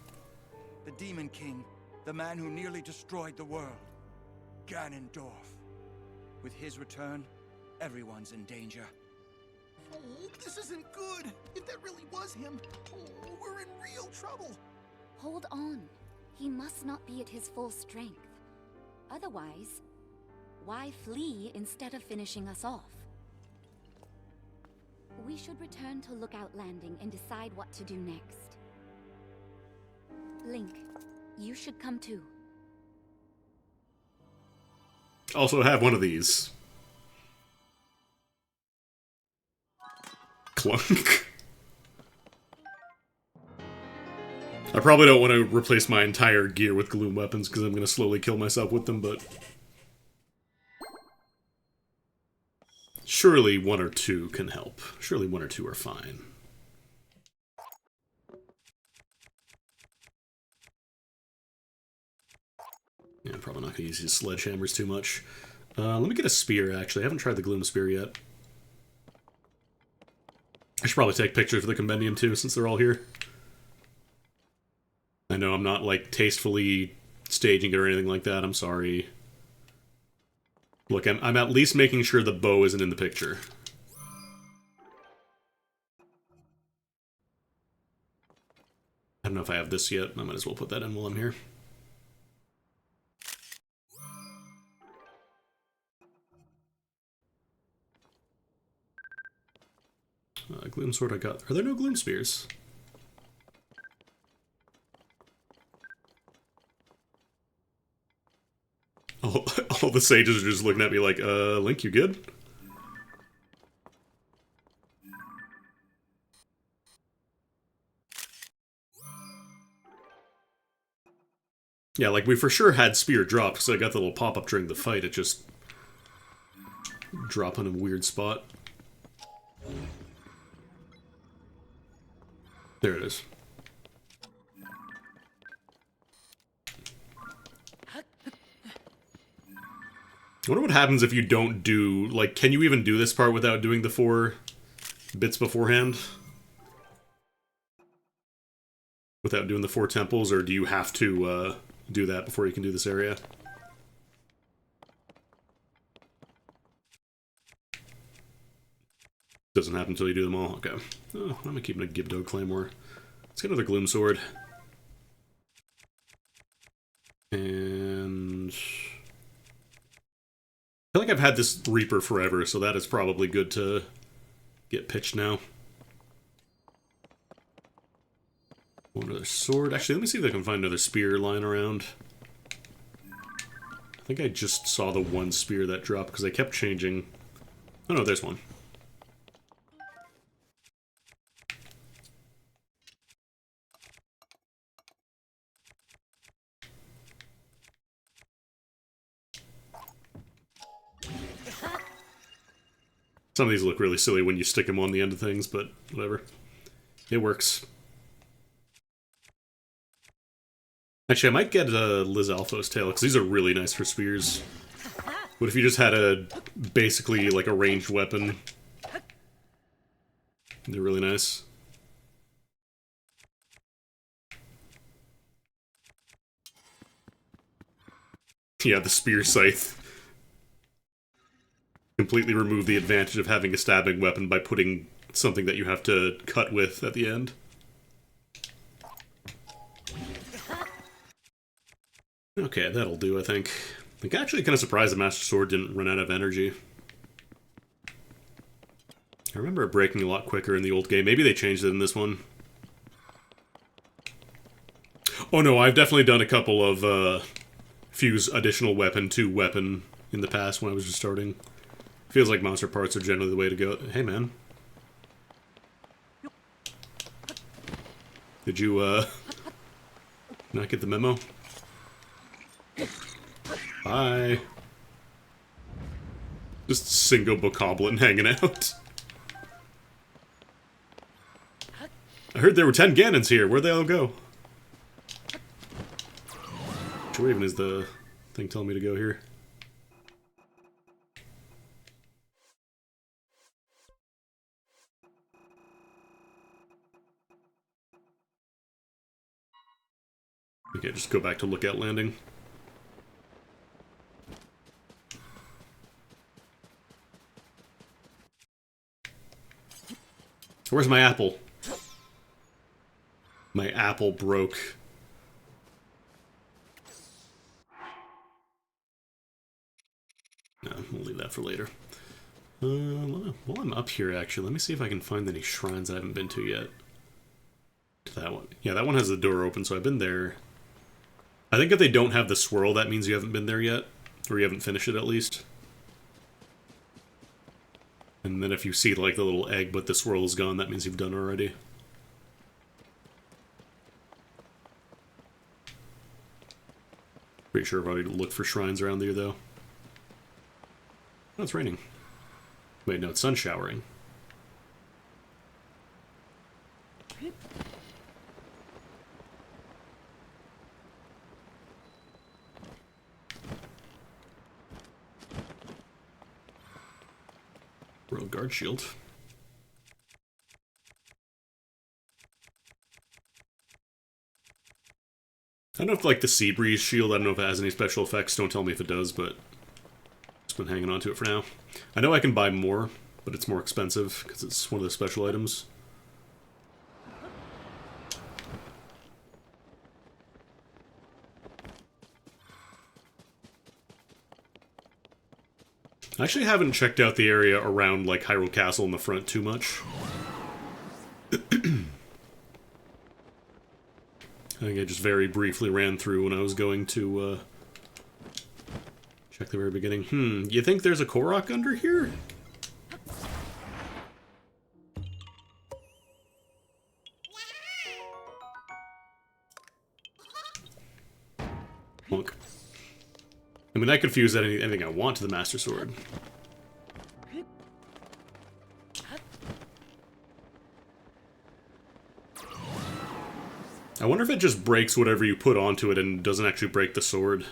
the Demon King, the man who nearly destroyed the world. Ganondorf. With his return, everyone's in danger. Oh, this isn't good. If that really was him, oh, we're in real trouble. Hold on. He must not be at his full strength. Otherwise, why flee instead of finishing us off? We should return to Lookout Landing and decide what to do next. Link, you should come too. Also have one of these. Clunk. I probably don't want to replace my entire gear with gloom weapons because I'm going to slowly kill myself with them, but... surely one or two can help. Surely one or two are fine. Yeah, I'm probably not going to use these sledgehammers too much. Let me get a spear, actually. I haven't tried the gloom spear yet. I should probably take pictures of the compendium too, since they're all here. I know I'm not, like, tastefully staging it or anything like that. I'm sorry. Look, I'm at least making sure the bow isn't in the picture. I don't know if I have this yet. I might as well put that in while I'm here. Gloom sword I got. Are there no gloom spears? All the sages are just looking at me like, Link, you good? Yeah, like, we for sure had spear dropped, because I got the little pop-up during the fight. It just... drop in a weird spot. There it is. I wonder what happens if you don't do... like, can you even do this part without doing the 4 bits beforehand? Without doing the 4 temples, or do you have to, do that before you can do this area? Doesn't happen until you do them all. Okay. Oh, I'm gonna keep a Gibdo Claymore. Let's get another Gloom Sword. And... I feel like I've had this Reaper forever, so that is probably good to get pitched now. One other sword. Actually, let me see if I can find another spear lying around. I think I just saw the one spear that dropped, because I kept changing... oh no, there's one. Some of these look really silly when you stick them on the end of things, but whatever. It works. Actually, I might get Liz Alpho's tail, because these are really nice for spears. What if you just had a, basically, like a ranged weapon? They're really nice. Yeah, the spear scythe. Completely remove the advantage of having a stabbing weapon by putting something that you have to cut with at the end. Okay, that'll do, I think. I'm actually kind of surprised the Master Sword didn't run out of energy. I remember it breaking a lot quicker in the old game. Maybe they changed it in this one. Oh no, I've definitely done a couple of fuse additional weapon to weapon in the past when I was just starting. Feels like monster parts are generally the way to go. Hey, man. Did you, not get the memo? Bye. Just single bokoblin hanging out. I heard there were 10 Ganons here. Where'd they all go? Which way even is the thing telling me to go here? Okay, just go back to Lookout Landing. Where's my apple? My apple broke. No, we'll leave that for later. While I'm up here, actually, let me see if I can find any shrines I haven't been to yet. To that one. Yeah, that one has the door open, so I've been there. I think if they don't have the swirl, that means you haven't been there yet. Or you haven't finished it, at least. And then if you see, like, the little egg, but the swirl is gone, that means you've done already. Pretty sure I've already looked for shrines around there, though. Oh, it's raining. Wait, no, it's sun showering. Royal Guard Shield. I don't know if, like, the Sea Breeze Shield, I don't know if it has any special effects. Don't tell me if it does, but just been hanging on to it for now. I know I can buy more, but it's more expensive because it's one of the special items. I actually haven't checked out the area around, like, Hyrule Castle in the front too much. I think I just very briefly ran through when I was going to, check the very beginning. You think there's a Korok under here? Monk. I mean, I could fuse anything I want to the Master Sword. I wonder if it just breaks whatever you put onto it and doesn't actually break the sword.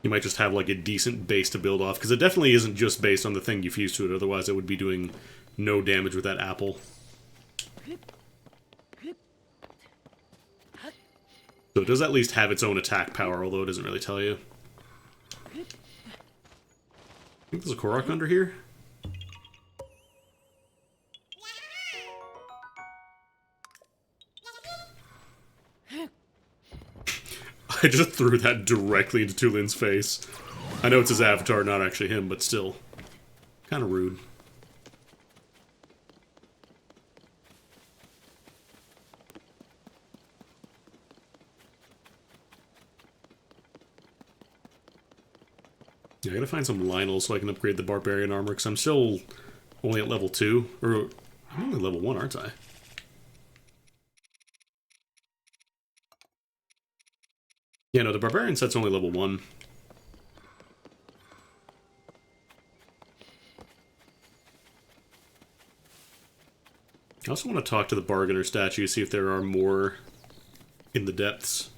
You might just have, like, a decent base to build off, because it definitely isn't just based on the thing you fuse to it, otherwise it would be doing no damage with that apple. So it does at least have its own attack power, although it doesn't really tell you. I think there's a Korok under here? I just threw that directly into Tulin's face. I know it's his avatar, not actually him, but still. Kind of rude. Yeah, I gotta find some Lionel so I can upgrade the Barbarian armor, because I'm still only at level 2. Or, I'm only level 1, aren't I? Yeah, no, the Barbarian set's only level 1. I also want to talk to the Bargainer statue, see if there are more in the depths.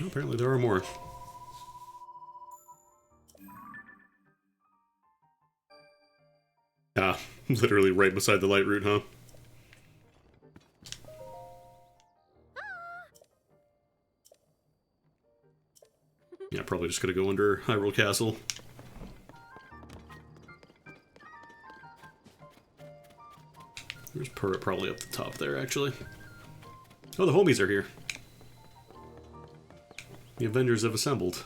Oh, apparently there are more. Ah, literally right beside the light route, huh? Yeah, probably just gonna go under Hyrule Castle. There's Purrit probably up the top there, actually. Oh, the homies are here. The Avengers have assembled.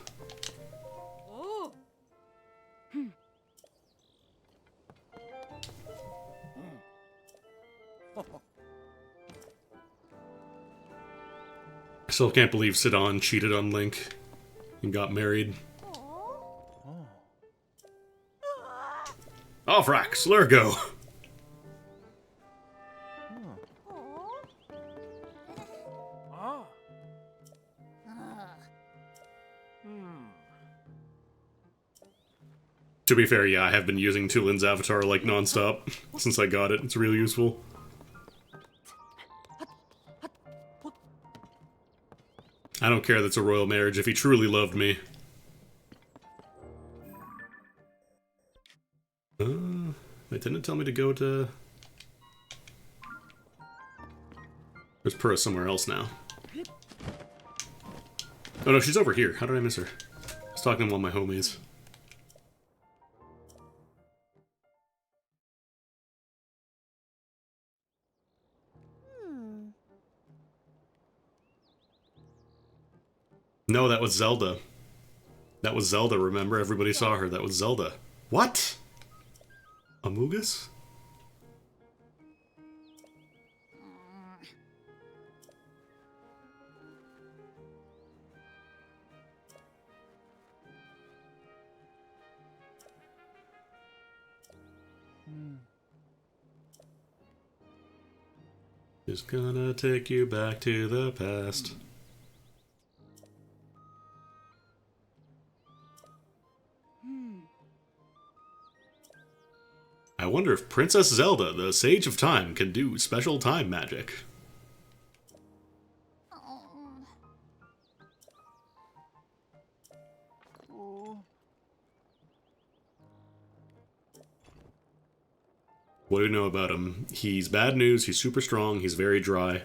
I still can't believe Sidon cheated on Link and got married. Oh, frack, Slurgo! To be fair, yeah, I have been using Tulin's avatar, like, non-stop since I got it. It's really useful. I don't care that it's a royal marriage if he truly loved me. Wait, didn't it tell me to go to... There's Purah somewhere else now. Oh no, she's over here. How did I miss her? I was talking to one of my homies. No, that was Zelda. That was Zelda, remember? Everybody saw her. That was Zelda. What? Amogus? Just gonna take you back to the past. I wonder if Princess Zelda, the Sage of Time, can do special time magic. What do we know about him? He's bad news, he's super strong, he's very dry.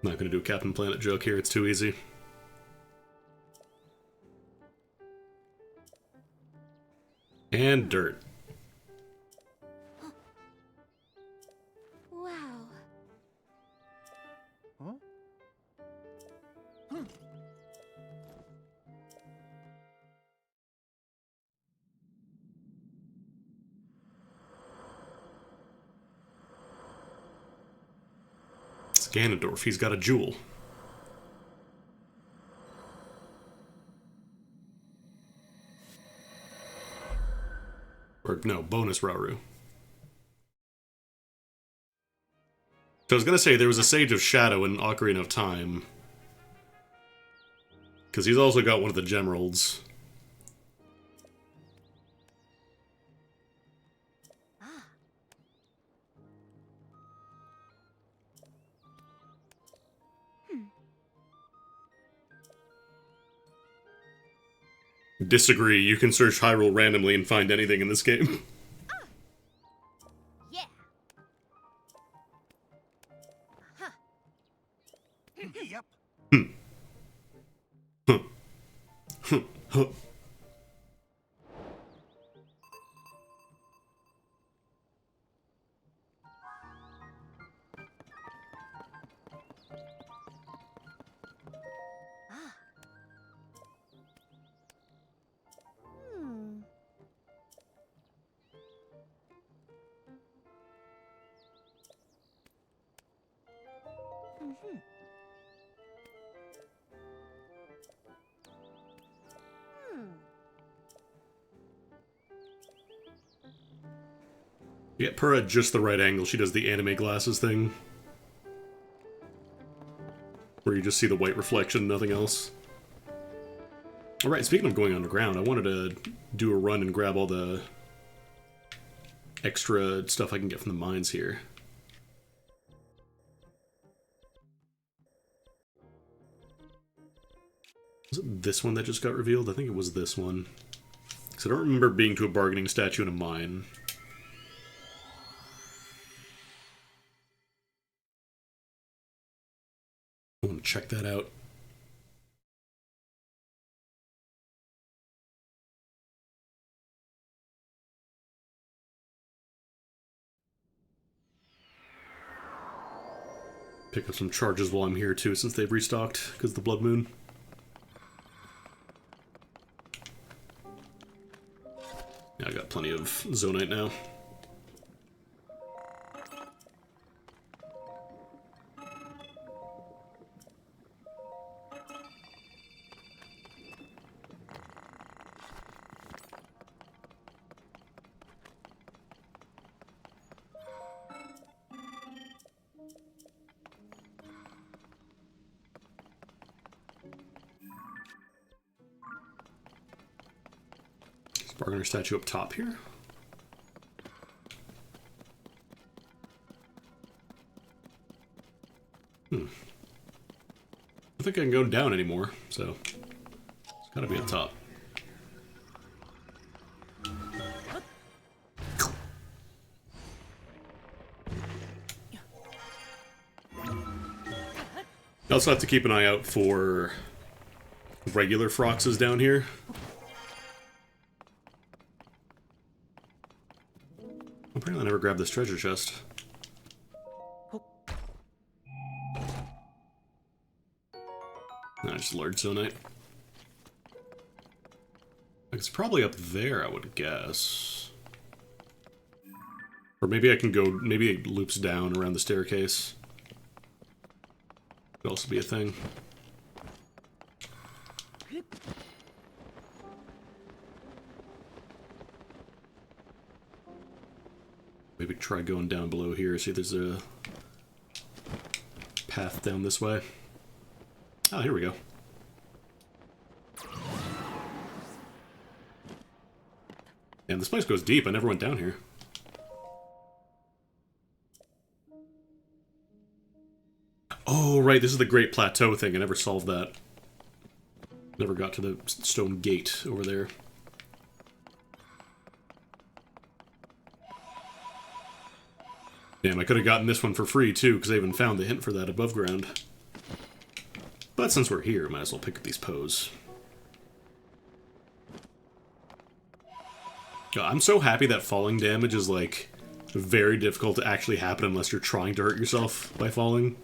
I'm not gonna do a Captain Planet joke here, it's too easy. And dirt. Wow. Huh? It's Ganondorf, he's got a jewel. Or, no, bonus Rauru. So I was gonna say, there was a Sage of Shadow in Ocarina of Time. Because he's also got one of the Gemeralds. Disagree, you can search Hyrule randomly and find anything in this game. Yeah. Yep. You get Purah at just the right angle, she does the anime glasses thing. Where you just see the white reflection, nothing else. Alright, speaking of going underground, I wanted to do a run and grab all the extra stuff I can get from the mines here. Was it this one that just got revealed? I think it was this one. Because I don't remember being to a bargaining statue in a mine. I want to check that out. Pick up some charges while I'm here too, since they've restocked because of the Blood Moon. Yeah, I got plenty of Zonite now. Bargainer statue up top here. I don't think I can go down anymore, so it's gotta be up top. I also have to keep an eye out for regular Froxes down here. Apparently I never grabbed this treasure chest. No, just large zonite. It's probably up there, I would guess. Or maybe I can go, maybe it loops down around the staircase. Could also be a thing. Maybe try going down below here, see if there's a path down this way. Oh, here we go. Damn, this place goes deep. I never went down here. Oh, right, this is the Great Plateau thing. I never solved that. Never got to the stone gate over there. Damn, I could have gotten this one for free, too, because I even found the hint for that above ground. But since we're here, might as well pick up these Poes. I'm so happy that falling damage is, like, very difficult to actually happen unless you're trying to hurt yourself by falling.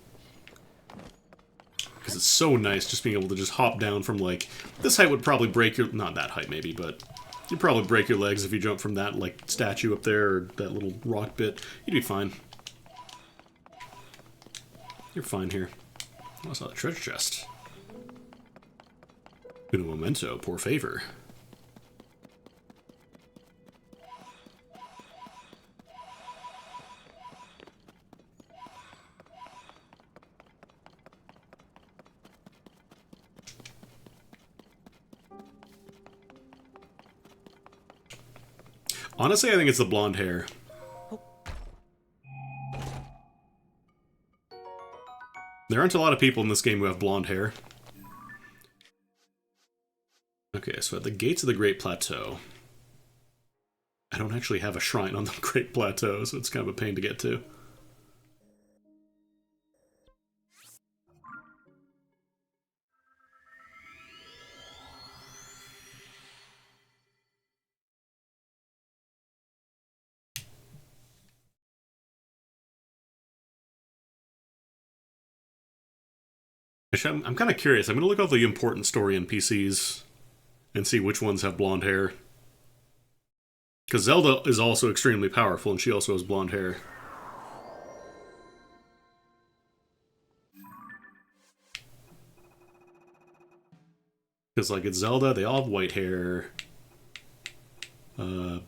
Because it's so nice just being able to just hop down from, like... This height would probably break your... Not that height, maybe, but... You'd probably break your legs if you jump from that, like, statue up there, or that little rock bit. You'd be fine. You're fine here. Oh, I saw the treasure chest. Uno momento, por favor. Honestly, I think it's the blonde hair. There aren't a lot of people in this game who have blonde hair. Okay, so at the gates of the Great Plateau. I don't actually have a shrine on the Great Plateau, so it's kind of a pain to get to. Actually, I'm kind of curious. I'm going to look at the important story NPCs and see which ones have blonde hair. Because Zelda is also extremely powerful, and she also has blonde hair. Because, like, it's Zelda, they all have white hair. I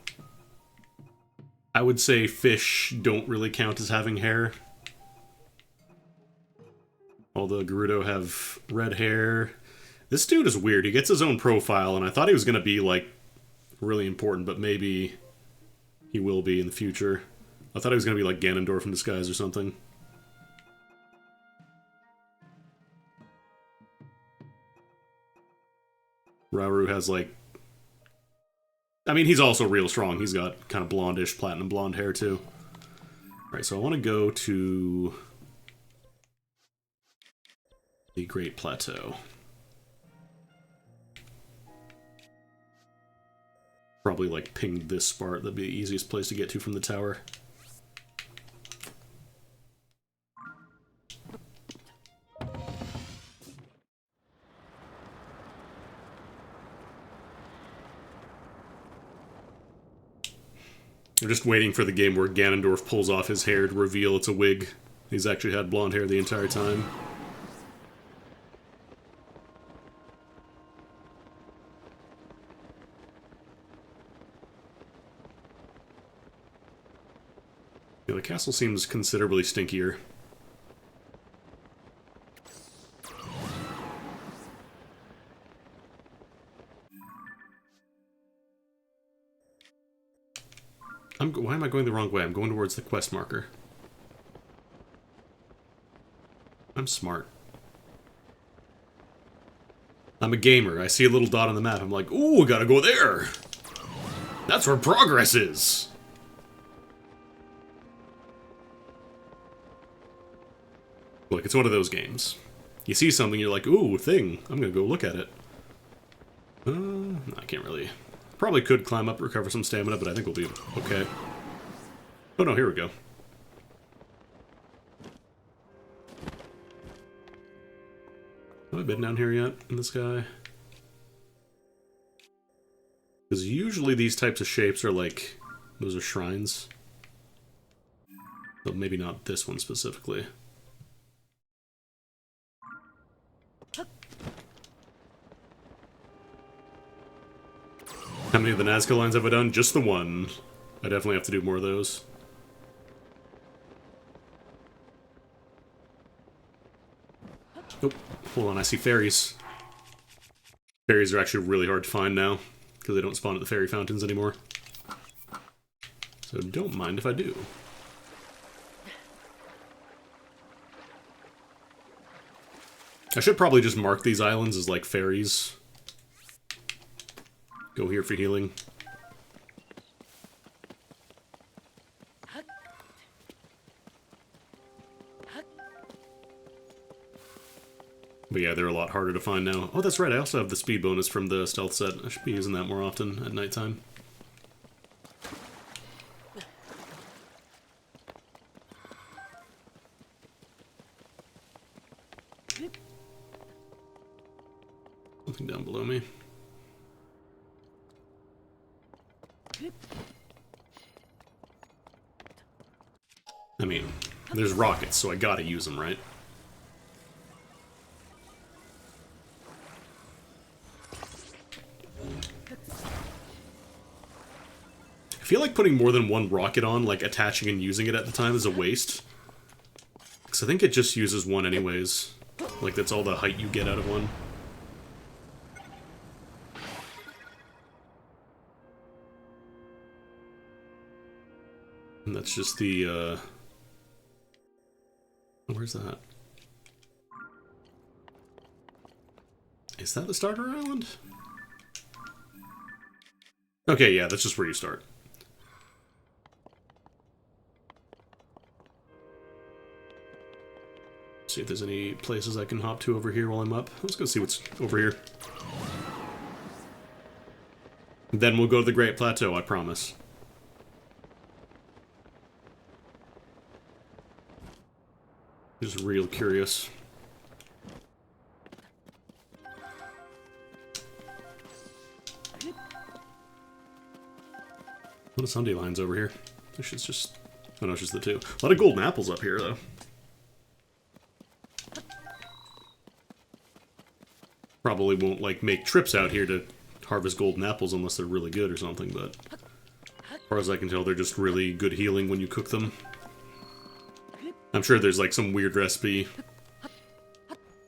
would say fish don't really count as having hair. Although Gerudo have red hair. This dude is weird. He gets his own profile, and I thought he was going to be, like, really important, but maybe he will be in the future. I thought he was going to be like Ganondorf in disguise or something. Rauru has, like... I mean, he's also real strong. He's got kind of blondish, platinum blonde hair, too. Alright, so I want to go to... the Great Plateau. Probably, like, ping this part. That'd be the easiest place to get to from the tower. I'm just waiting for the game where Ganondorf pulls off his hair to reveal it's a wig. He's actually had blonde hair the entire time. Yeah, the castle seems considerably stinkier. going the wrong way. I'm going towards the quest marker. I'm smart. I'm a gamer. I see a little dot on the map. I'm like, ooh, gotta go there. That's where progress is. Look, it's one of those games. You see something, you're like, ooh, a thing. I'm gonna go look at it. I can't really... Probably could climb up, recover some stamina, but I think we'll be okay. Oh no, here we go. Have I been down here yet in this guy? Because usually these types of shapes are like... Those are shrines. But maybe not this one specifically. How many of the Nazca lines have I done? Just the one. I definitely have to do more of those. Oh, hold on, I see fairies. Fairies are actually really hard to find now, because they don't spawn at the fairy fountains anymore. So don't mind if I do. I should probably just mark these islands as like fairies. Go here for healing. But yeah, they're a lot harder to find now. Oh, that's right, I also have the speed bonus from the stealth set. I should be using that more often at nighttime. Something down below me. I mean, there's rockets, so I gotta use them, right? I feel like putting more than one rocket on, like attaching and using it at the time, is a waste. Because I think it just uses one anyways. Like, that's all the height you get out of one. And that's just the, where's that? Is that the starter island? Okay, yeah, that's just where you start. See if there's any places I can hop to over here while I'm up. Let's go see what's over here. Then we'll go to the Great Plateau, I promise. Just real curious. A lot of Sunday lines over here. This is just... Oh no, it's just the two. A lot of golden apples up here, though. Probably won't, like, make trips out here to harvest golden apples unless they're really good or something, but... As far as I can tell, they're just really good healing when you cook them. I'm sure there's, like, some weird recipe.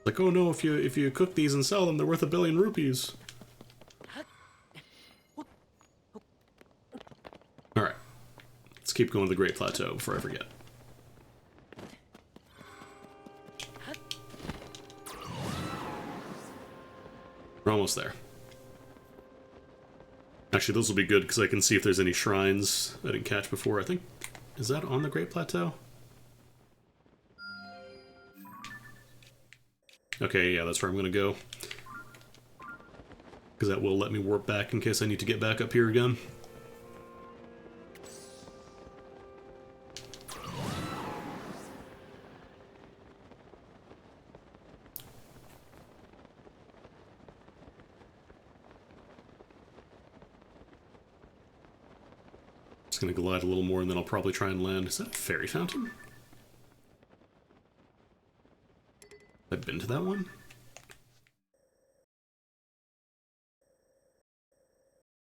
Like, oh no, if you cook these and sell them, they're worth 1 billion rupees. Alright. Let's keep going to the Great Plateau before I forget. We're almost there. Actually, those will be good because I can see if there's any shrines I didn't catch before. I think... Is that on the Great Plateau? Okay, yeah, that's where I'm gonna go. Because that will let me warp back in case I need to get back up here again. Just gonna glide a little more and then I'll probably try and land. Is that a fairy fountain? I've been to that one?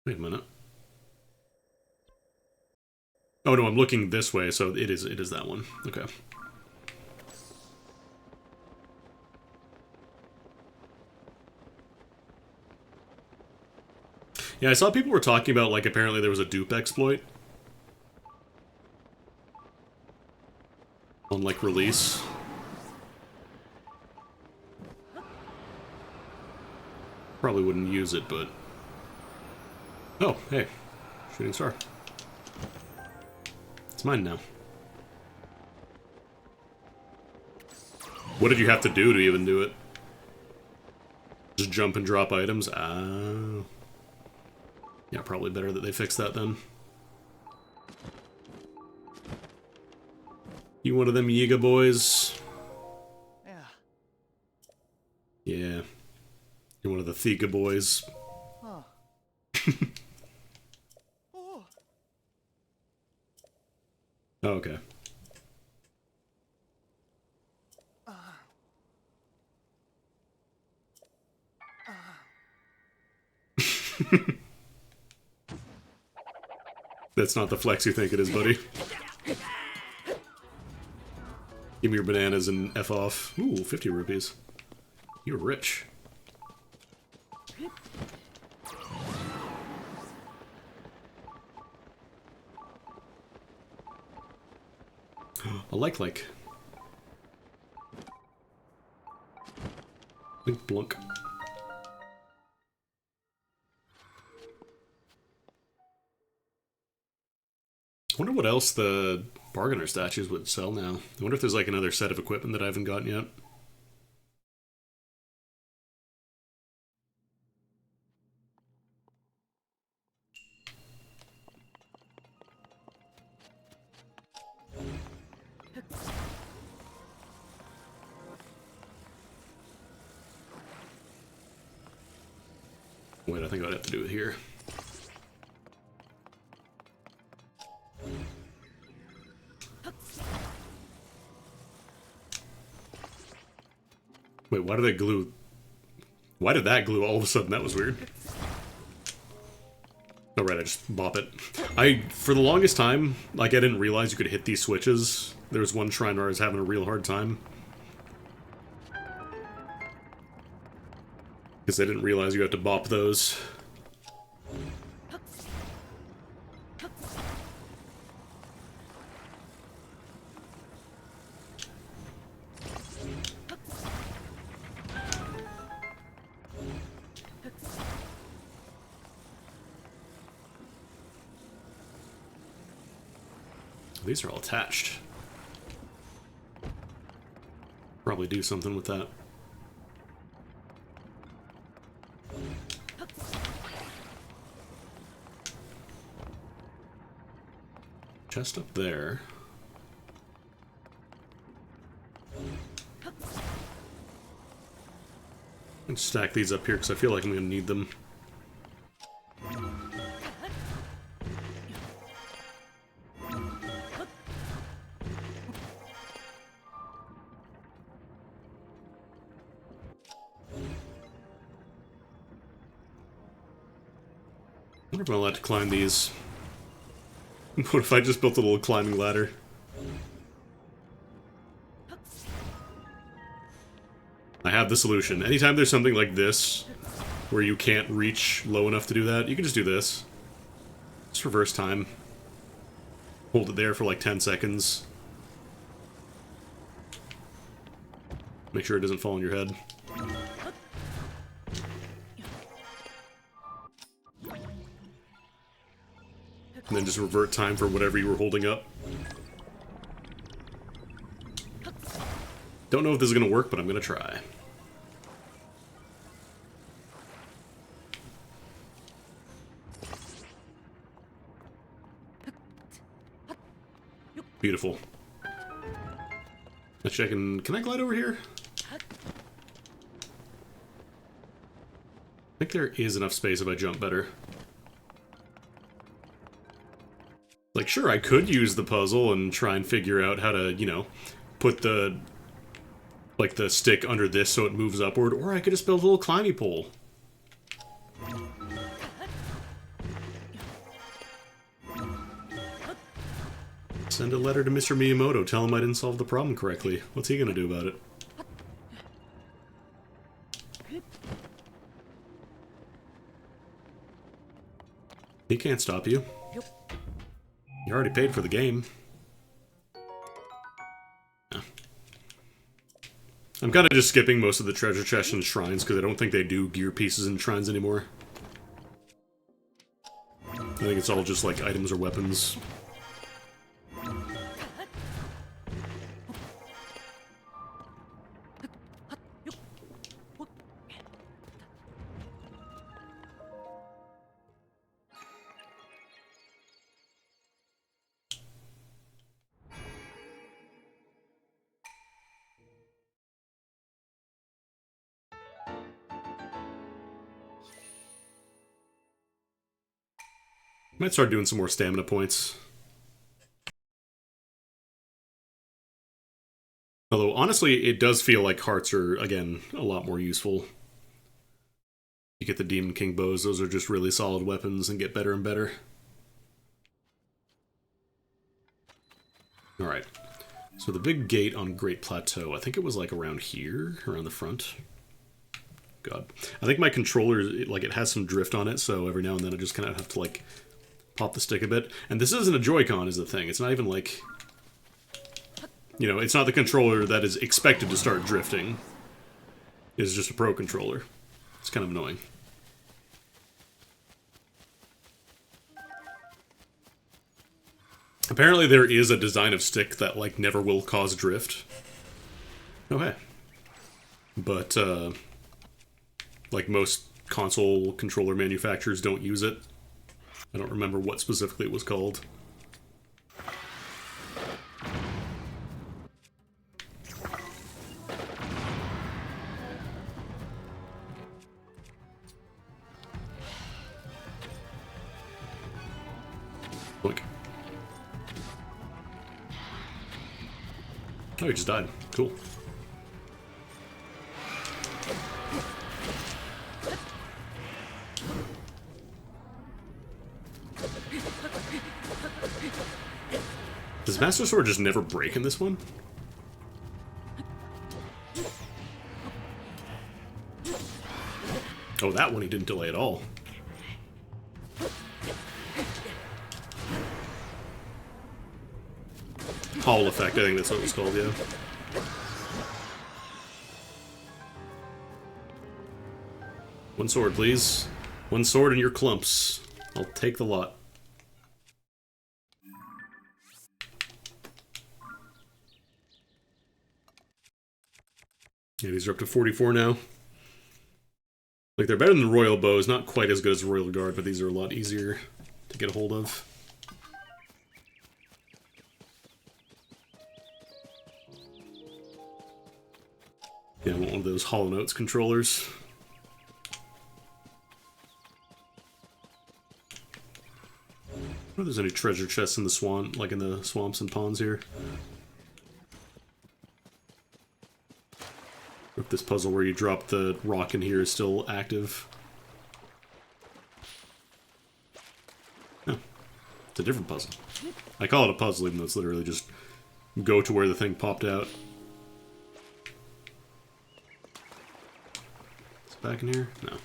Wait a minute. Oh no, I'm looking this way, so it is that one. Okay. Yeah, I saw people were talking about, like, apparently there was a dupe exploit. on, like, release. Probably wouldn't use it, but... Oh, hey. Shooting star. It's mine now. What did you have to do to even do it? Just jump and drop items? Ah. Yeah, probably better that they fix that then. You one of them Yiga boys? Yeah. Yeah. You're one of the Thiga boys. Huh. Oh. Oh, okay. That's not the flex you think it is, buddy. Give me your bananas and F off. Ooh, 50 rupees. You're rich. A like. Blink blunk. I wonder what else the bargainer statues would sell now. I wonder if there's like another set of equipment that I haven't gotten yet. Wait, I think I'd have to do it here. Wait, why did that glue... Why did that glue all of a sudden? That was weird. Oh, right, I just bop it. For the longest time, like, I didn't realize you could hit these switches. There was one shrine where I was having a real hard time. Because I didn't realize you had to bop those. These are all attached. Probably do something with that. Chest up there. And stack these up here because I feel like I'm going to need them. I wonder if I'm allowed to climb these. What if I just built a little climbing ladder? I have the solution. Anytime there's something like this, where you can't reach low enough to do that, you can just do this. Just reverse time. Hold it there for like 10 seconds. Make sure it doesn't fall on your head. And then just revert time for whatever you were holding up. Don't know if this is going to work, but I'm going to try. Beautiful. Let's check in. Can I glide over here? I think there is enough space if I jump better. Like, sure, I could use the puzzle and try and figure out how to, you know, put the, like, the stick under this so it moves upward, or I could just build a little climbing pole. Send a letter to Mr. Miyamoto, tell him I didn't solve the problem correctly. What's he gonna do about it? He can't stop you. You already paid for the game. I'm kind of just skipping most of the treasure chests and shrines because I don't think they do gear pieces in shrines anymore. I think it's all just like items or weapons. Might start doing some more stamina points. Although, honestly, it does feel like hearts are, again, a lot more useful. You get the Demon King bows, those are just really solid weapons and get better and better. Alright. So the big gate on Great Plateau, I think it was like around here, around the front. God. I think my controller, like, it has some drift on it, so every now and then I just kind of have to, like, pop the stick a bit. And this isn't a Joy-Con is the thing. It's not even like... You know, it's not the controller that is expected to start drifting. It's just a Pro controller. It's kind of annoying. Apparently there is a design of stick that, like, never will cause drift. Oh, hey. But, like most console controller manufacturers don't use it. I don't remember what specifically it was called. Look. Oh, he just died. Cool. Does Master Sword just never break in this one? Oh, that one he didn't delay at all. Hall effect, I think that's what it was called, yeah. One sword, please. One sword and your clumps. I'll take the lot. Yeah, these are up to 44 now. Like, they're better than the Royal Bows, not quite as good as the Royal Guard, but these are a lot easier to get a hold of. Yeah, I want one of those Hollow Notes controllers. I wonder if there's any treasure chests in the swamp, like in the swamps and ponds here. If this puzzle where you drop the rock in here is still active. No, it's a different puzzle. I call it a puzzle even though it's literally just go to where the thing popped out. Is it back in here? No.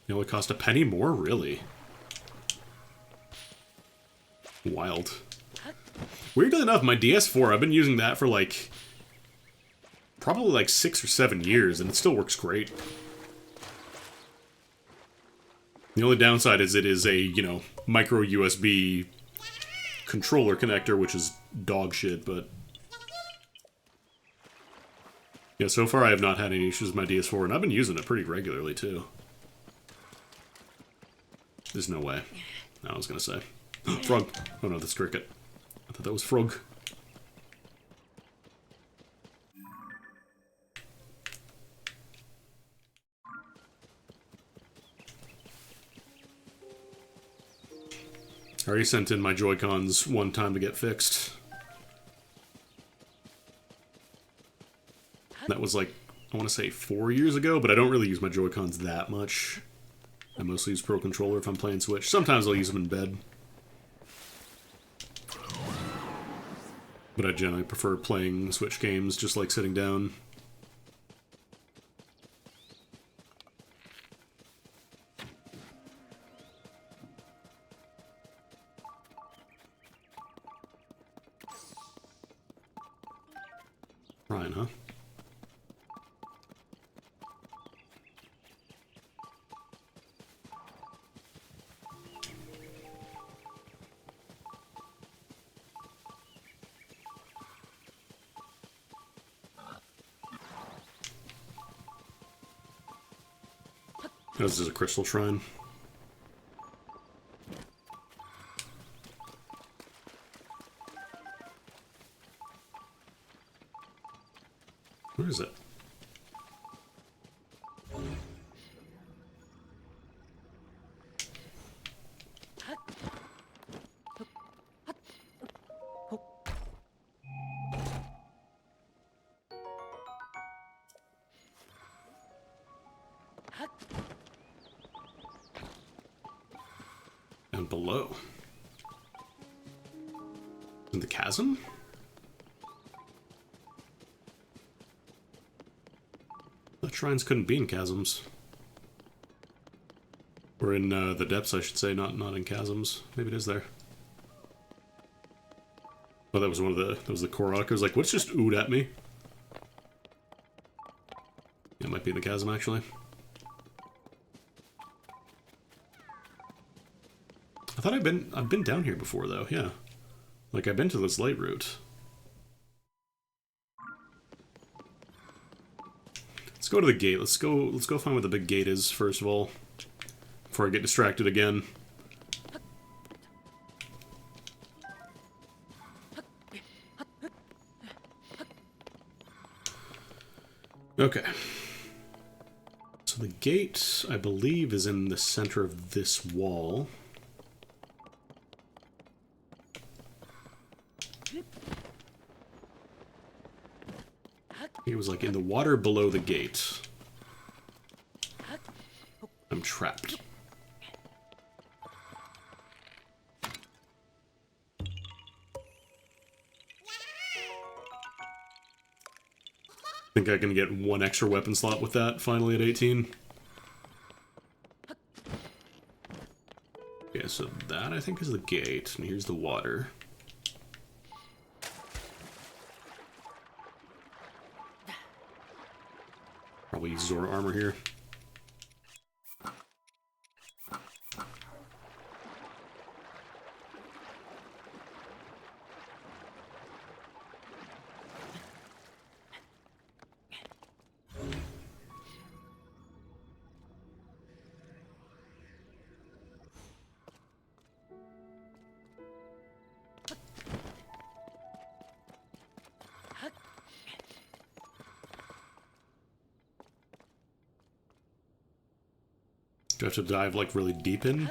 It only cost a penny more? Really? Wild. Weirdly enough, my DS4, I've been using that for like... probably like 6 or 7 years, and it still works great. The only downside is it is a, you know, micro USB controller connector, which is dog shit, but... yeah, so far I have not had any issues with my DS4, and I've been using it pretty regularly, too. There's no way. No, I was gonna say. Frog. Oh no, that's cricket. I thought that was frog. I already sent in my Joy-Cons one time to get fixed. That was like, I want to say 4 years ago, but I don't really use my Joy-Cons that much. I mostly use Pro Controller if I'm playing Switch. Sometimes I'll use them in bed. But I generally prefer playing Switch games, just like sitting down. This is a crystal shrine. Where is it? Down below. In the chasm? The shrines couldn't be in chasms. Or in the depths, I should say, not in chasms. Maybe it is there. Oh, that was one of the... That was the Korok. I was like, what's just oohed at me? Yeah, it might be in the chasm, actually. I thought I've been down here before, though, yeah. Like, I've been to this light route. Let's go to the gate. Let's go find where the big gate is, first of all. Before I get distracted again. Okay. So the gate, I believe, is in the center of this wall. It was like in the water below the gate. I'm trapped. Think I can get one extra weapon slot with that, finally at 18. Okay, so that I think is the gate, and here's the water. Probably use Zora armor here. Do I have to dive, like, really deep in?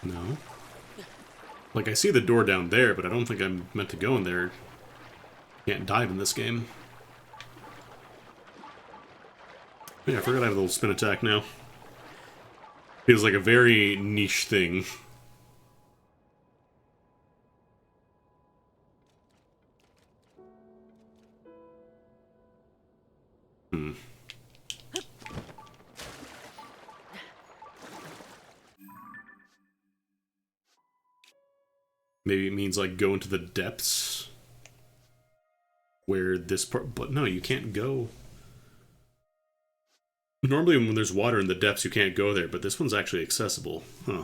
No. Like, I see the door down there, but I don't think I'm meant to go in there. Can't dive in this game. Yeah, I forgot I have a little spin attack now. Feels like a very niche thing. Maybe it means, like, go into the depths. Where this part... But no, you can't go... Normally when there's water in the depths, you can't go there, but this one's actually accessible. Huh.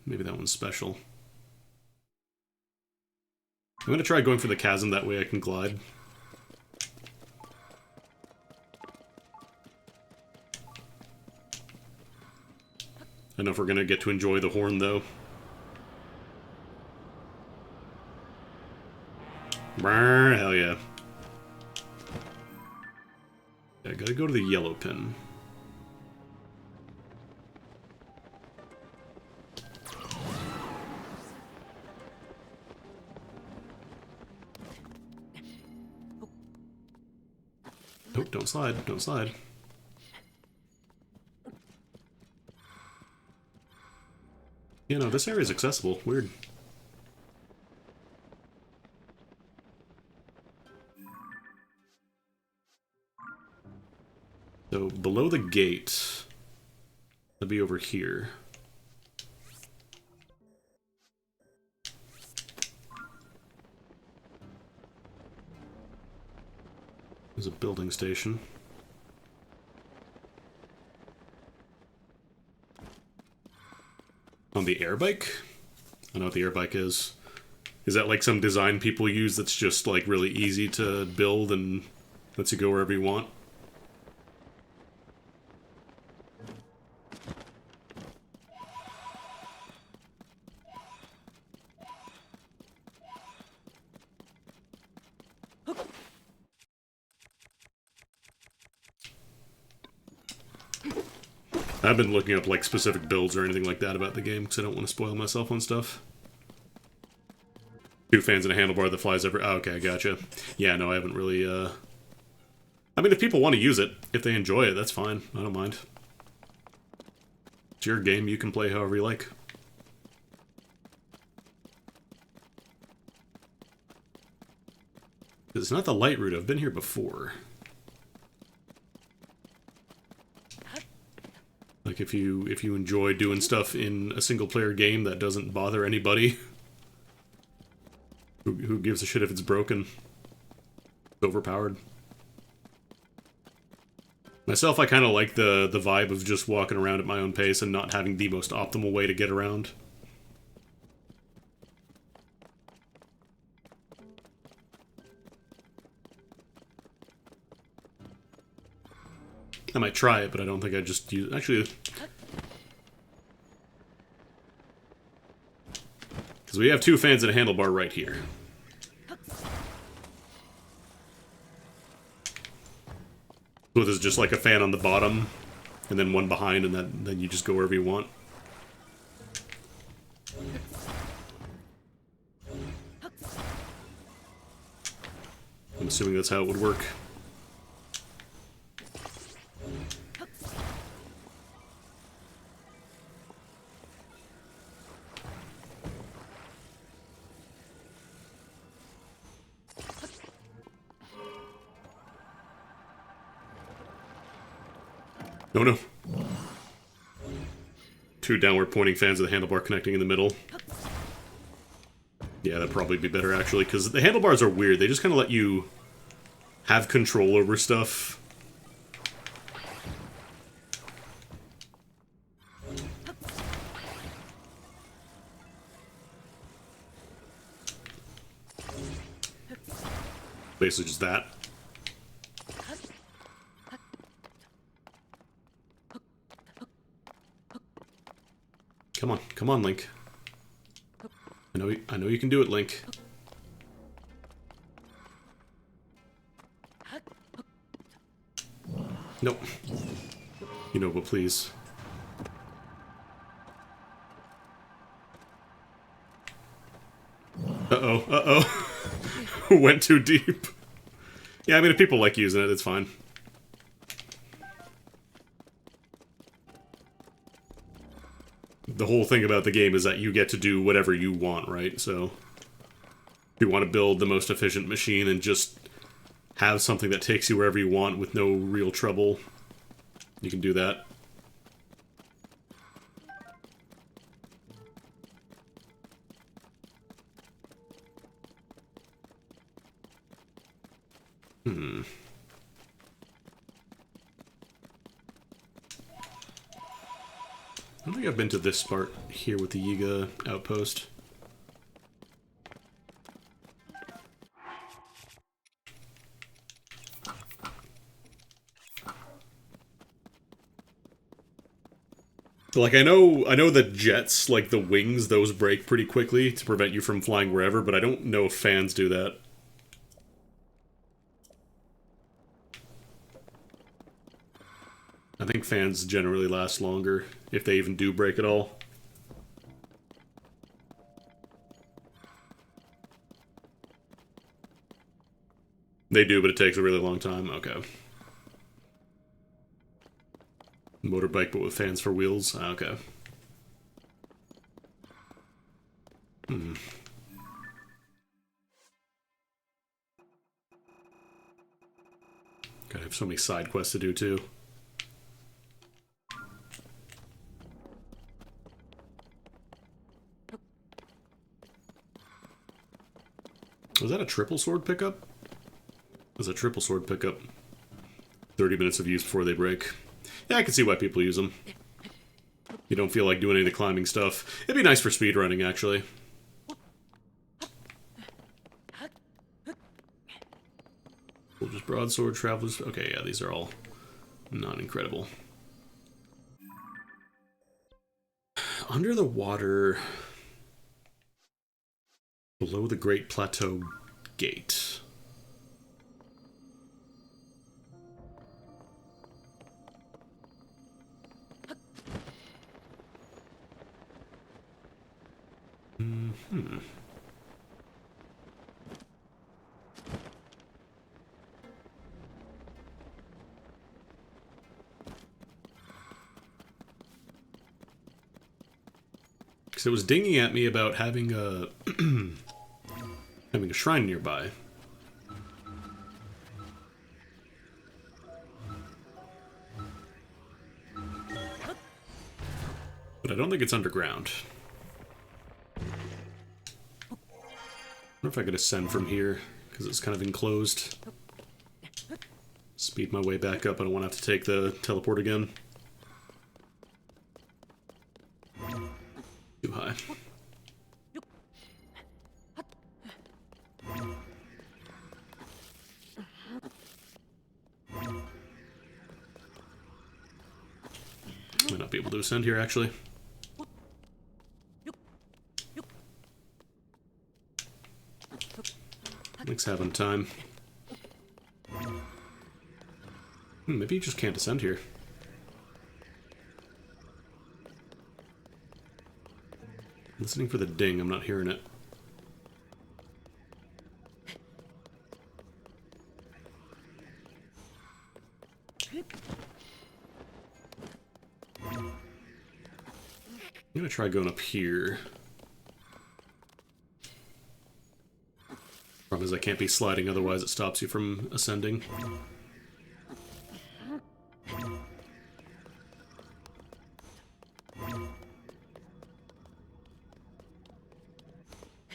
Maybe that one's special. I'm gonna try going for the chasm, that way I can glide. I don't know if we're gonna get to enjoy the horn, though. Brrr, hell yeah. I gotta go to the yellow pin. Oh, don't slide, don't slide. You know, this area is accessible. Weird. So, below the gate, that'll be over here. There's a building station. On the air bike? I know what the air bike is. Is that like some design people use that's just like really easy to build and lets you go wherever you want? I've been looking up like specific builds or anything like that about the game because I don't want to spoil myself on stuff. 2 fans and a handlebar that flies over. Oh, okay, gotcha. Yeah, no, I haven't really, I mean, if people want to use it, if they enjoy it, that's fine. I don't mind. It's your game, you can play however you like. It's not the light route, I've been here before. Like, if you enjoy doing stuff in a single-player game that doesn't bother anybody... Who gives a shit if it's broken? It's overpowered. Myself, I kind of like the vibe of just walking around at my own pace and not having the most optimal way to get around. I might try it, but I don't think I'd just use... Actually... Because we have 2 fans and a handlebar right here. So there's just like a fan on the bottom, and then one behind, and then you just go wherever you want. I'm assuming that's how it would work. Oh no. 2 downward pointing fans with the handlebar connecting in the middle. Yeah, that'd probably be better actually, because the handlebars are weird. They just kind of let you have control over stuff. Basically just that. Come on, Link. I know you can do it, Link. Nope. You know, but please. Uh-oh, uh-oh. Went too deep. Yeah, I mean, if people like using it, it's fine. The whole thing about the game is that you get to do whatever you want, right? So, if you want to build the most efficient machine and just have something that takes you wherever you want with no real trouble, you can do that. I don't think I've been to this part here with the Yiga outpost. Like, I know that jets, like the wings, those break pretty quickly to prevent you from flying wherever, but I don't know if fans do that. I think fans generally last longer, if they even do break at all. They do, but it takes a really long time. Okay. Motorbike, but with fans for wheels? Okay. God, I have so many side quests to do, too. Was that a triple sword pickup? as a triple sword pickup. 30 minutes of use before they break. Yeah, I can see why people use them. You don't feel like doing any of the climbing stuff. It'd be nice for speedrunning, actually. Just broadsword, travelers. Okay, yeah, these are all not incredible. Under the water, below the Great Plateau Gate. Because it was dinging at me about having a having a shrine nearby. But I don't think it's underground. I wonder if I could ascend from here, because it's kind of enclosed. Speed my way back up. I don't want to have to take the teleport again. Too high. Might not be able to ascend here, actually. Nick's having time. Maybe you just can't ascend here. Listening for the ding, I'm not hearing it. I'm gonna try going up here. Problem is I can't be sliding, otherwise it stops you from ascending.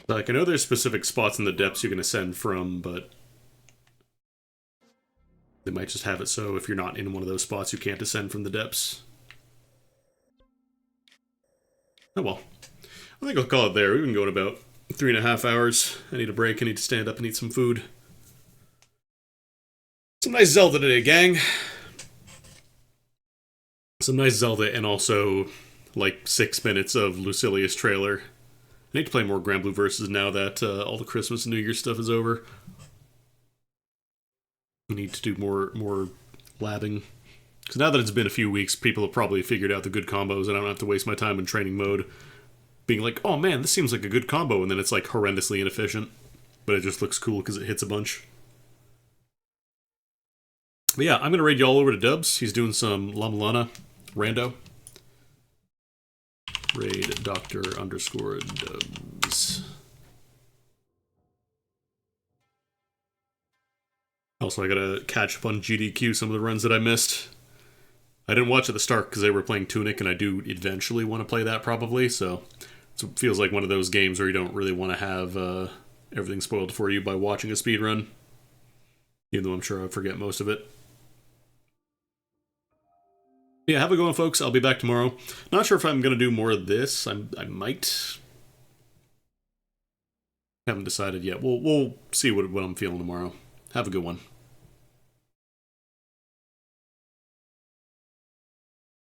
Like, I know there's specific spots in the depths you can ascend from, but they might just have it so if you're not in one of those spots, you can't ascend from the depths. Oh well. I think I'll call it there. We've been going about 3.5 hours. I need a break. I need to stand up and eat some food. Some nice Zelda today, gang. Some nice Zelda and also, like, 6 minutes of Lucilia's trailer. I need to play more Granblue Versus now that all the Christmas and New Year stuff is over. I need to do more labbing. Because now that it's been a few weeks, people have probably figured out the good combos, and I don't have to waste my time in training mode being like, oh man, this seems like a good combo, and then it's like horrendously inefficient. But it just looks cool because it hits a bunch. But yeah, I'm going to raid y'all over to Dubs. He's doing some Lamalana rando. Raid Dr_Dubs. Also, I gotta catch up on GDQ, some of the runs that I missed. I didn't watch at the start because they were playing Tunic, and I do eventually want to play that probably, so it feels like one of those games where you don't really want to have everything spoiled for you by watching a speedrun. Even though I'm sure I'll forget most of it. Yeah, have a good one, folks. I'll be back tomorrow. Not sure if I'm going to do more of this. I might. Haven't decided yet. We'll see what I'm feeling tomorrow. Have a good one.